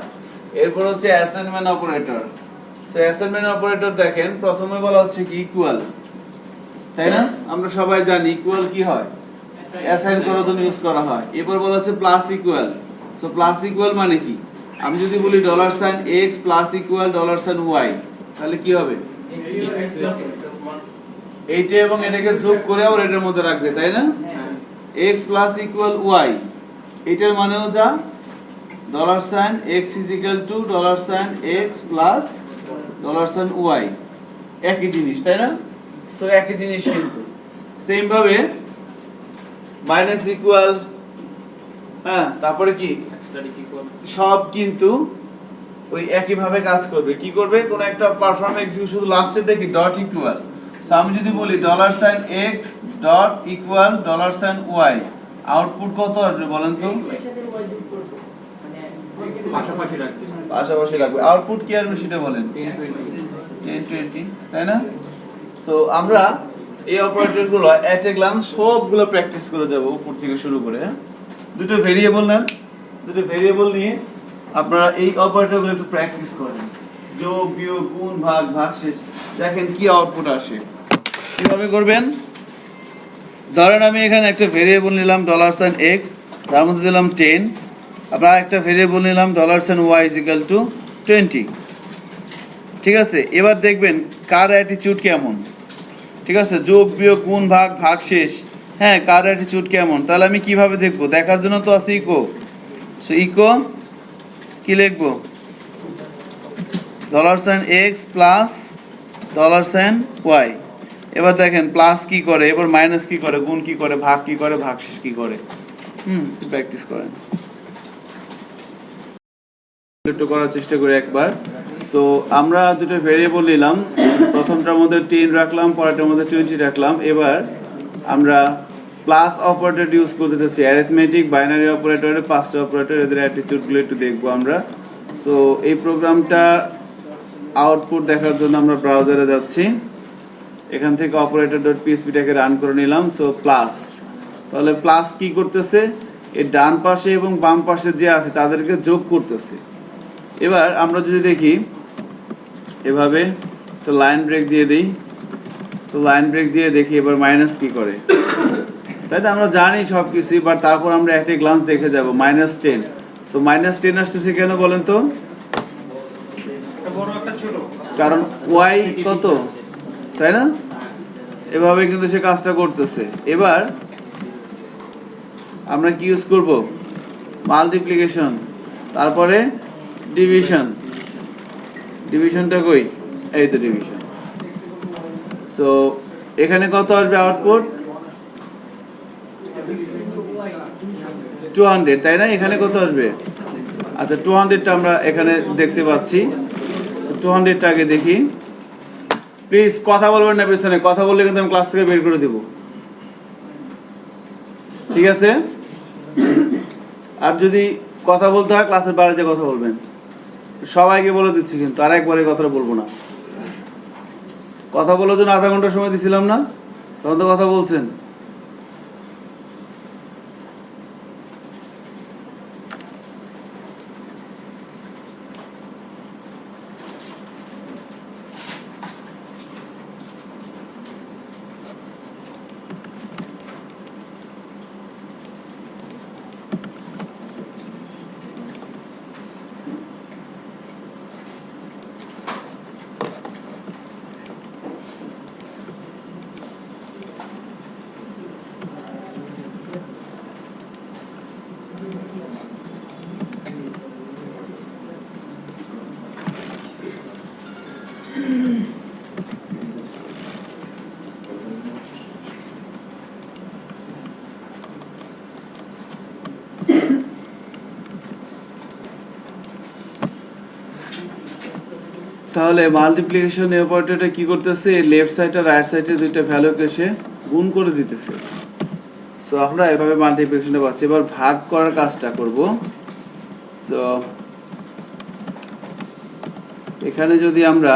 এরপর হচ্ছে assignment operator. So assignment operator দেখেন, প্রথমে বলা হচ্ছে কি ইকুয়াল, তাই না? আমরা সবাই জানি ইকুয়াল কি হয়? অ্যাসাইন করার জন্য ইউজ করা হয়। এরপর বলা হচ্ছে plus equal. So plus equal মানে কি? আমি যদি বলি $x প্লাস ইকুয়াল $y, তাহলে কি হবে? এইটা এবং এটাকে যোগ করে আবার এটার মধ্যে রাখবে, তাই না? x প্লাস ইকুয়াল y, এটার মানেও যা $x is equal to $x plus $y, একই জিনিস, তাই না? সো একই জিনিস কিন্তু সেম ভাবে মাইনাস ইকুয়াল, হ্যাঁ, তারপরে কি সব কিন্তু ওই একই ভাবে কাজ করবে। কি করবে? কোন একটা পারফর্ম এক্সিকিউট, শুধু লাস্টে দেখি ডট ইকুয়াল। সো আমি যদি বলি $x dot equal $y, output কত আসবে বলেন তো? পাশাপাশি রাখবে। আউটপুট কি আসবে সেটা বলেন? 10-20, তাই না? সো আমরা এই অপারেটরগুলো এট এ গ্লান্স সবগুলো প্র্যাকটিস করে যাব উপর থেকে শুরু করে। দুটো ভেরিয়েবল নেন, দুটো ভেরিয়েবল নিয়ে আপনারা এই অপারেটরগুলো একটু প্র্যাকটিস করেন, যোগ বিয়োগ গুণ ভাগ ভাগশেষ, দেখেন কি আউটপুট আসে। কিভাবে করবেন? ধরেন আমি এখানে একটা ভেরিয়েবল নিলাম $x, তার মধ্যে দিলাম 10। আপনারা একটা ভেরিয়েবল নিলাম $y = 20। ঠিক আছে? এবার দেখবেন কার অ্যাটিটিউড কেমন। ঠিক আছে? যোগ বিয়োগ গুণ ভাগ ভাগশেষ, হ্যাঁ, কার অ্যাটিটিউড কেমন। তাহলে আমি কিভাবে দেখবো? দেখার জন্য তো আছে ইকো। সো ইকো কি লিখবো? $x plus $y। এবার দেখেন প্লাস কি করে, এবার মাইনাস কি করে, গুণ কি করে, ভাগ কি করে, ভাগশেষ কি করে। প্র্যাকটিস করেন, একটু করার চেষ্টা করি একবার। সো আমরা দুটো ভেরিয়েবল নিলাম, প্রথমটার মধ্যে 10 রাখলাম, পরেরটার মধ্যে 20 রাখলাম। এবার আমরা প্লাস অপারেটর ইউজ করতে চাচ্ছি, অ্যারিথমেটিক বাইনারি অপারেটরে 5টা অপারেটর, এদের অ্যাটিটিউডগুলো একটু দেখবো আমরা। সো এই প্রোগ্রামটা আউটপুট দেখার জন্য আমরা ব্রাউজারে যাচ্ছি, এখান থেকে operator.phpটাকে রান করে নিলাম। সো প্লাস, তাহলে প্লাস কি করতেছে? এর ডান পাশে এবং বাম পাশে যে আছে তাদেরকে যোগ করতেছে। এবার আমরা যদি দেখি এভাবে, তো লাইন ব্রেক দিয়ে দিই, তো লাইন ব্রেক দিয়ে দেখি এবার মাইনাস কি করে, তাই না? আমরা জানি সব কিছু, বাট তারপর আমরা একটা গ্লান্স দেখে যাব। -10, সো -10 আসতেছে কেন বলেন তো? কারণ y কত, তাই না? এভাবে কিন্তু সে কাজটা করতেছে। এবার আমরা কি ইউজ করব? মাল্টিপ্লিকেশন, তারপরে ডিভিশন। ডিভিশনটা কই? এই তো ডিভিশন। সো এখানে কত আসবে আউটপুট? 200, তাই না? এখানে কত আসবে? আচ্ছা, 200টা আমরা এখানে দেখতে পাচ্ছি। 200টা আগে দেখি। প্লিজ কথা বলবেন না পেছনে, কথা বললে কিন্তু আমি ক্লাস থেকে বের করে দেব, ঠিক আছে? আর যদি কথা বলতে হয় ক্লাসের বাইরে যে কথা বলবেন। সবাইকে বলে দিচ্ছি কিন্তু আর একবারে কথাটা বলবো না। কথা বলার জন্য আধা ঘন্টা সময় দিছিলাম না, তখন তো কথা বলছেন। তাহলে মাল্টিপ্লিকেশন অপারেটরটা কি করতেছে, লেফট সাইড আর রাইট সাইডে দুইটা ভ্যালুকে সে গুণ করে দিতেছে। সো আমরা এভাবে মাল্টিপ্লিকেশনটা পাচ্ছি। এবার ভাগ করার কাজটা করব। সো এখানে যদি আমরা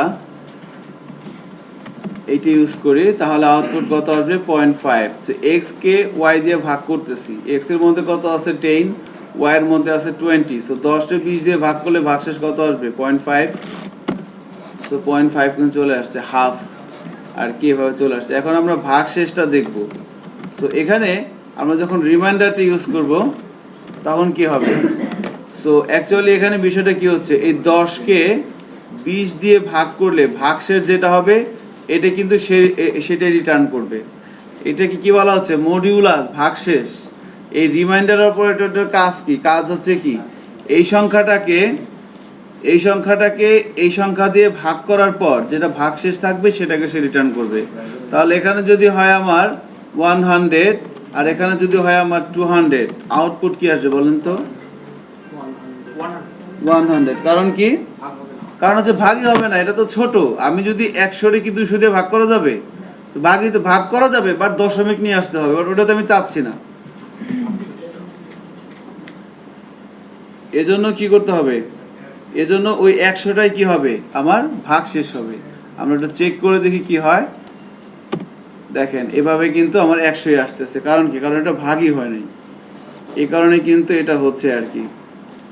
এইটা ইউজ করি তাহলে আউটপুট কত আসবে 0.5। সো এক্স কে ওয়াই দিয়ে ভাগ করতেছি, এক্স এর মধ্যে কত আছে 10, ওয়াই এর মধ্যে আছে 20। সো 10 টা 20 দিয়ে ভাগ করলে ভাগশেষ কত আসবে 0.5। সো 0.5 কিন্তু চলে আসছে, হাফ আর কি এভাবে চলে আসছে। এখন আমরা ভাগশেষটা দেখব। সো এখানে আমরা যখন রিমাইন্ডারটা ইউজ করব তখন কি হবে। সো অ্যাকচুয়ালি এখানে বিষয়টা কি হচ্ছে, এই 10 কে 20 দিয়ে ভাগ করলে ভাগশেষ যেটা হবে এটা কিন্তু সেটা রিটার্ন করবে। এটাকে কি বলা হচ্ছে, মডিউলাস, ভাগশেষ। এই রিমাইন্ডার অপারেটরটার কাজ কি, কাজ হচ্ছে কি এই সংখ্যাটাকে এই সংখ্যা দিয়ে ভাগ করার পর যেটা ভাগশেষ থাকবে সেটাকে সে রিটার্ন করবে। তাহলে এখানে যদি হয় আমার 100 আর এখানে যদি হয় আমার 200, আউটপুট কি আসবে বলেন তো? 100। কারণ কি, কারণ হচ্ছে ভাগই হবে না, এটা তো ছোট। আমি যদি 100 কি 200 দিয়ে ভাগ করা যাবে, তো ভাগই তো ভাগ করা যাবে, বাট দশমিক নিয়ে আসতে হবে, বাট ওটা তো আমি চাচ্ছি না। এজন্য কি করতে হবে, এজন্য ওই 100টাই কি হবে, আমার ভাগ শেষ হবে। আমরা একটু চেক করে দেখি কি হয়। দেখেন এভাবে কিন্তু আমার 100ই আসতেছে। কারণ কি, কারণ এটা ভাগই হয় নাই, এই কারণে কিন্তু এটা হচ্ছে আর কি।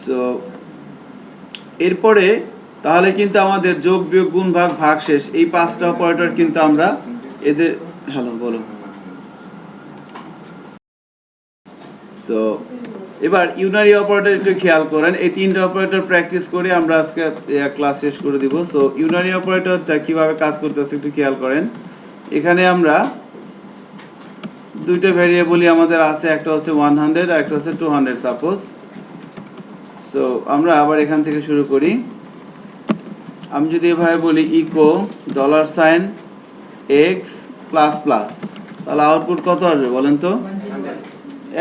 সো এরপরে তাহলে কিন্তু আমাদের যোগ বিয়োগ গুণ ভাগ ভাগশেষ এই 5টা অপারেটর কিন্তু আমরা এদের, হ্যালো বলো। সো এবার ইউনারি অপারেটর একটু খেয়াল করেন, এই 3টা অপারেটর প্র্যাকটিস করে আমরা আজকে ক্লাস শেষ করে দিব। সো ইউনারি অপারেটরটা কিভাবে কাজ করতেছে একটু খেয়াল করেন। এখানে আমরা দুইটা ভেরিয়েবলই আমাদের আছে, একটা হচ্ছে 100 আর একটা হচ্ছে 200 সাপোজ। সো আমরা আবার এখান থেকে শুরু করি। আমি যদি এভাবে বলি ইকো $x প্লাস প্লাস, তাহলে আউটপুট কত আসবে বলেন তো?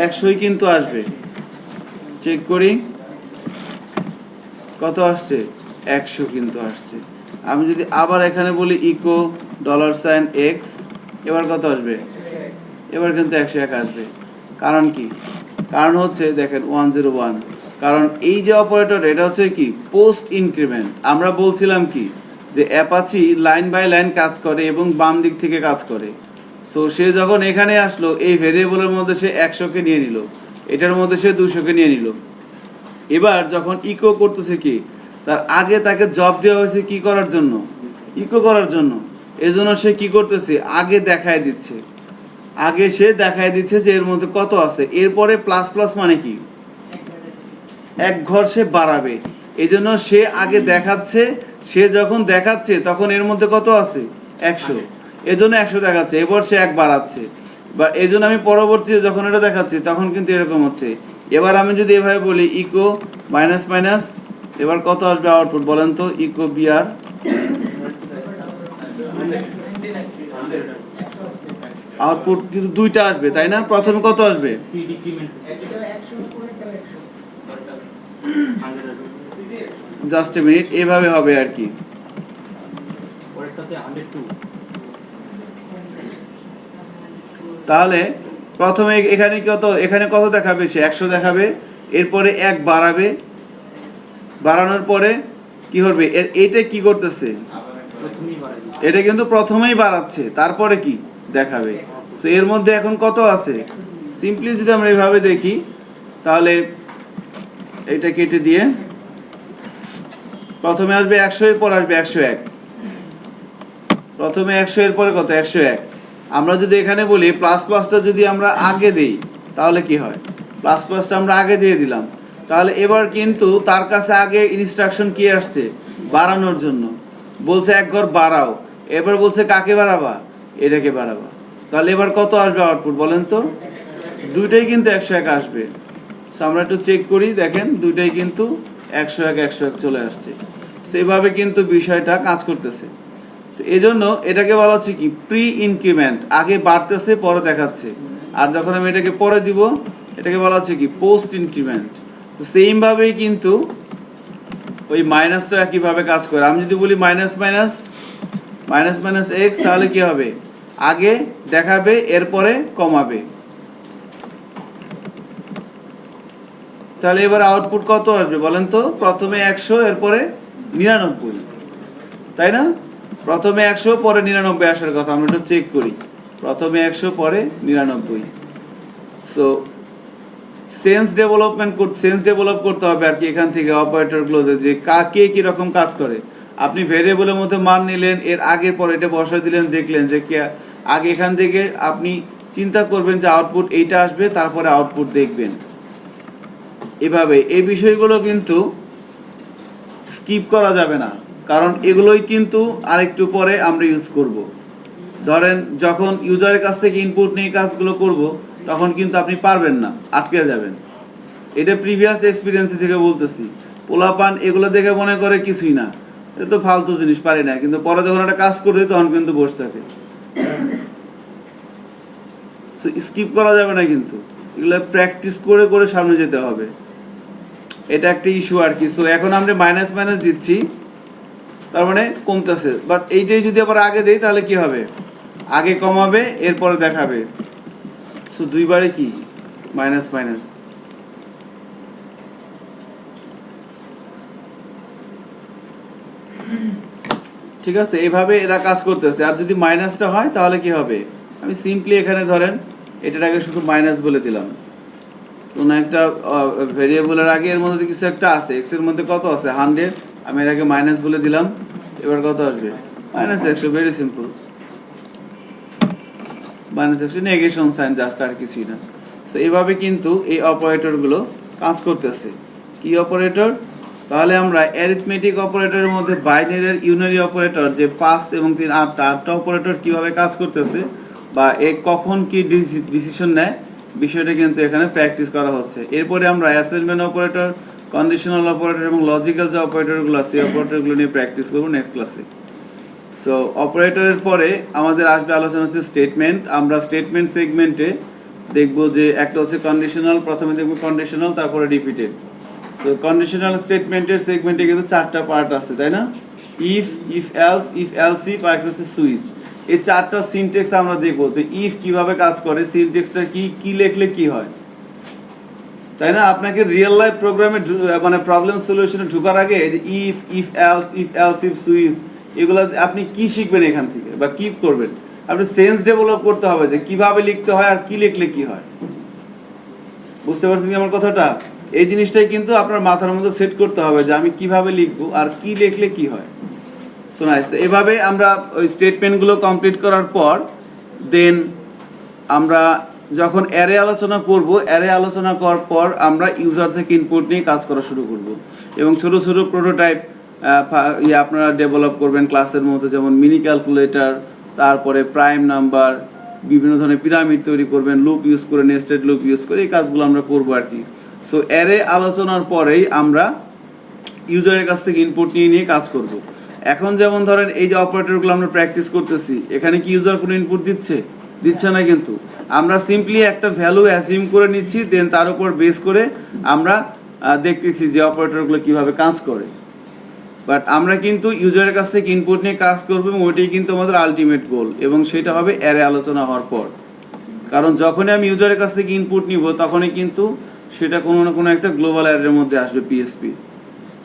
100ই কিন্তু আসবে। চেক করি কত আসছে, 100 কিন্তু আসছে। আমি যদি আবার এখানে বলি ইকো $x, এবার কত আসবে? এবার কিন্তু 101 আসবে। কারণ কি, কারণ হচ্ছে দেখেন 101, কারণ এই যে অপারেটর এটা হচ্ছে কি পোস্ট ইনক্রিমেন্ট। আমরা বলছিলাম কি যে অ্যাপাচি লাইন বাই লাইন কাজ করে এবং বাম দিক থেকে কাজ করে। সো সে যখন এখানে আসলো এই ভেরিয়েবলের মধ্যে সে 100কে নিয়ে নিল, এটার মধ্যে সে 200কে নিয়ে নিল। এবার যখন ইকো করতেছে কি, তার আগে তাকে জব দেওয়া হয়েছে কি করার জন্য, ইকো করার জন্য। এজন্য সে কি করতেছে, আগে দেখায় দিচ্ছে, আগে সে দেখায় দিচ্ছে যে এর মধ্যে কত আছে। এরপরে প্লাস প্লাস মানে কি, এক ঘর সে বাড়াবে। এজন্য সে আগে দেখাচ্ছে, সে যখন দেখাচ্ছে তখন এর মধ্যে কত আছে 100, এজন্য 100 দেখাচ্ছে। এবার সে 1 বাড়াচ্ছে, বা এজন্য আমি পরবর্তীতে যখন এটা দেখাচ্ছি তখন কিন্তু এরকম হচ্ছে। এবার আমি যদি এভাবে বলি ইকো মাইনাস মাইনাস, এবার কত আসবে আউটপুট বলেন তো? ইকো বিআর আউটপুট কিন্তু দুইটা আসবে, তাই না? প্রথমে কত আসবে, জাস্ট এ মিনিট, এভাবে হবে আর কি। তাহলে প্রথমে এখানে কত, এখানে কত দেখাবে, সে 100 দেখাবে। এরপরে 1 বাড়াবে, বাড়ানোর পরে কি করবে এটা কি করতেছে, প্রথমেই বাড়াই দিচ্ছে। এটা কিন্তু প্রথমেই বাড়াচ্ছে, তারপরে কি দেখাবে। সো এর মধ্যে এখন কত আছে, সিম্পলি যদি আমরা এইভাবে দেখি তাহলে এটা কেটে দিয়ে প্রথমে আসবে 100, এর পর আসবে 101, প্রথমে 100 এর পরে কত 101। আমরা যদি এখানে বলি প্লাস প্লাসটা যদি আমরা আগে দেই তাহলে কি হয়, প্লাস প্লাসটা আমরা আগে দিয়ে দিলাম, তাহলে এবার কিন্তু তার কাছে আগে ইনস্ট্রাকশন কি আসছে, বাড়ানোর জন্য বলছে এক ঘর বাড়াও, এবার বলছে কাকে বাড়াবা, এটাকে বাড়াবা। তাহলে এবার কত আসবে আউটপুট বলেন তো, দুইটাই কিন্তু 101 আসবে। সো আমরা একটু চেক করি, দেখেন দুইটাই কিন্তু 101 101 চলে আসছে। সেভাবে কিন্তু বিষয়টা কাজ করতেছে। তো এই জন্য এটাকে বলা হচ্ছে কি প্রি ইনক্রিমেন্ট, আগে বাড়তেছে পরে দেখাচ্ছে। আর যখন আমি এটাকে পরে দিব এটাকে বলা হচ্ছে কি পোস্ট ইনক্রিমেন্ট। তো সেম ভাবেই কিন্তু ওই মাইনাসটা কিভাবে কাজ করে, আমি যদি বলি minus minus minus minus x, তাহলে কি হবে, আগে দেখাবে এরপরে কমাবে। তাহলে এবার আউটপুট কত আসবে বলেন তো, প্রথমে 100 এরপরে 99, তাই না, প্রথমে 100 পরে 99 আসার কথা, আমরা একটু চেক করি, প্রথমে 100 পরে 99। সো সেন্স ডেভেলপ করতে হবে আর কি এখান থেকে অপারেটরগুলোতে, যে কাকে কি রকম কাজ করে। আপনি ভেরিয়েবলের মধ্যে মান নিলেন, এর আগের পর এটা বসাই দিলেন, দেখলেন যে আগে এখান থেকে আপনি চিন্তা করবেন যে আউটপুট এইটা আসবে, তারপরে আউটপুট দেখবেন। এভাবে এই বিষয়গুলো কিন্তু স্কিপ করা যাবে না, কারণ এগুলোই কিন্তু আরেকটু পরে আমরা ইউজ করব। ধরেন যখন ইউজারের কাছ থেকে ইনপুট নিয়ে কাজগুলো করব, তখন কিন্তু আপনি পারবেন না, আটকে যাবেন। এটা প্রিভিয়াস এক্সপিরিয়েন্স থেকে বলতেছি। পোলাপান এগুলো দেখে মনে করে কিছুই না, এটা তো ফালতু জিনিস, পারি না, কিন্তু পরে যখন একটা কাজ করতে তখন কিন্তু বসে থাকে। স্কিপ করা যাবে না, কিন্তু এগুলো প্র্যাকটিস করে করে সামনে যেতে হবে, এটা একটা ইস্যু আর কি। সো এখন আমরা মাইনাস মাইনাস দিচ্ছি, তার মানে কমতেছে, বাট এইটাই যদি আবার আগে দেই তাহলে কি হবে, আগে কমাবে এরপরে দেখাবে। সো দুইবারে কি মাইনাস মাইনাস। ঠিক আছে, এইভাবে এরা কাজ করতেছে। আর যদি মাইনাসটা হয় তাহলে কি হবে, আমি সিম্পলি এখানে ধরেন এটার শুধু মাইনাস বলে দিলাম, কোন একটা ভেরিয়েবলের আগে এর মধ্যে কিছু একটা আছে, এক্স এর মধ্যে কত আছে 100, আমি এর আগে মাইনাস বলে দিলাম, এবার কত আসবে -100, very simple, -100 negation sign just, আর কিছুই না। সো এইভাবে কিন্তু এই অপারেটরগুলো কাজ করতেছে। কি অপারেটর, তাহলে আমরা অ্যারিথমেটিক অপারেটরের মধ্যে বাইনারি আর ইউনারি অপারেটর যে 5 এবং 3 8টা অপারেটর কিভাবে কাজ করতেছে বা কখন কি ডিসিশন নেয়, বিষয়টা কিন্তু এখানে প্র্যাকটিস করা হচ্ছে। এরপরে আমরা অ্যাসাইনমেন্ট অপারেটর, কন্ডিশনাল অপারেটর এবং লজিক্যাল যে অপারেটরগুলো আছে সেই অপারেটরগুলো নিয়ে প্র্যাকটিস করব নেক্সট ক্লাসে। সো অপারেটরের পরে আমাদের আসবে আলোচনা হচ্ছে স্টেটমেন্ট। আমরা স্টেটমেন্ট সেগমেন্টে দেখব যে একটা হচ্ছে কন্ডিশনাল, প্রথমে দেখব কন্ডিশনাল, তারপরে রিপিটেড। সো কন্ডিশনাল স্টেটমেন্টের সেগমেন্টে কিন্তু 4টা পার্ট আছে, তাই না, if else, if else if, আর একটা হচ্ছে সুইচ। এই 4টা সিনট্যাক্স আমরা দেখবো যে ইফ কিভাবে কাজ করে, সিনট্যাক্সটা কি লিখলে কি হয়, তাই না। আপনাকে রিয়েল লাইফ প্রোগ্রামে মানে প্রবলেম সলিউশনে ঢোকার আগে ইফ এলস ইফ সুইচ, এগুলো আপনি কি শিখবেন এখান থেকে বা কি করবেন, আপনি সেন্স ডেভেলপ করতে হবে যে কিভাবে লিখতে হয় আর কি লিখলে কি হয়। বুঝতে পারছেন কি আমার কথাটা, এই জিনিসটাই কিন্তু আপনার মাথার মধ্যে সেট করতে হবে যে আমি কিভাবে লিখবো আর কি লিখলে কি হয়। সো নাইস, এভাবে আমরা ওই স্টেটমেন্টগুলো কমপ্লিট করার পর দেন আমরা যখন অ্যারে আলোচনা করব, অ্যারে আলোচনা করার পর আমরা ইউজার থেকে ইনপুট নিয়ে কাজ করা শুরু করব এবং ছোট ছোট প্রোটোটাইপ আপনারা ডেভেলপ করবেন ক্লাসের মধ্যে, যেমন মিনি ক্যালকুলেটর, তারপরে প্রাইম নাম্বার, বিভিন্ন ধরনের পিরামিড তৈরি করবেন লুপ ইউজ করে, নেস্টেড লুপ ইউজ করে, এই কাজগুলো আমরা করবো আর কি। সো অ্যারে আলোচনার পরেই আমরা ইউজারের কাছ থেকে ইনপুট নিয়ে কাজ করব। এখন যেমন ধরেন এই যে অপারেটরগুলো আমরা প্র্যাকটিস করতেছি, এখানে কি ইউজার কোনো ইনপুট দিচ্ছে না, কিন্তু আমরা সিম্পলি একটা ভ্যালু অ্যাজিউম করে নিচ্ছি, দেন তার উপর বেস করে আমরা দেখতেছি যে অপারেটরগুলো কিভাবে কাজ করে। বাট আমরা কিন্তু ইউজারের কাছ থেকে ইনপুট নিয়ে কাজ করবো এবং ওইটাই কিন্তু আমাদের আলটিমেট গোল, এবং সেটা হবে অ্যারে আলোচনা হওয়ার পর। কারণ যখনই আমি ইউজারের কাছ থেকে ইনপুট নিব তখনই কিন্তু সেটা কোনো না কোনো একটা গ্লোবাল অ্যারের মধ্যে আসবে, পিএসপি।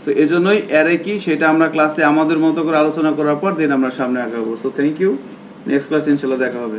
সো এজন্যই অ্যারে কি সেটা আমরা ক্লাসে আমাদের মতো করে আলোচনা করার পর দেন আমরা সামনে আগাবো। So thank you, next class ইনশাআল্লাহ দেখা হবে।